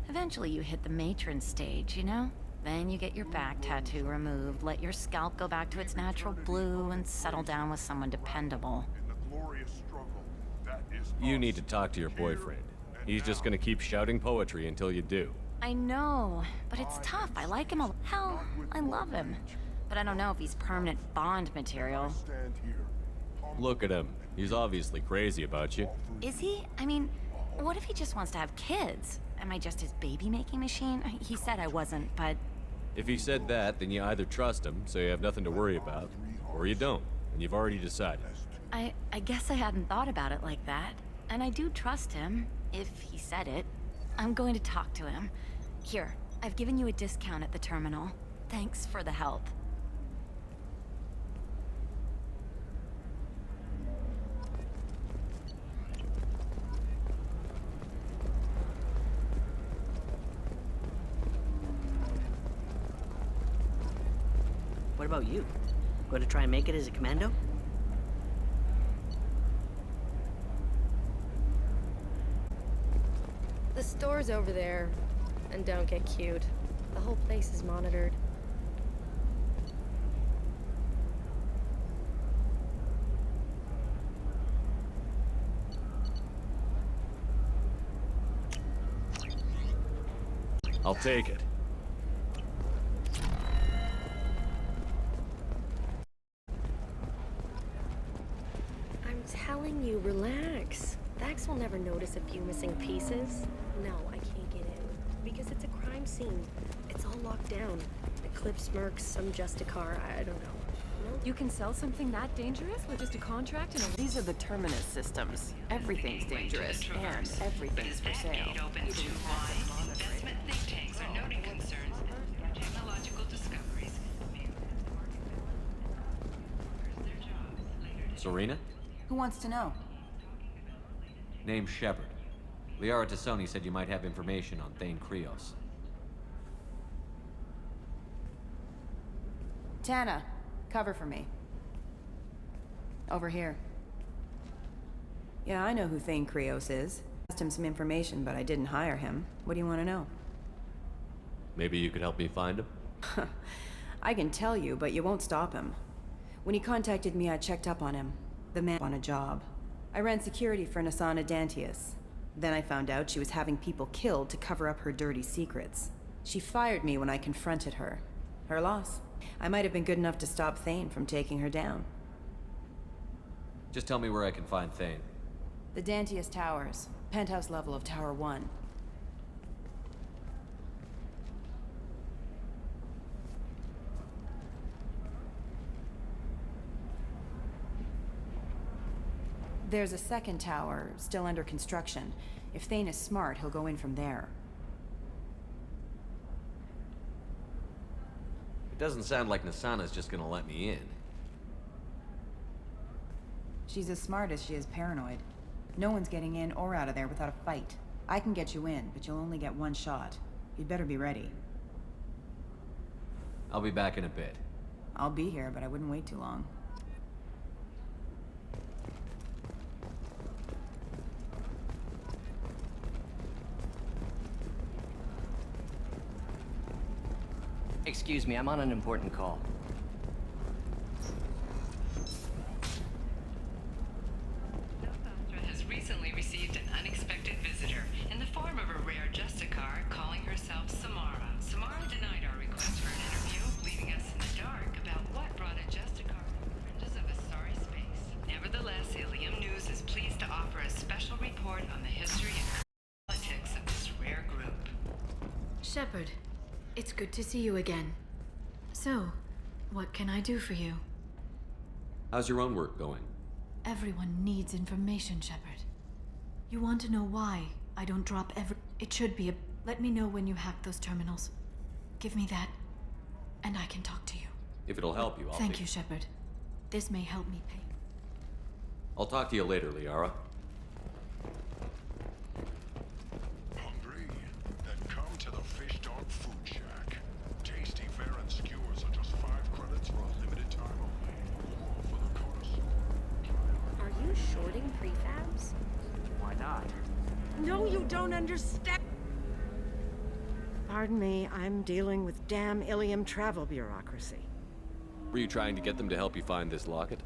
S22: eventually you hit the matron stage, you know? Then you get your back tattoo removed, let your scalp go back to its natural blue, and settle down with someone dependable.
S4: You need to talk to your boyfriend. He's just gonna keep shouting poetry until you do.
S22: I know, but it's tough. I like him a... Hell, I love him. But I don't know if he's permanent Bond material.
S4: Look at him. He's obviously crazy about you.
S22: Is he? I mean, what if he just wants to have kids? Am I just his baby-making machine? He said I wasn't, but...
S4: If he said that, then you either trust him, so you have nothing to worry about, or you don't, and you've already decided.
S22: I guess I hadn't thought about it like that. And I do trust him, if he said it. I'm going to talk to him. Here, I've given you a discount at the terminal. Thanks for the help.
S11: about you? Going to try and make it as a commando?
S19: The store's over there. And don't get cute. The whole place is monitored.
S4: I'll take it.
S19: I'm telling you, relax. Vax will never notice a few missing pieces. No, I can't get in. Because it's a crime scene. It's all locked down. Eclipse mercs, some Justicar, I don't know.
S2: You can sell something that dangerous with just a contract and
S20: These are the Terminus systems. Everything's dangerous, and everything's for sale.
S1: Open too wide. Investment think tanks are noting concerns for technological discoveries.
S4: Serena?
S23: Who wants to know?
S4: Name Shepard. Liara Tassoni said you might have information on Thane Krios.
S23: Tana, cover for me. Over here.
S7: Yeah, I know who Thane Krios is. Asked him some information, but I didn't hire him. What do you want to know?
S4: Maybe you could help me find him?
S7: I can tell you, but you won't stop him. When he contacted me, I checked up on him. The man on a job. I ran security for Nasana Dantius. Then I found out she was having people killed to cover up her dirty secrets. She fired me when I confronted her. Her loss. I might have been good enough to stop Thane from taking her down.
S4: Just tell me where I can find Thane.
S7: The Dantius Towers. Penthouse level of Tower 1. There's a second tower, still under construction. If Thane is smart, he'll go in from there.
S4: It doesn't sound like Nasana's just gonna let me in.
S23: She's as smart as she is paranoid. No one's getting in or out of there without a fight. I can get you in, but you'll only get one shot. You'd better be ready.
S4: I'll be back in a bit.
S23: I'll be here, but I wouldn't wait too long.
S11: Excuse me, I'm on an important call.
S1: Nostastra has recently received an unexpected visitor in the form of a rare Justicar calling herself Samara. Samara denied our request for an interview, leaving us in the dark about what brought a Justicar to the fringes of Asari space. Nevertheless, Ilium News is pleased to offer a special report on the history and politics of this rare group.
S21: Shepard, it's good to see you again. So, what can I do for you?
S4: How's your own work going?
S21: Everyone needs information, Shepard. You want to know why I don't drop every... It should be a... Let me know when you hack those terminals. Give me that, and I can talk to you.
S4: If it'll help you, I'll
S21: Thank you, Shepard. This may help me pay.
S4: I'll talk to you later, Liara.
S17: Hungry? Then come to the Fish Dog Food Shack. Tasty fare and skewers are just 5 credits for a limited time only. Or for the connoisseur.
S19: Are you shorting prefabs?
S11: Why not?
S9: No, you don't understand. Pardon me, I'm dealing with damn Ilium travel bureaucracy.
S4: Were you trying to get them to help you find this locket?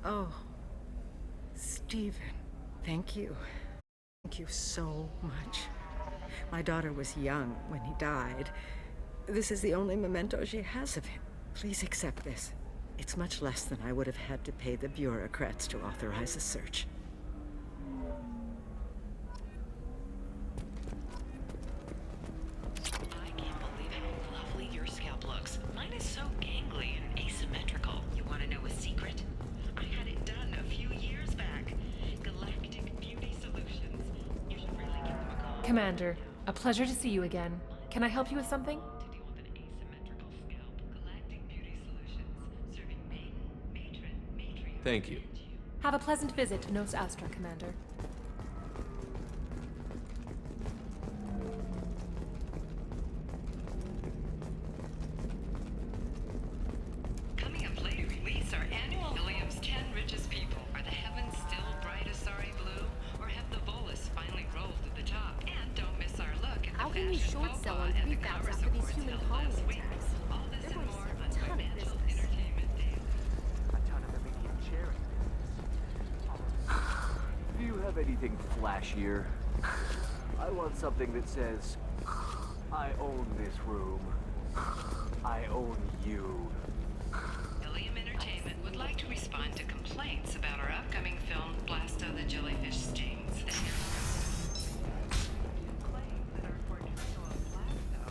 S9: Oh, Stephen, thank you. Thank you so much. My daughter was young when he died. This is the only memento she has of him. Please accept this. It's much less than I would have had to pay the bureaucrats to authorize a search.
S15: I can't believe how lovely your scalp looks. Mine is so gangly and asymmetrical. You want to know a secret? I had it done a few years back. Galactic Beauty Solutions. You should really give them a call.
S6: Commander, a pleasure to see you again. Can I help you with something?
S4: Thank you.
S6: Have a pleasant visit to Nos Astra, Commander.
S19: short sell on prefabs after these human colony attacks. They're going to save a ton of business.
S16: A ton of immediate sharing. Do you have anything flashier? I want something that says, I own this room. I own you.
S1: Ilium Entertainment would like to respond to complaints about our upcoming film, Blasto the Jellyfish Stings. They claim that our portrayal of Blasto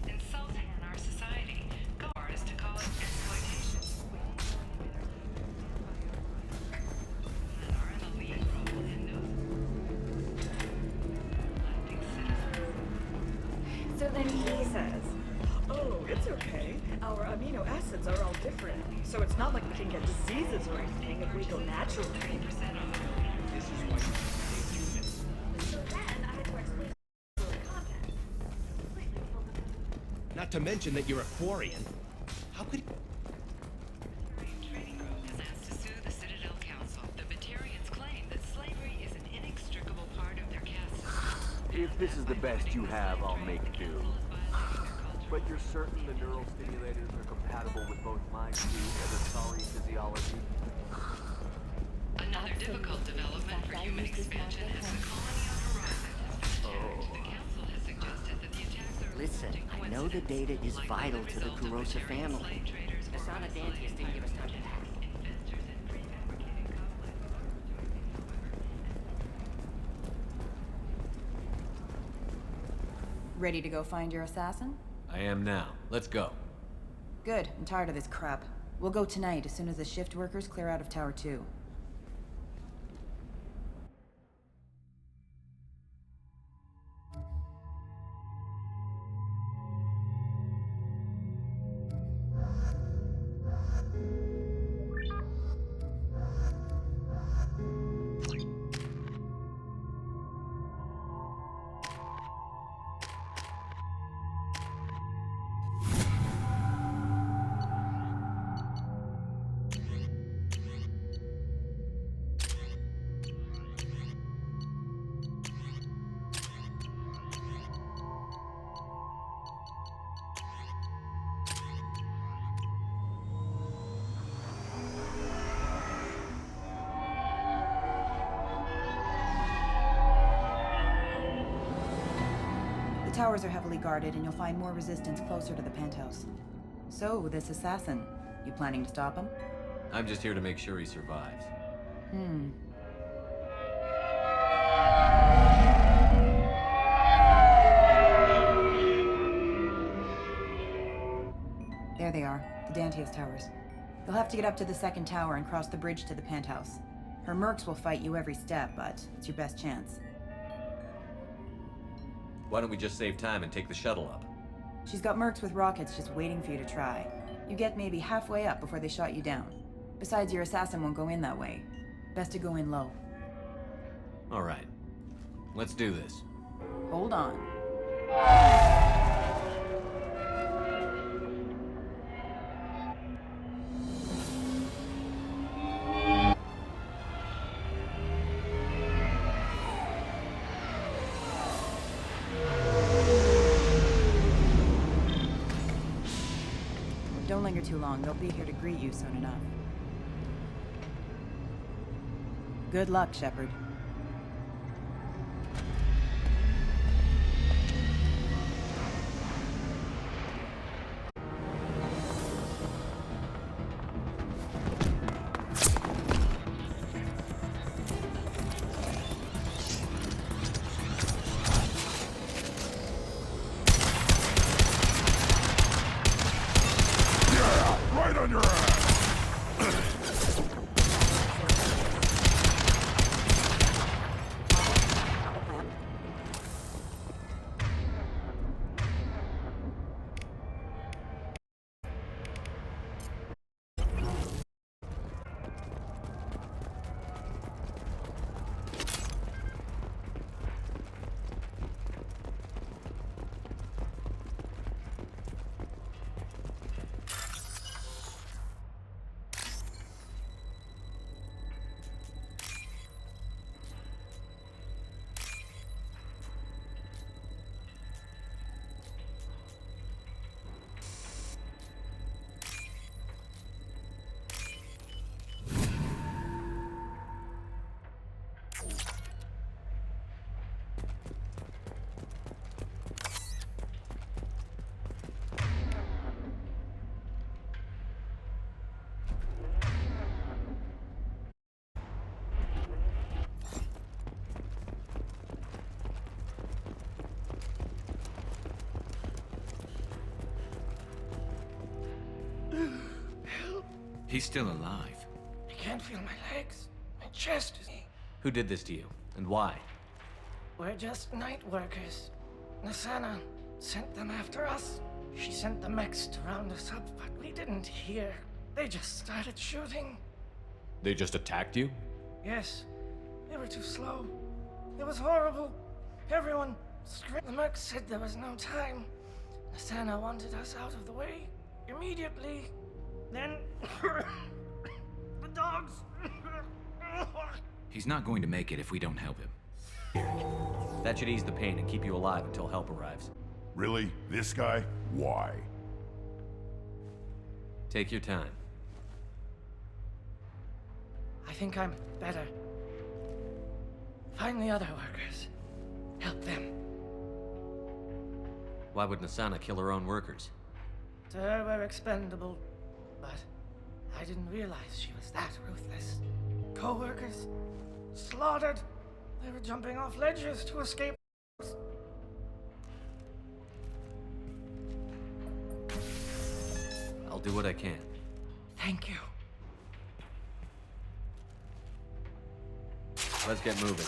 S1: insults our society. Go far as to call it exploitation. And are in the lead role in
S7: So then he says, oh, it's okay. Our amino acids are all different. So it's not like we can get diseases or anything if we go natural.
S12: This is why you human.
S19: So then I had to explain the context.
S12: Not to mention that you're a Quarian. How could...
S1: Trading Group has asked to sue the Citadel Council. The Batarians claim that slavery is an inextricable part of their caste system.
S16: If this is the best you have, I'll make do. But you're certain the neural stimulators are compatible with both my suit and the Sari physiology?
S1: Another difficult development for human expansion as the colony on Horizon has been attacked. The Council has suggested that the attacks are
S14: Listen, I know the data is vital to the Kurosa family.
S11: The son of Dantius didn't give us time to hack.
S23: Ready to go find your assassin?
S4: I am now. Let's go.
S23: Good. I'm tired of this crap. We'll go tonight as soon as the shift workers clear out of Tower 2. The towers are heavily guarded, and you'll find more resistance closer to the penthouse. So, this assassin, you planning to stop him?
S4: I'm just here to make sure he survives.
S23: There they are, the Dantius Towers. You'll have to get up to the second tower and cross the bridge to the penthouse. Her mercs will fight you every step, but it's your best chance.
S4: Why don't we just save time and take the shuttle up?
S23: She's got mercs with rockets just waiting for you to try. You get maybe halfway up before they shot you down. Besides, your assassin won't go in that way. Best to go in low.
S4: All right. Let's do this.
S23: Hold on. Don't linger too long. They'll be here to greet you soon enough. Good luck, Shepard.
S17: Right on your ass!
S5: He's still alive.
S8: I can't feel my legs. My chest is...
S4: Who did this to you, and why?
S8: We're just night workers. Nasana sent them after us. She sent the mechs to round us up, but we didn't hear. They just started shooting.
S4: They just attacked you?
S8: Yes, they were too slow. It was horrible. Everyone screamed. The mechs said there was no time. Nasana wanted us out of the way immediately. Then the dogs.
S5: He's not going to make it if we don't help him.
S4: That should ease the pain and keep you alive until help arrives.
S17: Really? This guy? Why?
S4: Take your time.
S8: I think I'm better. Find the other workers. Help them.
S4: Why would Nasana kill her own workers?
S8: To her, we're expendable. But I didn't realize she was that ruthless. Co-workers slaughtered. They were jumping off ledges to escape.
S4: I'll do what I can.
S8: Thank you.
S4: Let's get moving.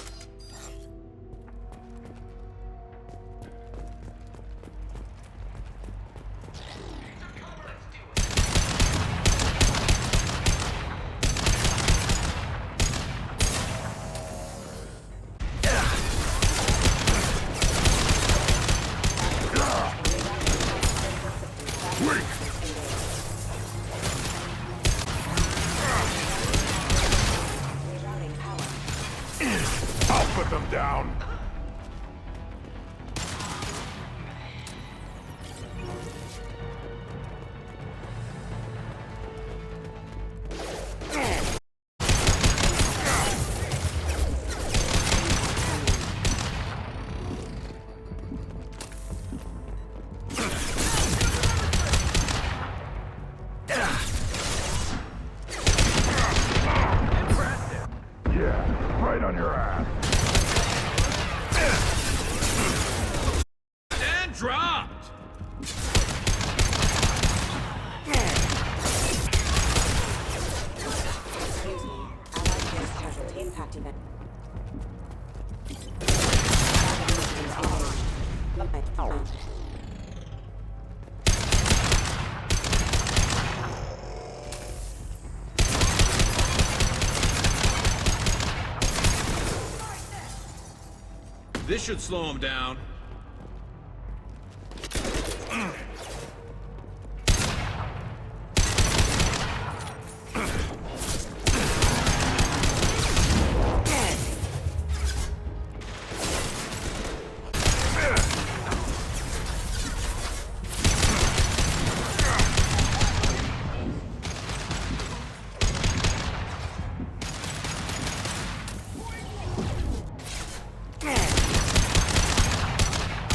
S17: I'll put them down. Yeah, right on your ass.
S5: And dropped!
S9: Excuse me. Allied force casualty impact event.
S5: This should slow him down.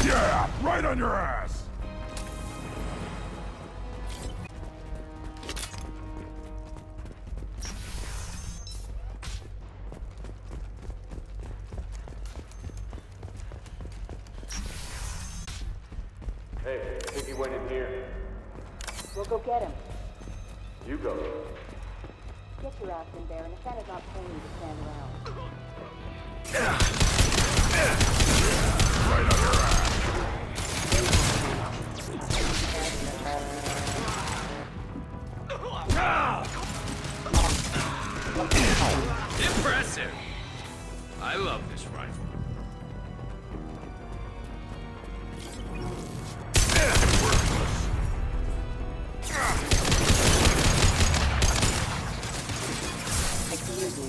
S17: Yeah, right on your ass.
S18: Hey, I think he went in here.
S24: We'll go get him.
S18: You go.
S24: Get your ass in there, and if that is not paying you to stand around.
S17: Right on your ass.
S5: Impressive! I love this rifle.
S9: Excuse me.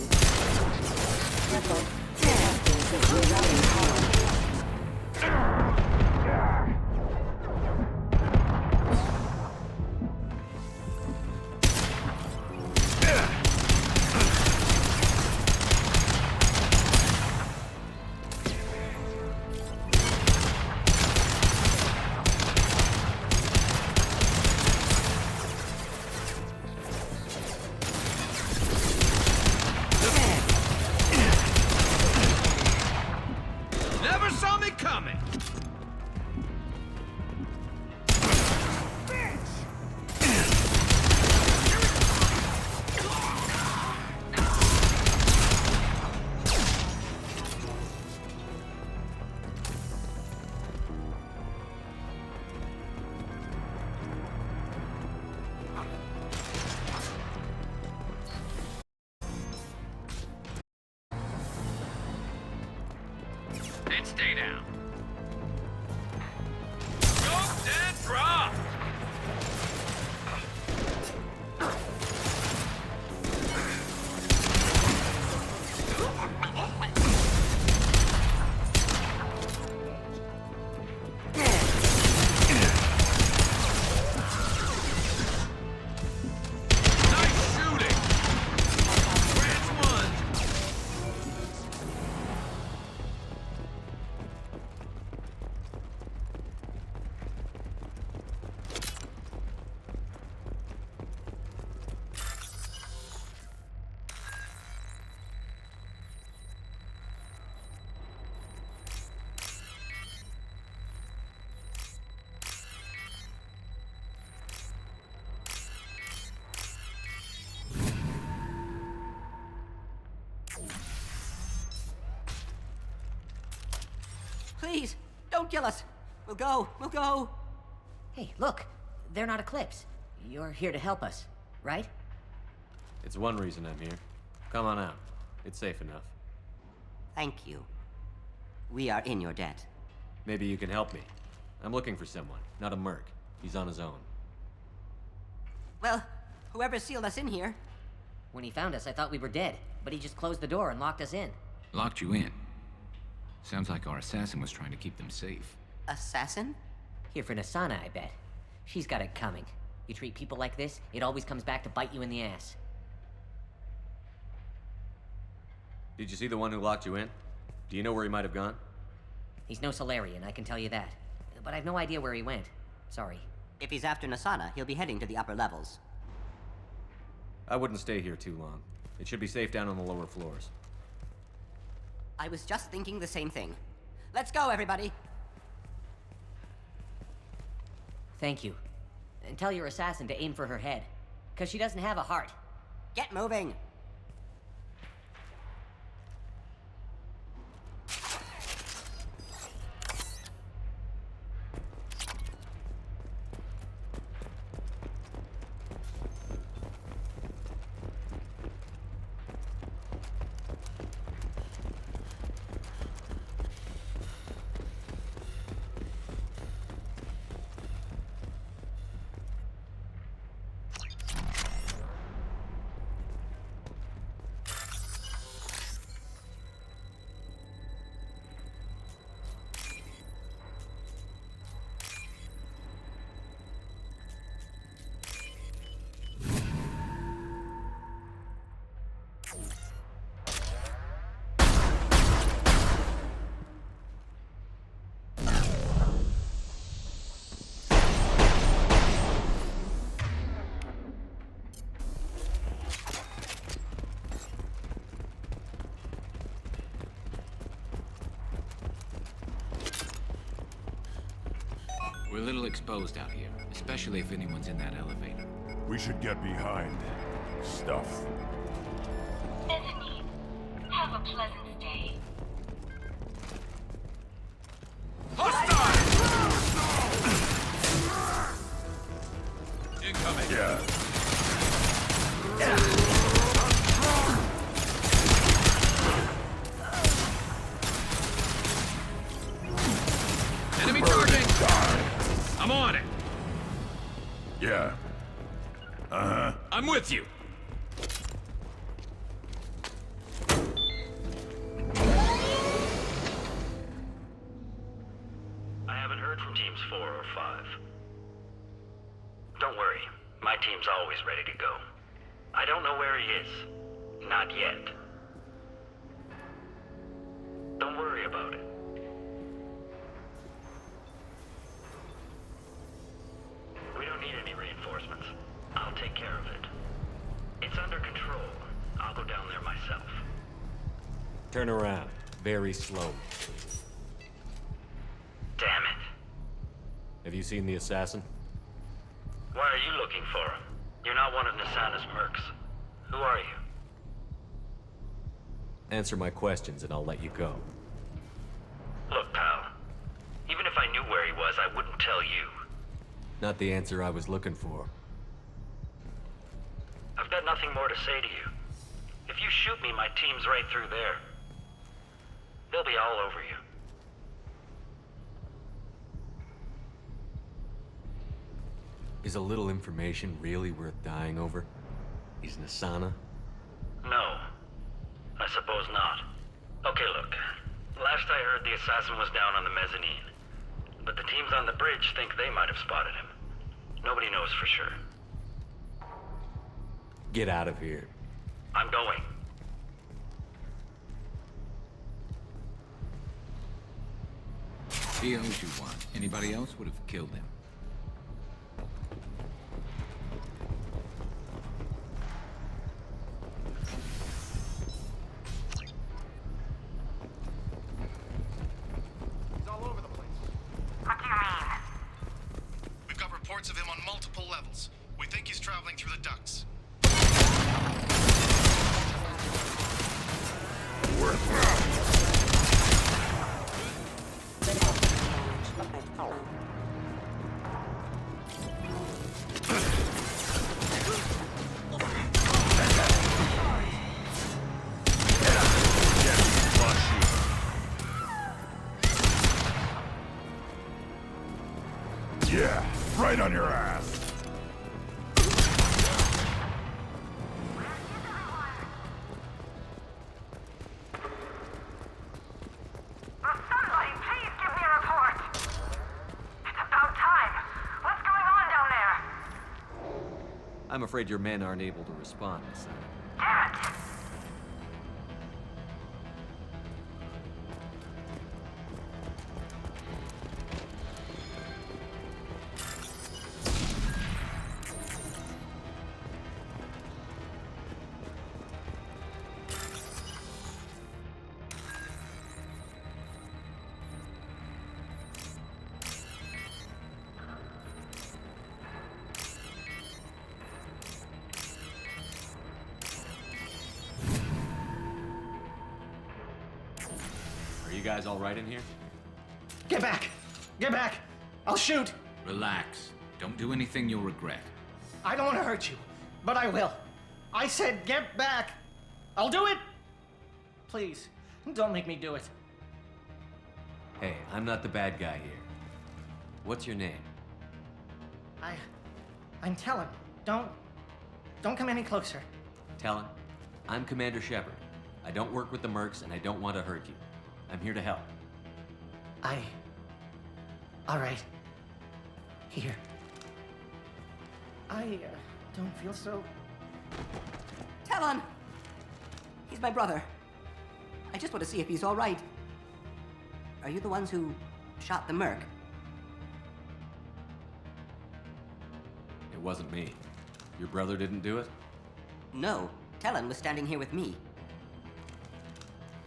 S5: Stay down. Go, dead, drop!
S14: Please, don't kill us. We'll go. Hey, look. They're not Eclipse. You're here to help us, right?
S4: It's one reason I'm here. Come on out. It's safe enough.
S14: Thank you. We are in your debt.
S4: Maybe you can help me. I'm looking for someone, not a merc. He's on his own.
S14: Well, whoever sealed us in here. When he found us, I thought we were dead, but he just closed the door and locked us in.
S5: Locked you in. Sounds like our assassin was trying to keep them safe.
S14: Assassin? Here for Nasana, I bet. She's got it coming. You treat people like this, it always comes back to bite you in the ass.
S4: Did you see the one who locked you in? Do you know where he might have gone?
S14: He's no Solarian, I can tell you that. But I've no idea where he went. Sorry. If he's after Nasana, he'll be heading to the upper levels.
S4: I wouldn't stay here too long. It should be safe down on the lower floors.
S14: I was just thinking the same thing. Let's go, everybody! Thank you. And tell your assassin to aim for her head. 'Cause she doesn't have a heart. Get moving!
S5: We're a little exposed out here, especially if anyone's in that elevator.
S17: We should get behind stuff.
S24: Bethany, have a pleasant day.
S5: Incoming!
S17: Yeah.
S5: Enemy charging! I'm on it!
S17: Yeah. Uh-huh.
S5: I'm with you!
S3: I haven't heard from teams 4 or 5. Don't worry, my team's always ready to go. I don't know where he is. Not yet. Don't worry about it. We don't need any reinforcements. I'll take care of it. It's under control. I'll go down there myself.
S4: Turn around. Very slow.
S3: Damn it.
S4: Have you seen the assassin?
S3: Why are you looking for him? You're not one of Nasana's mercs. Who are you?
S4: Answer my questions and I'll let you go.
S3: Look, pal. Even if I knew where he was, I wouldn't tell you.
S4: Not the answer I was looking for.
S3: I've got nothing more to say to you. If you shoot me, my team's right through there. They'll be all over you.
S4: Is a little information really worth dying over? He's Nasana?
S3: No. I suppose not. Okay, look. Last I heard, the assassin was down on the mezzanine. But the teams on the bridge think they might have spotted him. Nobody knows for sure.
S4: Get out of here.
S3: I'm going.
S5: He owes you one. Anybody else would have killed him.
S12: He's all over the place.
S2: What do you mean? We've got reports of him on multiple levels. We think he's traveling through the ducts.
S17: Yeah, right on your ass.
S2: Somebody, please give me a report. It's about time. What's going on down there?
S4: I'm afraid your men aren't able to respond, Nasana.
S2: Damn it!
S4: Are you guys all right in here?
S8: Get back! Get back! I'll shoot!
S5: Relax. Don't do anything you'll regret.
S8: I don't want to hurt you, but I will. I said get back! I'll do it! Please, don't make me do it.
S4: Hey, I'm not the bad guy here. What's your name?
S8: I'm Talon. Don't come any closer.
S4: Talon, I'm Commander Shepard. I don't work with the mercs and I don't want to hurt you. I'm here to help.
S8: All right. Here. I don't feel so...
S10: Talon! He's my brother. I just want to see if he's all right. Are you the ones who shot the merc?
S4: It wasn't me. Your brother didn't do it?
S10: No. Talon was standing here with me.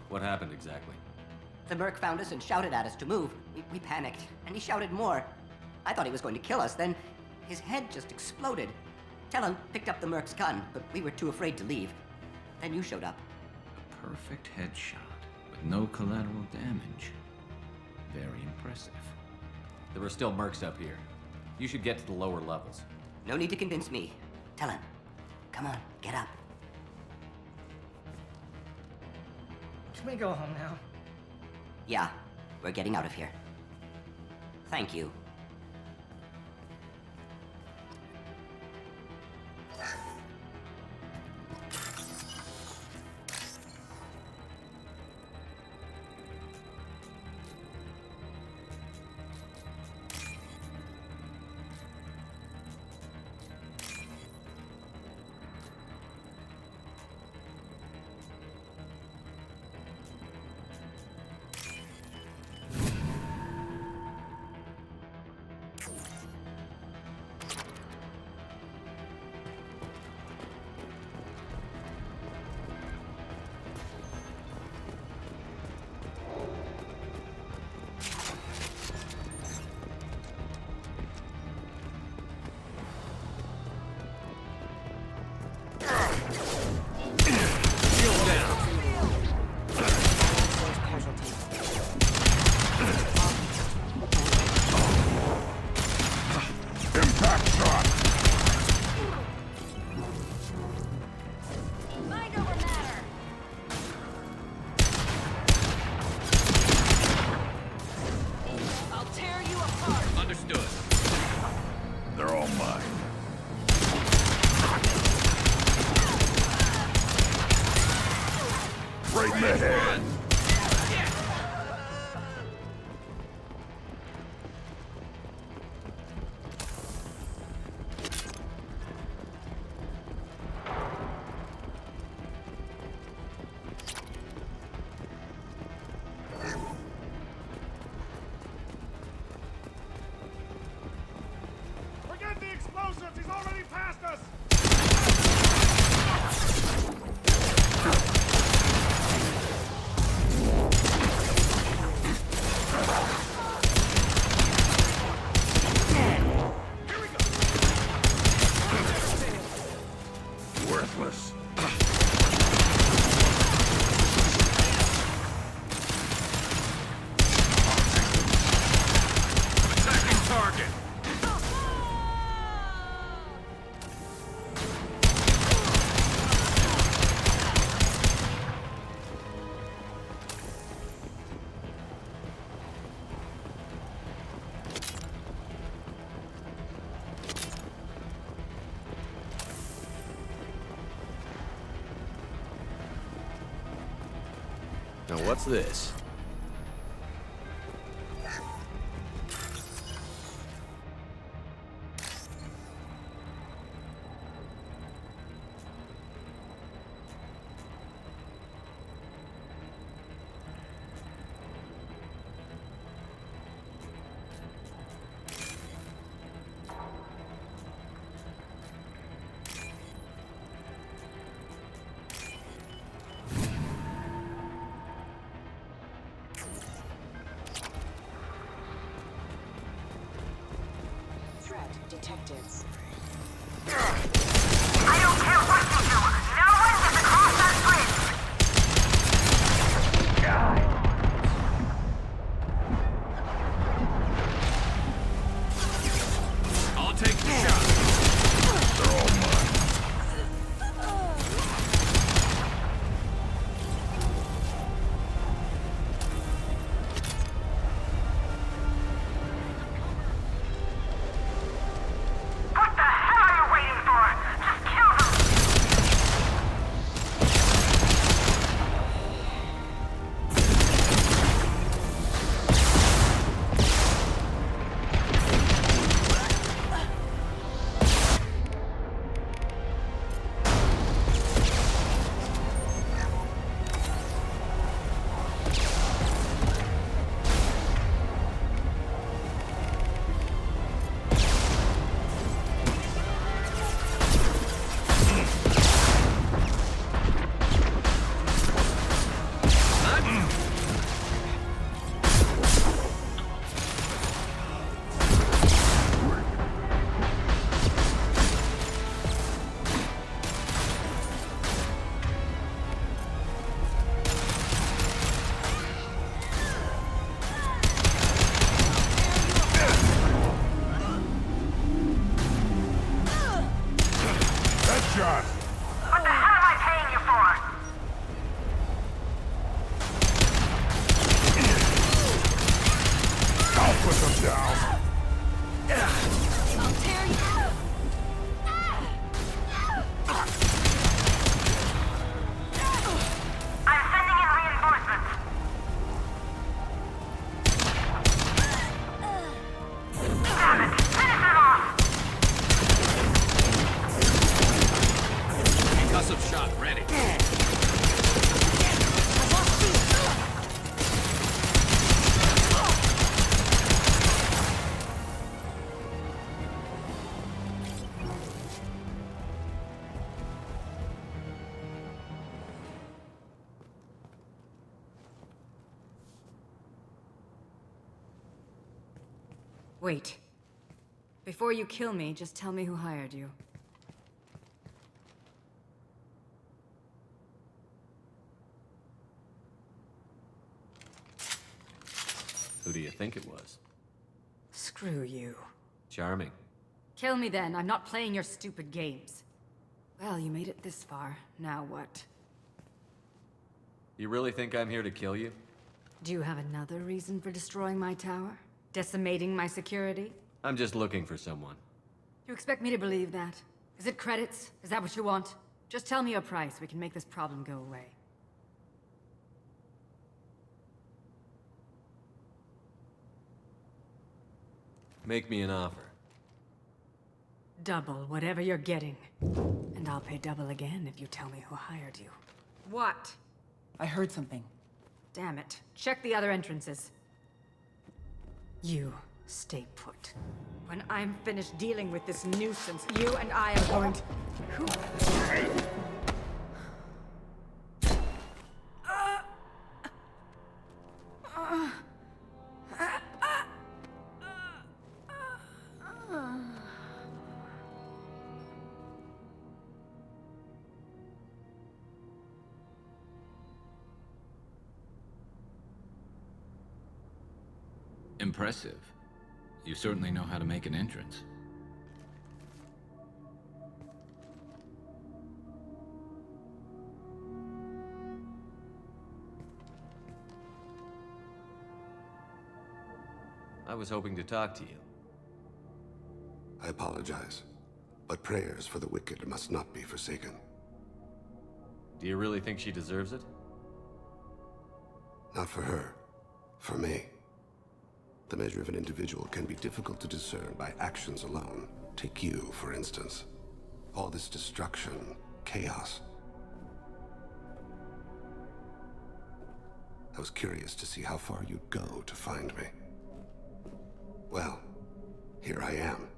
S4: What happened exactly?
S10: The merc found us and shouted at us to move. We panicked, and he shouted more. I thought he was going to kill us, then his head just exploded. Talon picked up the merc's gun, but we were too afraid to leave. Then you showed up.
S5: A perfect headshot with no collateral damage. Very impressive.
S4: There were still mercs up here. You should get to the lower levels.
S10: No need to convince me. Talon, come on, get up.
S8: Can we go home now?
S10: Yeah, we're getting out of here. Thank you.
S17: Forget the explosives! He's already past us! Worthless. Attacking target!
S4: Now what's this?
S24: Threat detected.
S2: I don't care what you do! No one gets across that bridge!
S17: I'll take the shot. They're all mine.
S2: What the hell are you waiting for? Just kill them!
S17: Headshot!
S2: What the hell am I paying you for?
S17: I'll put them down.
S2: I'll tear you! I'm sending in reinforcements. Damn it! Finish it off!
S4: Concussive shot ready.
S7: Wait. Before you kill me, just tell me who hired you.
S4: Who do you think it was?
S7: Screw you.
S4: Charming.
S7: Kill me then. I'm not playing your stupid games. Well, you made it this far. Now what?
S4: You really think I'm here to kill you?
S7: Do you have another reason for destroying my tower? Decimating my security?
S4: I'm just looking for someone.
S7: You expect me to believe that? Is it credits? Is that what you want? Just tell me your price. We can make this problem go away.
S4: Make me an offer.
S13: Double whatever you're getting. And I'll pay double again if you tell me who hired you.
S20: What?
S23: I heard something.
S20: Damn it. Check the other entrances.
S13: You stay put.
S20: When I'm finished dealing with this nuisance, you and I are going to... Who?
S5: Impressive. You certainly know how to make an entrance.
S4: I was hoping to talk to you.
S21: I apologize, but prayers for the wicked must not be forsaken.
S4: Do you really think she deserves it?
S21: Not for her. For me. The measure of an individual can be difficult to discern by actions alone. Take you, for instance. All this destruction, chaos. I was curious to see how far you'd go to find me. Well, here I am.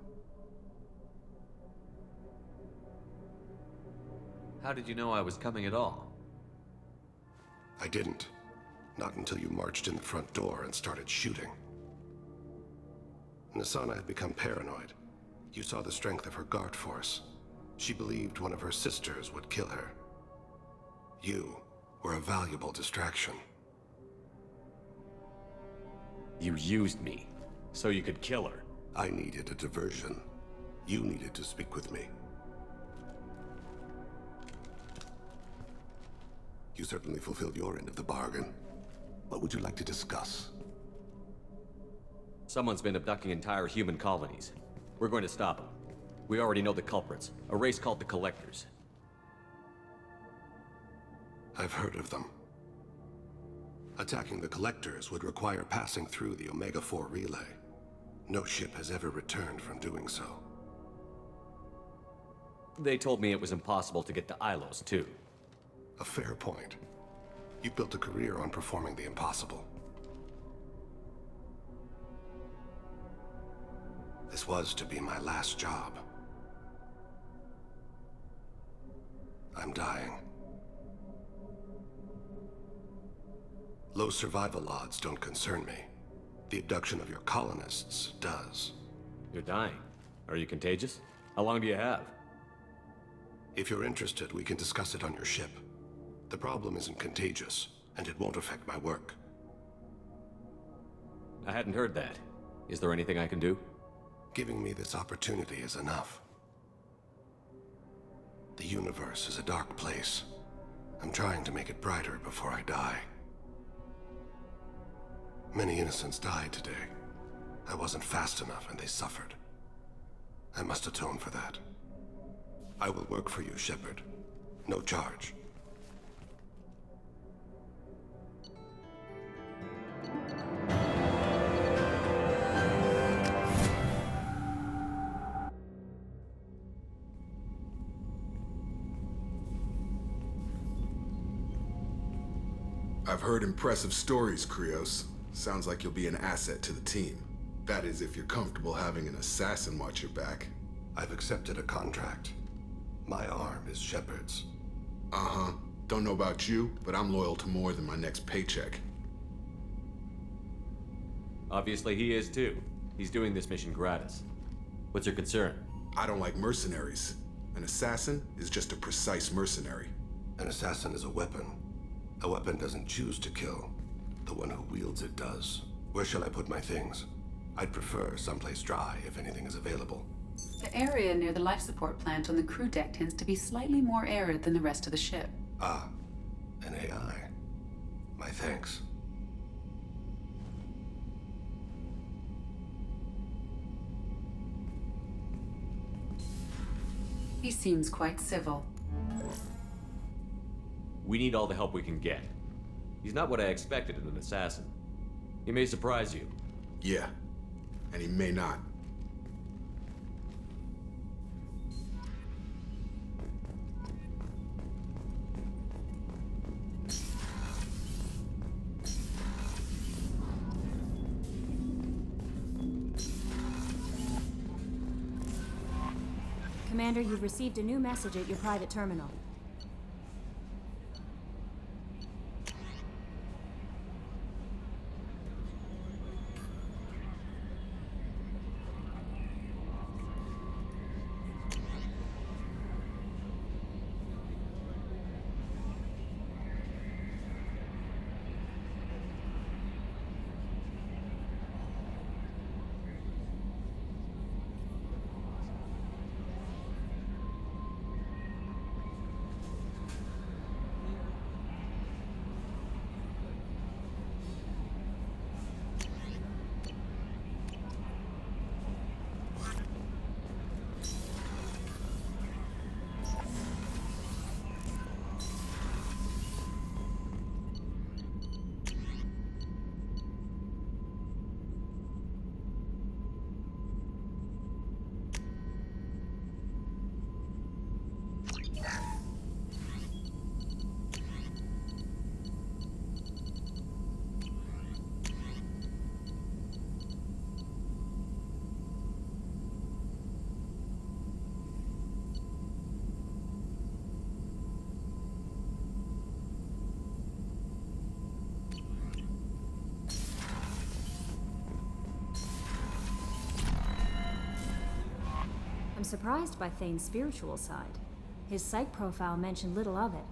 S4: How did you know I was coming at all?
S21: I didn't. Not until you marched in the front door and started shooting. Nassana had become paranoid. You saw the strength of her guard force. She believed one of her sisters would kill her. You were a valuable distraction.
S4: You used me, so you could kill her.
S21: I needed a diversion. You needed to speak with me. You certainly fulfilled your end of the bargain. What would you like to discuss?
S4: Someone's been abducting entire human colonies. We're going to stop them. We already know the culprits, a race called the Collectors.
S21: I've heard of them. Attacking the Collectors would require passing through the Omega-4 relay. No ship has ever returned from doing so.
S4: They told me it was impossible to get to Ilos, too.
S21: A fair point. You built a career on performing the impossible. This was to be my last job. I'm dying. Low survival odds don't concern me. The abduction of your colonists does.
S4: You're dying. Are you contagious? How long do you have?
S21: If you're interested, we can discuss it on your ship. The problem isn't contagious, and it won't affect my work.
S4: I hadn't heard that. Is there anything I can do?
S21: Giving me this opportunity is enough. The universe is a dark place. I'm trying to make it brighter before I die. Many innocents died today. I wasn't fast enough and they suffered. I must atone for that. I will work for you, Shepard. No charge.
S17: I've heard impressive stories, Krios. Sounds like you'll be an asset to the team. That is, if you're comfortable having an assassin watch your back.
S21: I've accepted a contract. My arm is Shepard's.
S17: Uh-huh. Don't know about you, but I'm loyal to more than my next paycheck.
S4: Obviously he is too. He's doing this mission gratis. What's your concern?
S17: I don't like mercenaries. An assassin is just a precise mercenary.
S21: An assassin is a weapon. A weapon doesn't choose to kill. The one who wields it does. Where shall I put my things? I'd prefer someplace dry if anything is available.
S15: The area near the life support plant on the crew deck tends to be slightly more arid than the rest of the ship.
S21: Ah, an AI. My thanks.
S15: He seems quite civil.
S4: We need all the help we can get. He's not what I expected in an assassin. He may surprise you.
S17: Yeah, and he may not.
S6: Commander, you've received a new message at your private terminal. I'm surprised by Thane's spiritual side. His psych profile mentioned little of it,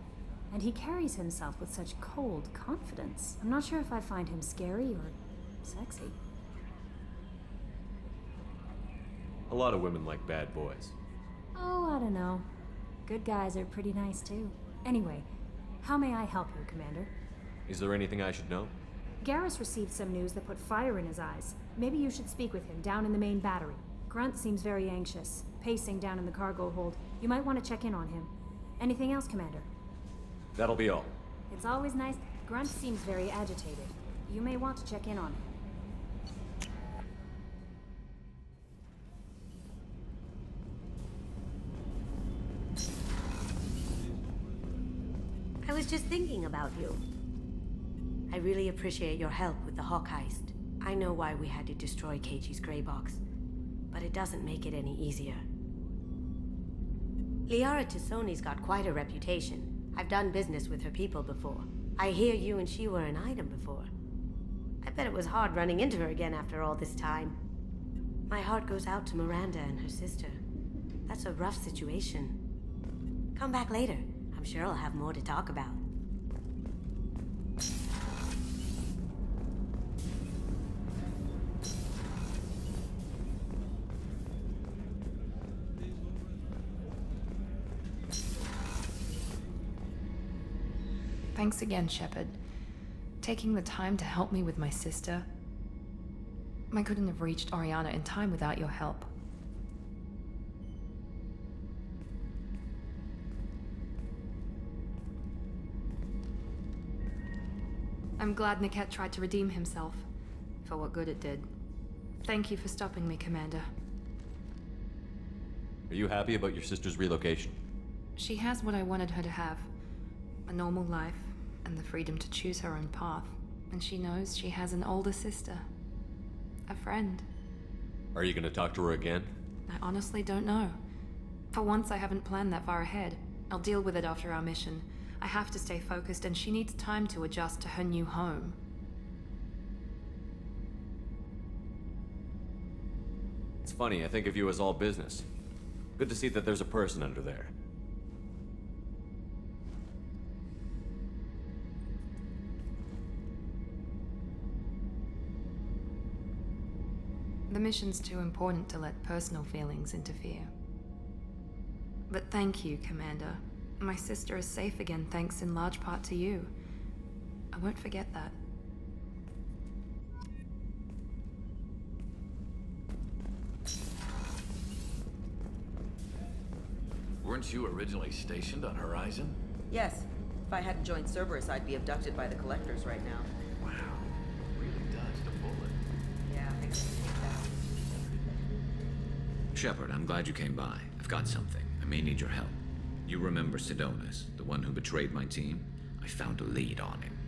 S6: and he carries himself with such cold confidence. I'm not sure if I find him scary or sexy.
S4: A lot of women like bad boys.
S6: Oh, I don't know. Good guys are pretty nice too. Anyway, how may I help you, Commander?
S4: Is there anything I should know?
S6: Garrus received some news that put fire in his eyes. Maybe you should speak with him down in the main battery. Grunt seems very anxious, pacing down in the cargo hold. You might want to check in on him. Anything else, Commander?
S4: That'll be all.
S6: It's always nice. Grunt seems very agitated. You may want to check in on him.
S16: I was just thinking about you. I really appreciate your help with the Hawk heist. I know why we had to destroy Keiichi's gray box, but it doesn't make it any easier. Liara T'Soni's got quite a reputation. I've done business with her people before. I hear you and she were an item before. I bet it was hard running into her again after all this time. My heart goes out to Miranda and her sister. That's a rough situation. Come back later. I'm sure I'll have more to talk about.
S19: Thanks again, Shepard. Taking the time to help me with my sister. I couldn't have reached Oriana in time without your help. I'm glad Niket tried to redeem himself, for what good it did. Thank you for stopping me, Commander.
S4: Are you happy about your sister's relocation?
S19: She has what I wanted her to have. A normal life, and the freedom to choose her own path. And she knows she has an older sister. A friend.
S4: Are you gonna talk to her again?
S19: I honestly don't know. For once, I haven't planned that far ahead. I'll deal with it after our mission. I have to stay focused, and she needs time to adjust to her new home.
S4: It's funny, I think of you as all business. Good to see that there's a person under there.
S19: The mission's too important to let personal feelings interfere. But thank you, Commander. My sister is safe again thanks in large part to you. I won't forget that.
S22: Weren't you originally stationed on Horizon?
S25: Yes. If I hadn't joined Cerberus, I'd be abducted by the Collectors right now.
S22: Wow. Really dodged a bullet.
S25: Yeah, I can take that.
S5: Shepard, I'm glad you came by. I've got something. I may need your help. You remember Sidonis, the one who betrayed my team? I found a lead on him.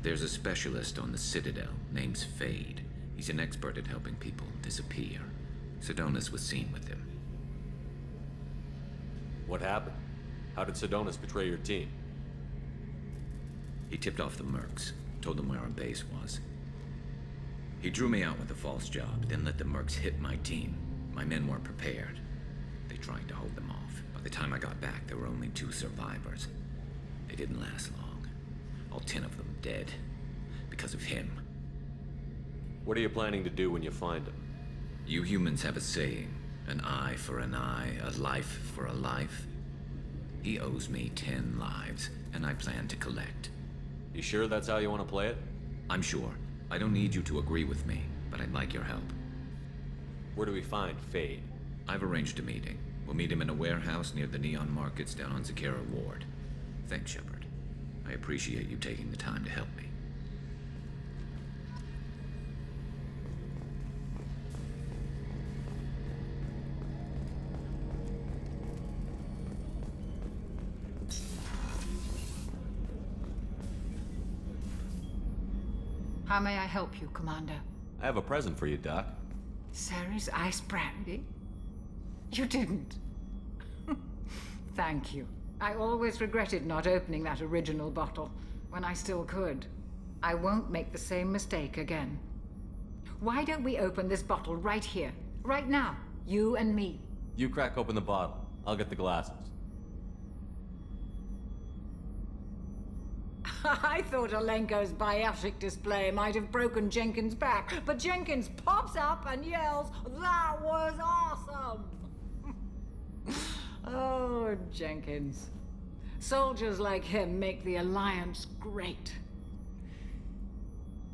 S5: There's a specialist on the Citadel, name's Fade. He's an expert at helping people disappear. Sidonis was seen with him.
S4: What happened? How did Sidonis betray your team?
S5: He tipped off the mercs, told them where our base was. He drew me out with a false job, then let the mercs hit my team. My men weren't prepared. They tried to hold them off. By the time I got back, there were only 2 survivors. They didn't last long. All 10 of them dead. Because of him.
S4: What are you planning to do when you find him?
S5: You humans have a saying. An eye for an eye, a life for a life. He owes me 10 lives, and I plan to collect.
S4: You sure that's how you want to play it?
S5: I'm sure. I don't need you to agree with me, but I'd like your help.
S4: Where do we find Fade?
S5: I've arranged a meeting. We'll meet him in a warehouse near the Neon Markets down on Zakera Ward. Thanks, Shepard. I appreciate you taking the time to help me.
S1: How may I help you, Commander?
S4: I have a present for you, Doc.
S1: Ceres ice brandy? You didn't. Thank you. I always regretted not opening that original bottle when I still could. I won't make the same mistake again. Why don't we open this bottle right here, right now, you and me?
S4: You crack open the bottle. I'll get the glasses.
S1: I thought Alenko's biotic display might have broken Jenkins' back, but Jenkins pops up and yells, "That was awesome!" Oh, Jenkins. Soldiers like him make the Alliance great.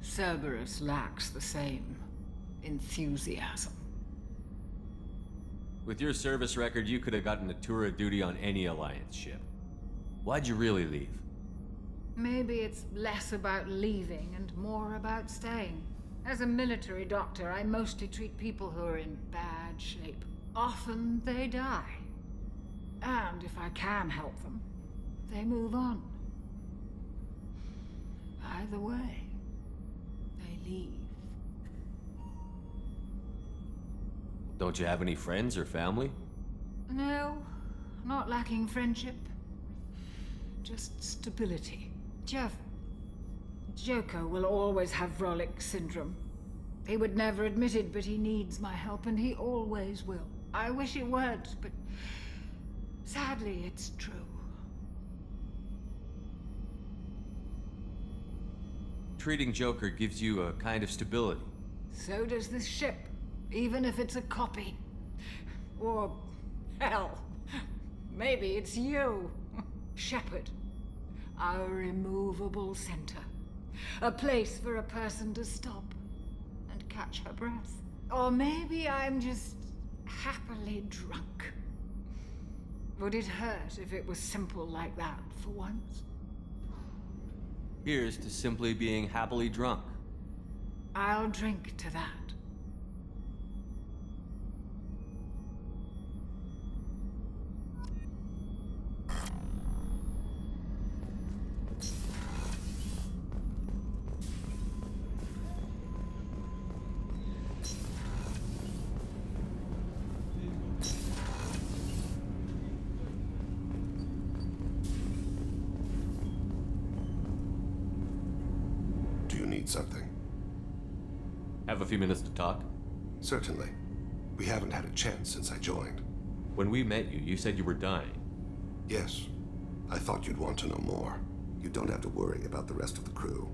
S1: Cerberus lacks the same enthusiasm.
S4: With your service record, you could have gotten a tour of duty on any Alliance ship. Why'd you really leave?
S1: Maybe it's less about leaving and more about staying. As a military doctor, I mostly treat people who are in bad shape. Often they die. And if I can help them, they move on. Either way, they leave.
S4: Don't you have any friends or family?
S1: No, not lacking friendship. Just stability. Jeff, Joko will always have Vrolic syndrome. He would never admit it, but he needs my help, and he always will. I wish it weren't, but sadly, it's true.
S4: Treating Joker gives you a kind of stability.
S1: So does this ship, even if it's a copy. Or, hell, maybe it's you, Shepard. Our immovable center. A place for a person to stop and catch her breath. Or maybe I'm just happily drunk. Would it hurt if it was simple like that for once?
S4: Here's to simply being happily drunk.
S1: I'll drink to that.
S21: Something.
S4: Have a few minutes to talk?
S21: Certainly. We haven't had a chance since I joined.
S4: When we met you, you said you were dying.
S21: Yes. I thought you'd want to know more. You don't have to worry about the rest of the crew.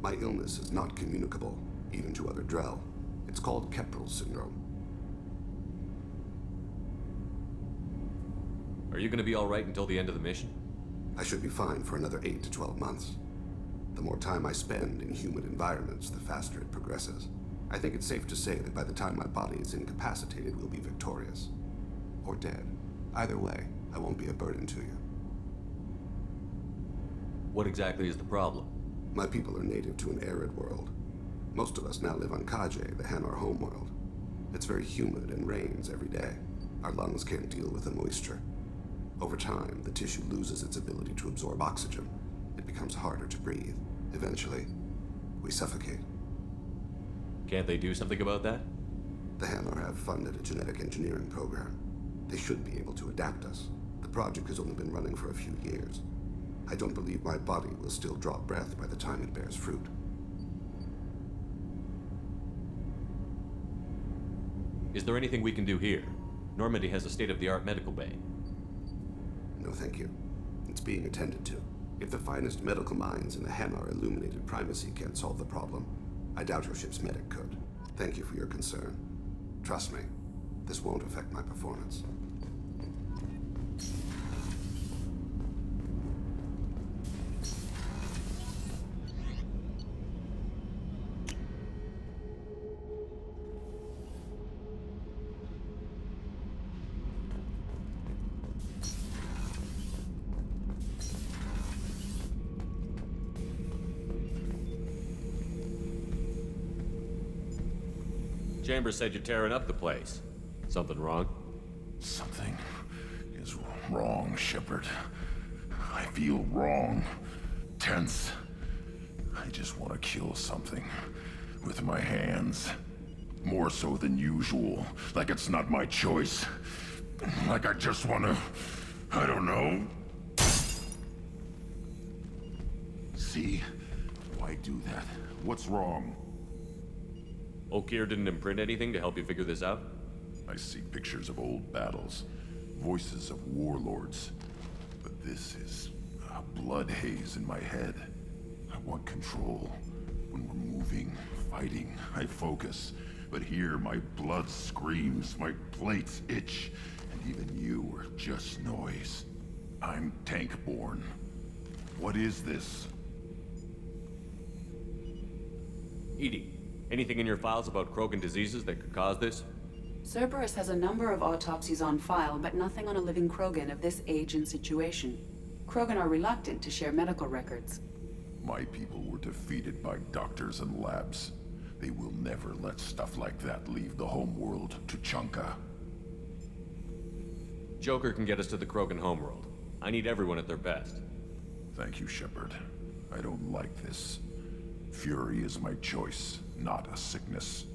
S21: My illness is not communicable, even to other Drell. It's called Kepral syndrome.
S4: Are you gonna be alright until the end of the mission?
S21: I should be fine for another 8 to 12 months. The more time I spend in human environments, the faster it progresses. I think it's safe to say that by the time my body is incapacitated, we'll be victorious. Or dead. Either way, I won't be a burden to you.
S4: What exactly is the problem?
S21: My people are native to an arid world. Most of us now live on Kaje, the Hanar homeworld. It's very humid and rains every day. Our lungs can't deal with the moisture. Over time, the tissue loses its ability to absorb oxygen. It becomes harder to breathe. Eventually, we suffocate.
S4: Can't they do something about that?
S21: The Hanar have funded a genetic engineering program. They should be able to adapt us. The project has only been running for a few years. I don't believe my body will still draw breath by the time it bears fruit.
S4: Is there anything we can do here? Normandy has a state-of-the-art medical bay.
S21: No, thank you. It's being attended to. If the finest medical minds in the Hanar illuminated primacy can't solve the problem, I doubt your ship's medic could. Thank you for your concern. Trust me, this won't affect my performance.
S4: Chambers said you're tearing up the place. Something wrong?
S17: Something is wrong, Shepard. I feel wrong. Tense. I just want to kill something. With my hands. More so than usual. Like it's not my choice. Like I just want to... I don't know. See? Why do that? What's wrong?
S4: Okeer didn't imprint anything to help you figure this out?
S17: I see pictures of old battles, voices of warlords. But this is a blood haze in my head. I want control. When we're moving, fighting, I focus. But here my blood screams, my plates itch, and even you are just noise. I'm tank-born. What is this?
S4: EDI, anything in your files about Krogan diseases that could cause this?
S15: Cerberus has a number of autopsies on file, but nothing on a living Krogan of this age and situation. Krogan are reluctant to share medical records.
S17: My people were defeated by doctors and labs. They will never let stuff like that leave the homeworld to Chunka.
S4: Joker can get us to the Krogan homeworld. I need everyone at their best.
S17: Thank you, Shepard. I don't like this. Fury is my choice, not a sickness.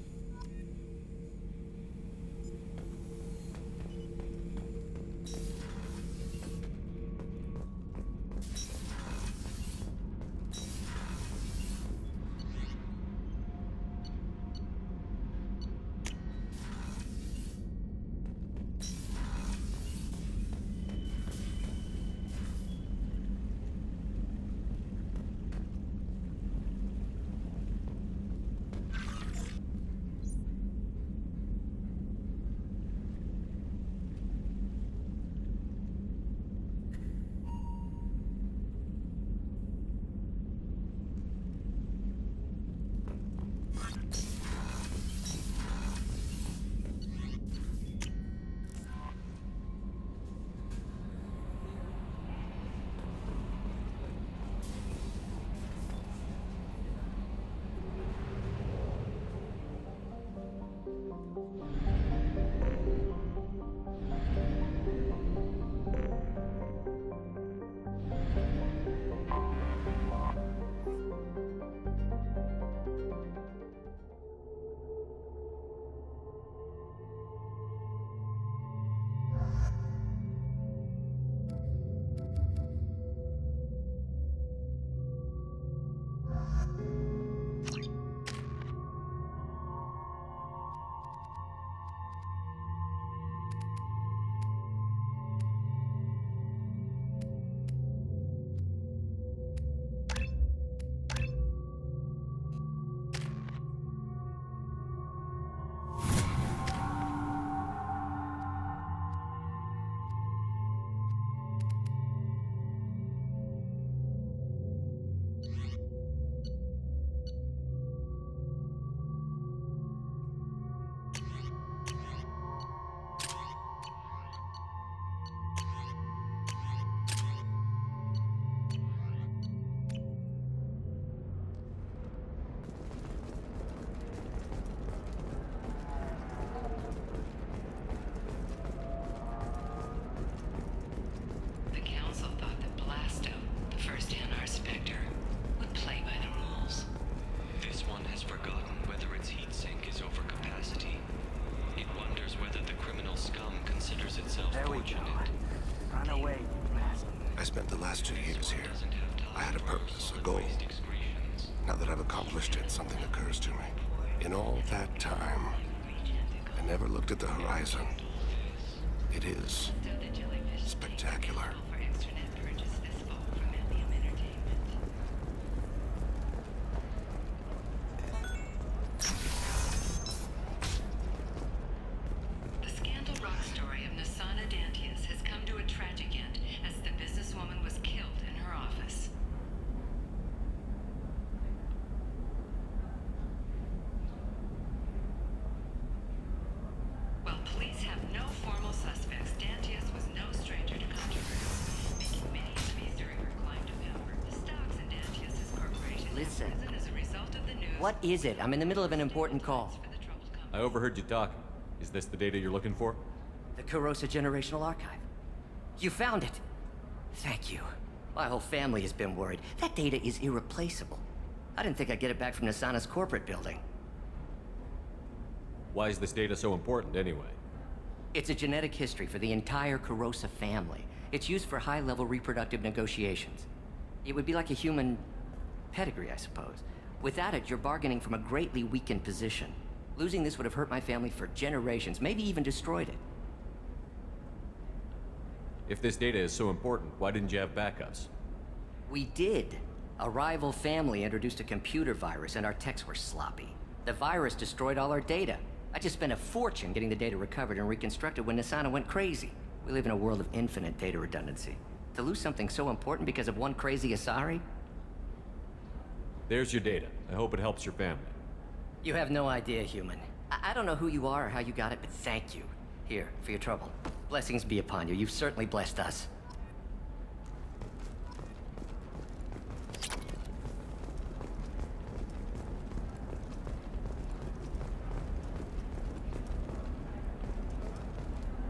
S21: goal. Now that I've accomplished it, something occurs to me. In all that time, I never looked at the horizon. It is spectacular.
S15: The Scandal Rock story of Nasana Dantius has come to a tragic end as the businesswoman was killed in her office. While police have no formal suspects, Dantius was no stranger to controversy, making many enemies during her climb to power. The stocks in Dantius's corporation
S10: Listen.
S15: have risen as a result of the news.
S10: What is it? I'm in the middle of an important call.
S4: I overheard you talking. Is this the data you're looking for?
S10: The Kurosa Generational Archive. You found it. Thank you. My whole family has been worried. That data is irreplaceable. I didn't think I'd get it back from Nasana's corporate building.
S4: Why is this data so important, anyway?
S10: It's a genetic history for the entire Kurosa family. It's used for high-level reproductive negotiations. It would be like a human pedigree, I suppose. Without it, you're bargaining from a greatly weakened position. Losing this would have hurt my family for generations, maybe even destroyed it.
S4: If this data is so important, why didn't you have backups?
S10: We did. A rival family introduced a computer virus and our techs were sloppy. The virus destroyed all our data. I just spent a fortune getting the data recovered and reconstructed when Nasana went crazy. We live in a world of infinite data redundancy. To lose something so important because of one crazy Asari?
S4: There's your data. I hope it helps your family.
S10: You have no idea, human. I don't know who you are or how you got it, but thank you. Here, for your trouble. Blessings be upon you. You've certainly blessed us.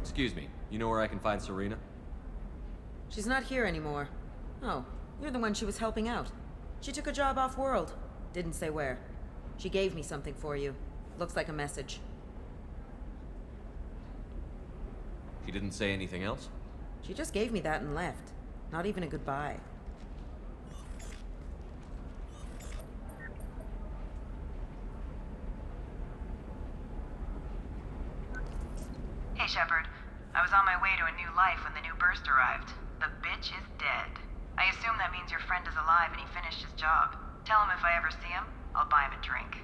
S4: Excuse me, you know where I can find Serena?
S25: She's not here anymore. Oh, you're the one she was helping out. She took a job off-world. Didn't say where. She gave me something for you. Looks like a message.
S4: She didn't say anything else?
S25: She just gave me that and left. Not even a goodbye.
S2: Hey, Shepard. I was on my way to a new life when the new burst arrived. The bitch is dead. I assume that means your friend is alive and he finished his job. Tell him if I ever see him, I'll buy him a drink.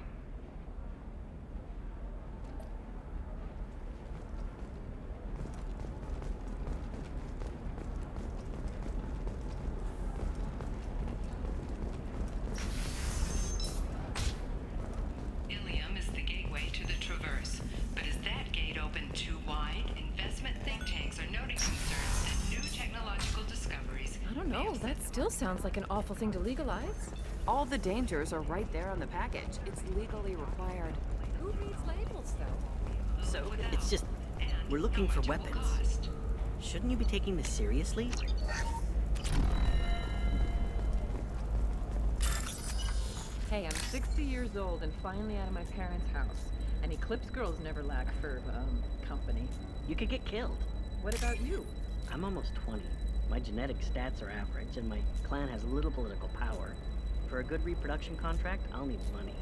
S15: Ilium is the gateway to the Traverse. But is that gate open too wide? Investment think tanks are noting concerns that new technological discoveries...
S3: I don't know, that still sounds like an awful thing to legalize. All the dangers are right there on the package. It's legally required. Who reads labels, though?
S9: So, it's just... we're looking for weapons. Shouldn't you be taking this seriously?
S3: Hey, I'm 60 years old and finally out of my parents' house. And Eclipse girls never lack for, company.
S9: You could get killed.
S3: What about you?
S9: I'm almost 20. My genetic stats are average, and my clan has little political power. For a good reproduction contract, I'll need money.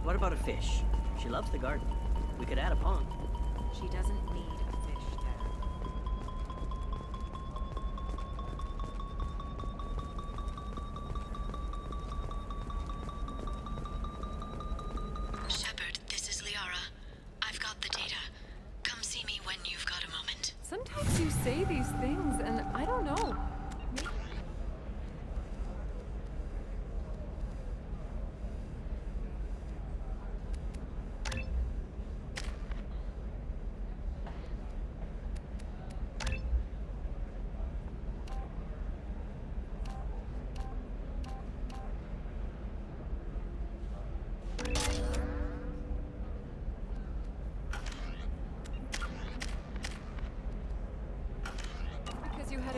S9: What about a fish? She loves the garden. We could add a pond.
S6: She doesn't need a fish there.
S15: Shepard, this is Liara. I've got the data. Come see me when you've got a moment.
S3: Sometimes you say these things, and I don't know.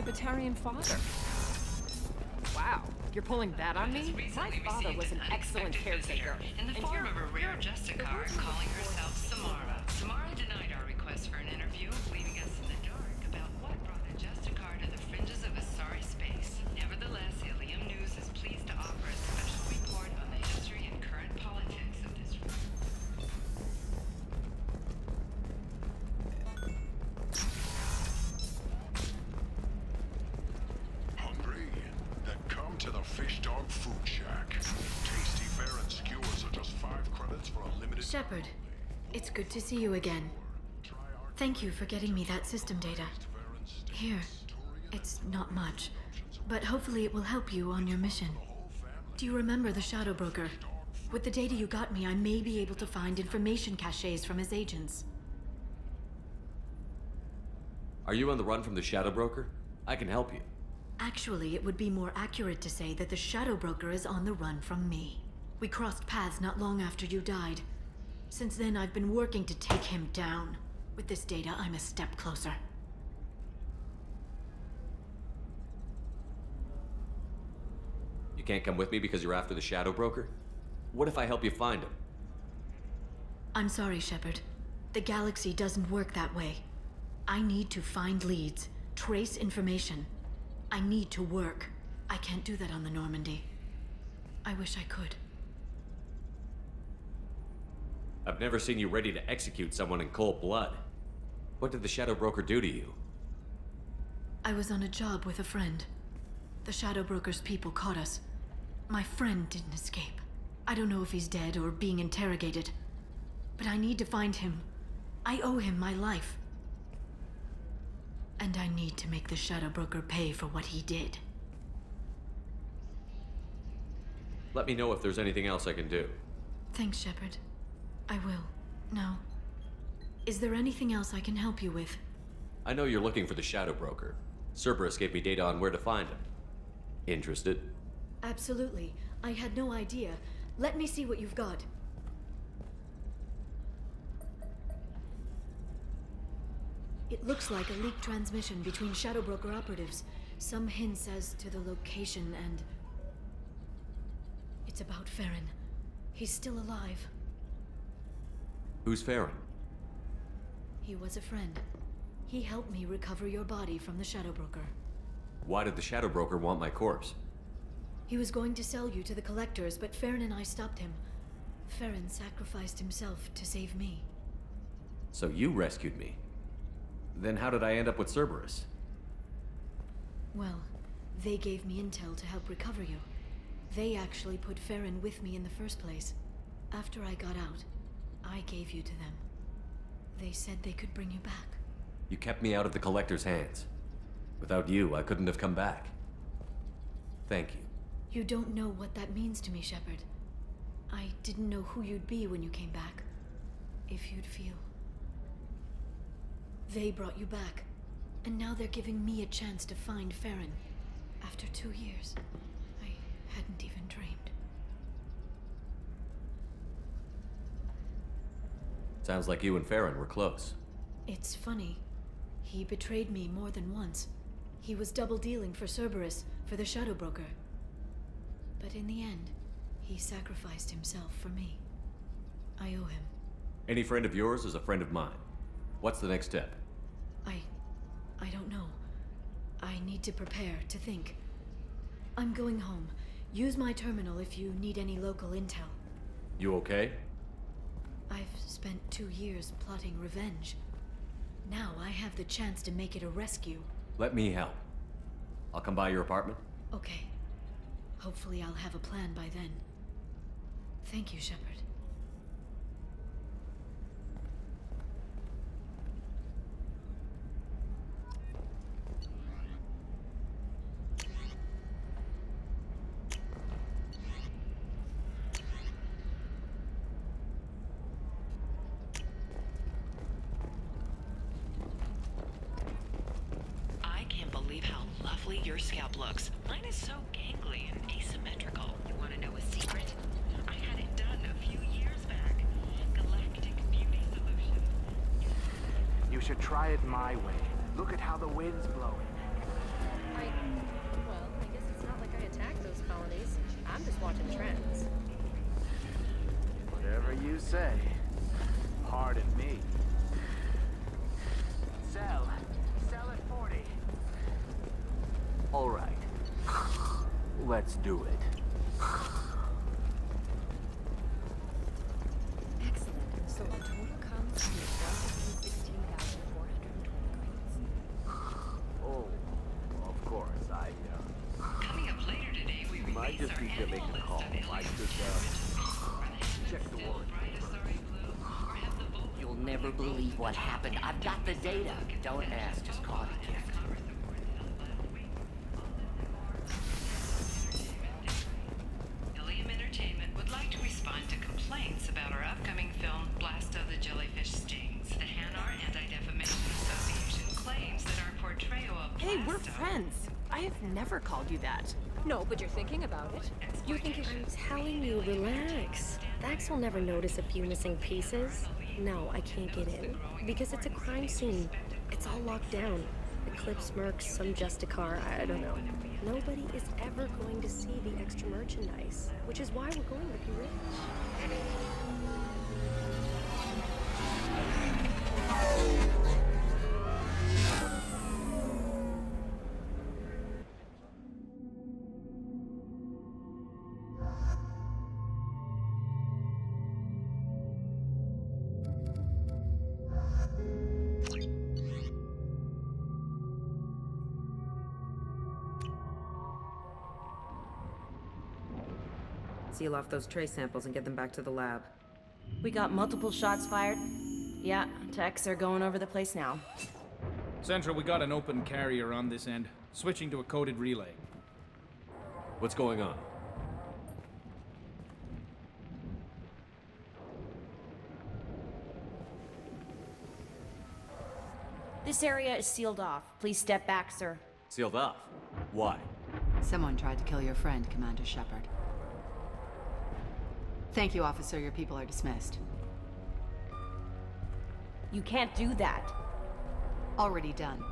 S3: Batarian father. Wow, you're pulling that on me? My father was an excellent caretaker.
S15: In the form of a rare Justicar calling herself Samara. Samara denied
S17: back. Tasty Farron skewers are just 5 credits for a limited...
S8: Shepard, it's good to see you again. Thank you for getting me that system data. Here, it's not much, but hopefully it will help you on your mission. Do you remember the Shadow Broker? With the data you got me, I may be able to find information caches from his agents.
S4: Are you on the run from the Shadow Broker? I can help you.
S8: Actually, it would be more accurate to say that the Shadow Broker is on the run from me. We crossed paths not long after you died. Since then, I've been working to take him down. With this data, I'm a step closer.
S4: You can't come with me because you're after the Shadow Broker? What if I help you find him?
S8: I'm sorry, Shepard. The galaxy doesn't work that way. I need to find leads, trace information. I need to work. I can't do that on the Normandy. I wish I could.
S4: I've never seen you ready to execute someone in cold blood. What did the Shadow Broker do to you?
S8: I was on a job with a friend. The Shadow Broker's people caught us. My friend didn't escape. I don't know if he's dead or being interrogated. But I need to find him. I owe him my life. And I need to make the Shadow Broker pay for what he did.
S4: Let me know if there's anything else I can do.
S8: Thanks, Shepard. I will. Now, is there anything else I can help you with?
S4: I know you're looking for the Shadow Broker. Cerberus gave me data on where to find him. Interested?
S8: Absolutely. I had no idea. Let me see what you've got. It looks like a leaked transmission between Shadow Broker operatives. Some hints as to the location and... It's about Farron. He's still alive.
S4: Who's Farron?
S8: He was a friend. He helped me recover your body from the Shadow Broker.
S4: Why did the Shadow Broker want my corpse?
S8: He was going to sell you to the Collectors, but Farron and I stopped him. Farron sacrificed himself to save me.
S4: So you rescued me. Then how did I end up with Cerberus?
S8: Well, they gave me intel to help recover you. They actually put Farron with me in the first place. After I got out, I gave you to them. They said they could bring you back.
S4: You kept me out of the Collector's hands. Without you, I couldn't have come back. Thank you.
S8: You don't know what that means to me, Shepard. I didn't know who you'd be when you came back. If you'd feel. They brought you back, and now they're giving me a chance to find Farron. After 2 years, I hadn't even dreamed.
S4: Sounds like you and Farron were close.
S8: It's funny. He betrayed me more than once. He was double-dealing for Cerberus, for the Shadow Broker. But in the end, he sacrificed himself for me. I owe him.
S4: Any friend of yours is a friend of mine. What's the next step?
S8: I don't know. I need to prepare, to think. I'm going home. Use my terminal if you need any local intel.
S4: You okay?
S8: I've spent 2 years plotting revenge. Now I have the chance to make it a rescue.
S4: Let me help. I'll come by your apartment.
S8: Okay. Hopefully I'll have a plan by then. Thank you, Shepard.
S11: I can't believe how lovely your scalp looks. Mine is so gangly and asymmetrical. You want to know a secret? I had it done a few years back. Galactic Beauty Solution.
S12: You should try it my way. Look at how the wind's blowing.
S3: I guess it's not like I attacked those colonies. I'm just watching trends.
S12: Whatever you say. Pardon me. Sell at 40. All right. Let's do it.
S3: Excellent. So the total comes to 116,420 credits.
S12: Oh, of course,
S11: Coming up later today, we
S12: might
S11: release
S12: just
S11: our
S12: need to make
S11: annual
S12: a
S11: list
S12: call.
S11: of
S12: check the warrant.
S10: You'll never believe what happened. I've got the data. Don't ask, just call it a gift.
S11: Ilium Entertainment would like to respond to complaints about our upcoming film, Blast of the Jellyfish Stings. The Hanar Anti-Defamation Association claims that our portrayal of
S3: Hey, we're
S11: Blasto-
S3: friends. I have never called you that. No, but you're thinking about it.
S7: You think I'm telling you, relax. Vax will never notice a few missing pieces. No, I can't get in. Because it's a crime scene. It's all locked down. Eclipse Mercs, some Justicar, I don't know. Nobody is ever going to see the extra merchandise. Which is why we're going to be rich.
S25: Seal off those trace samples and get them back to the lab.
S14: We got multiple shots fired. Yeah, techs are going over the place now.
S18: Central, we got an open carrier on this end. Switching to a coded relay.
S4: What's going on?
S7: This area is sealed off. Please step back, sir.
S4: Sealed off? Why?
S23: Someone tried to kill your friend, Commander Shepard. Thank you, officer. Your people are dismissed.
S7: You can't do that.
S23: Already done.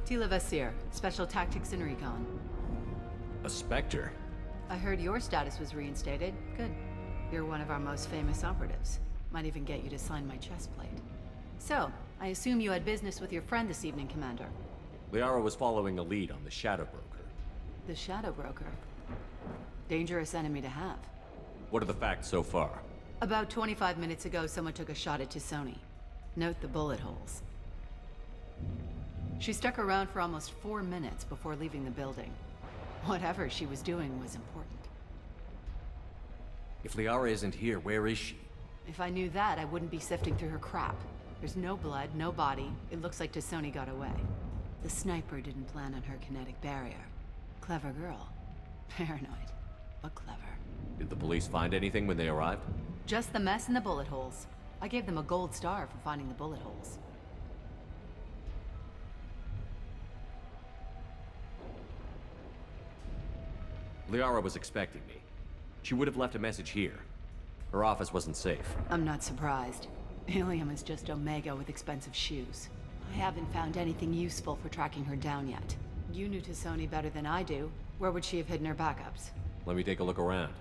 S23: Tila Vasir, Special Tactics and Recon.
S4: A Spectre?
S23: I heard your status was reinstated. Good. You're one of our most famous operatives. Might even get you to sign my chest plate. So, I assume you had business with your friend this evening, Commander.
S4: Liara was following a lead on the Shadow Broker.
S23: The Shadow Broker. Dangerous enemy to have.
S4: What are the facts so far?
S23: About 25 minutes ago, someone took a shot at T'Soni. Note the bullet holes. She stuck around for almost 4 minutes before leaving the building. Whatever she was doing was important.
S4: If Liara isn't here, where is she?
S23: If I knew that, I wouldn't be sifting through her crap. There's no blood, no body. It looks like T'Soni got away. The sniper didn't plan on her kinetic barrier. Clever girl. Paranoid, but clever.
S4: Did the police find anything when they arrived?
S23: Just the mess and the bullet holes. I gave them a gold star for finding the bullet holes.
S4: Liara was expecting me. She would have left a message here. Her office wasn't safe.
S23: I'm not surprised. Ilium is just Omega with expensive shoes. I haven't found anything useful for tracking her down yet. You knew T'Soni better than I do. Where would she have hidden her backups?
S4: Let me take a look around.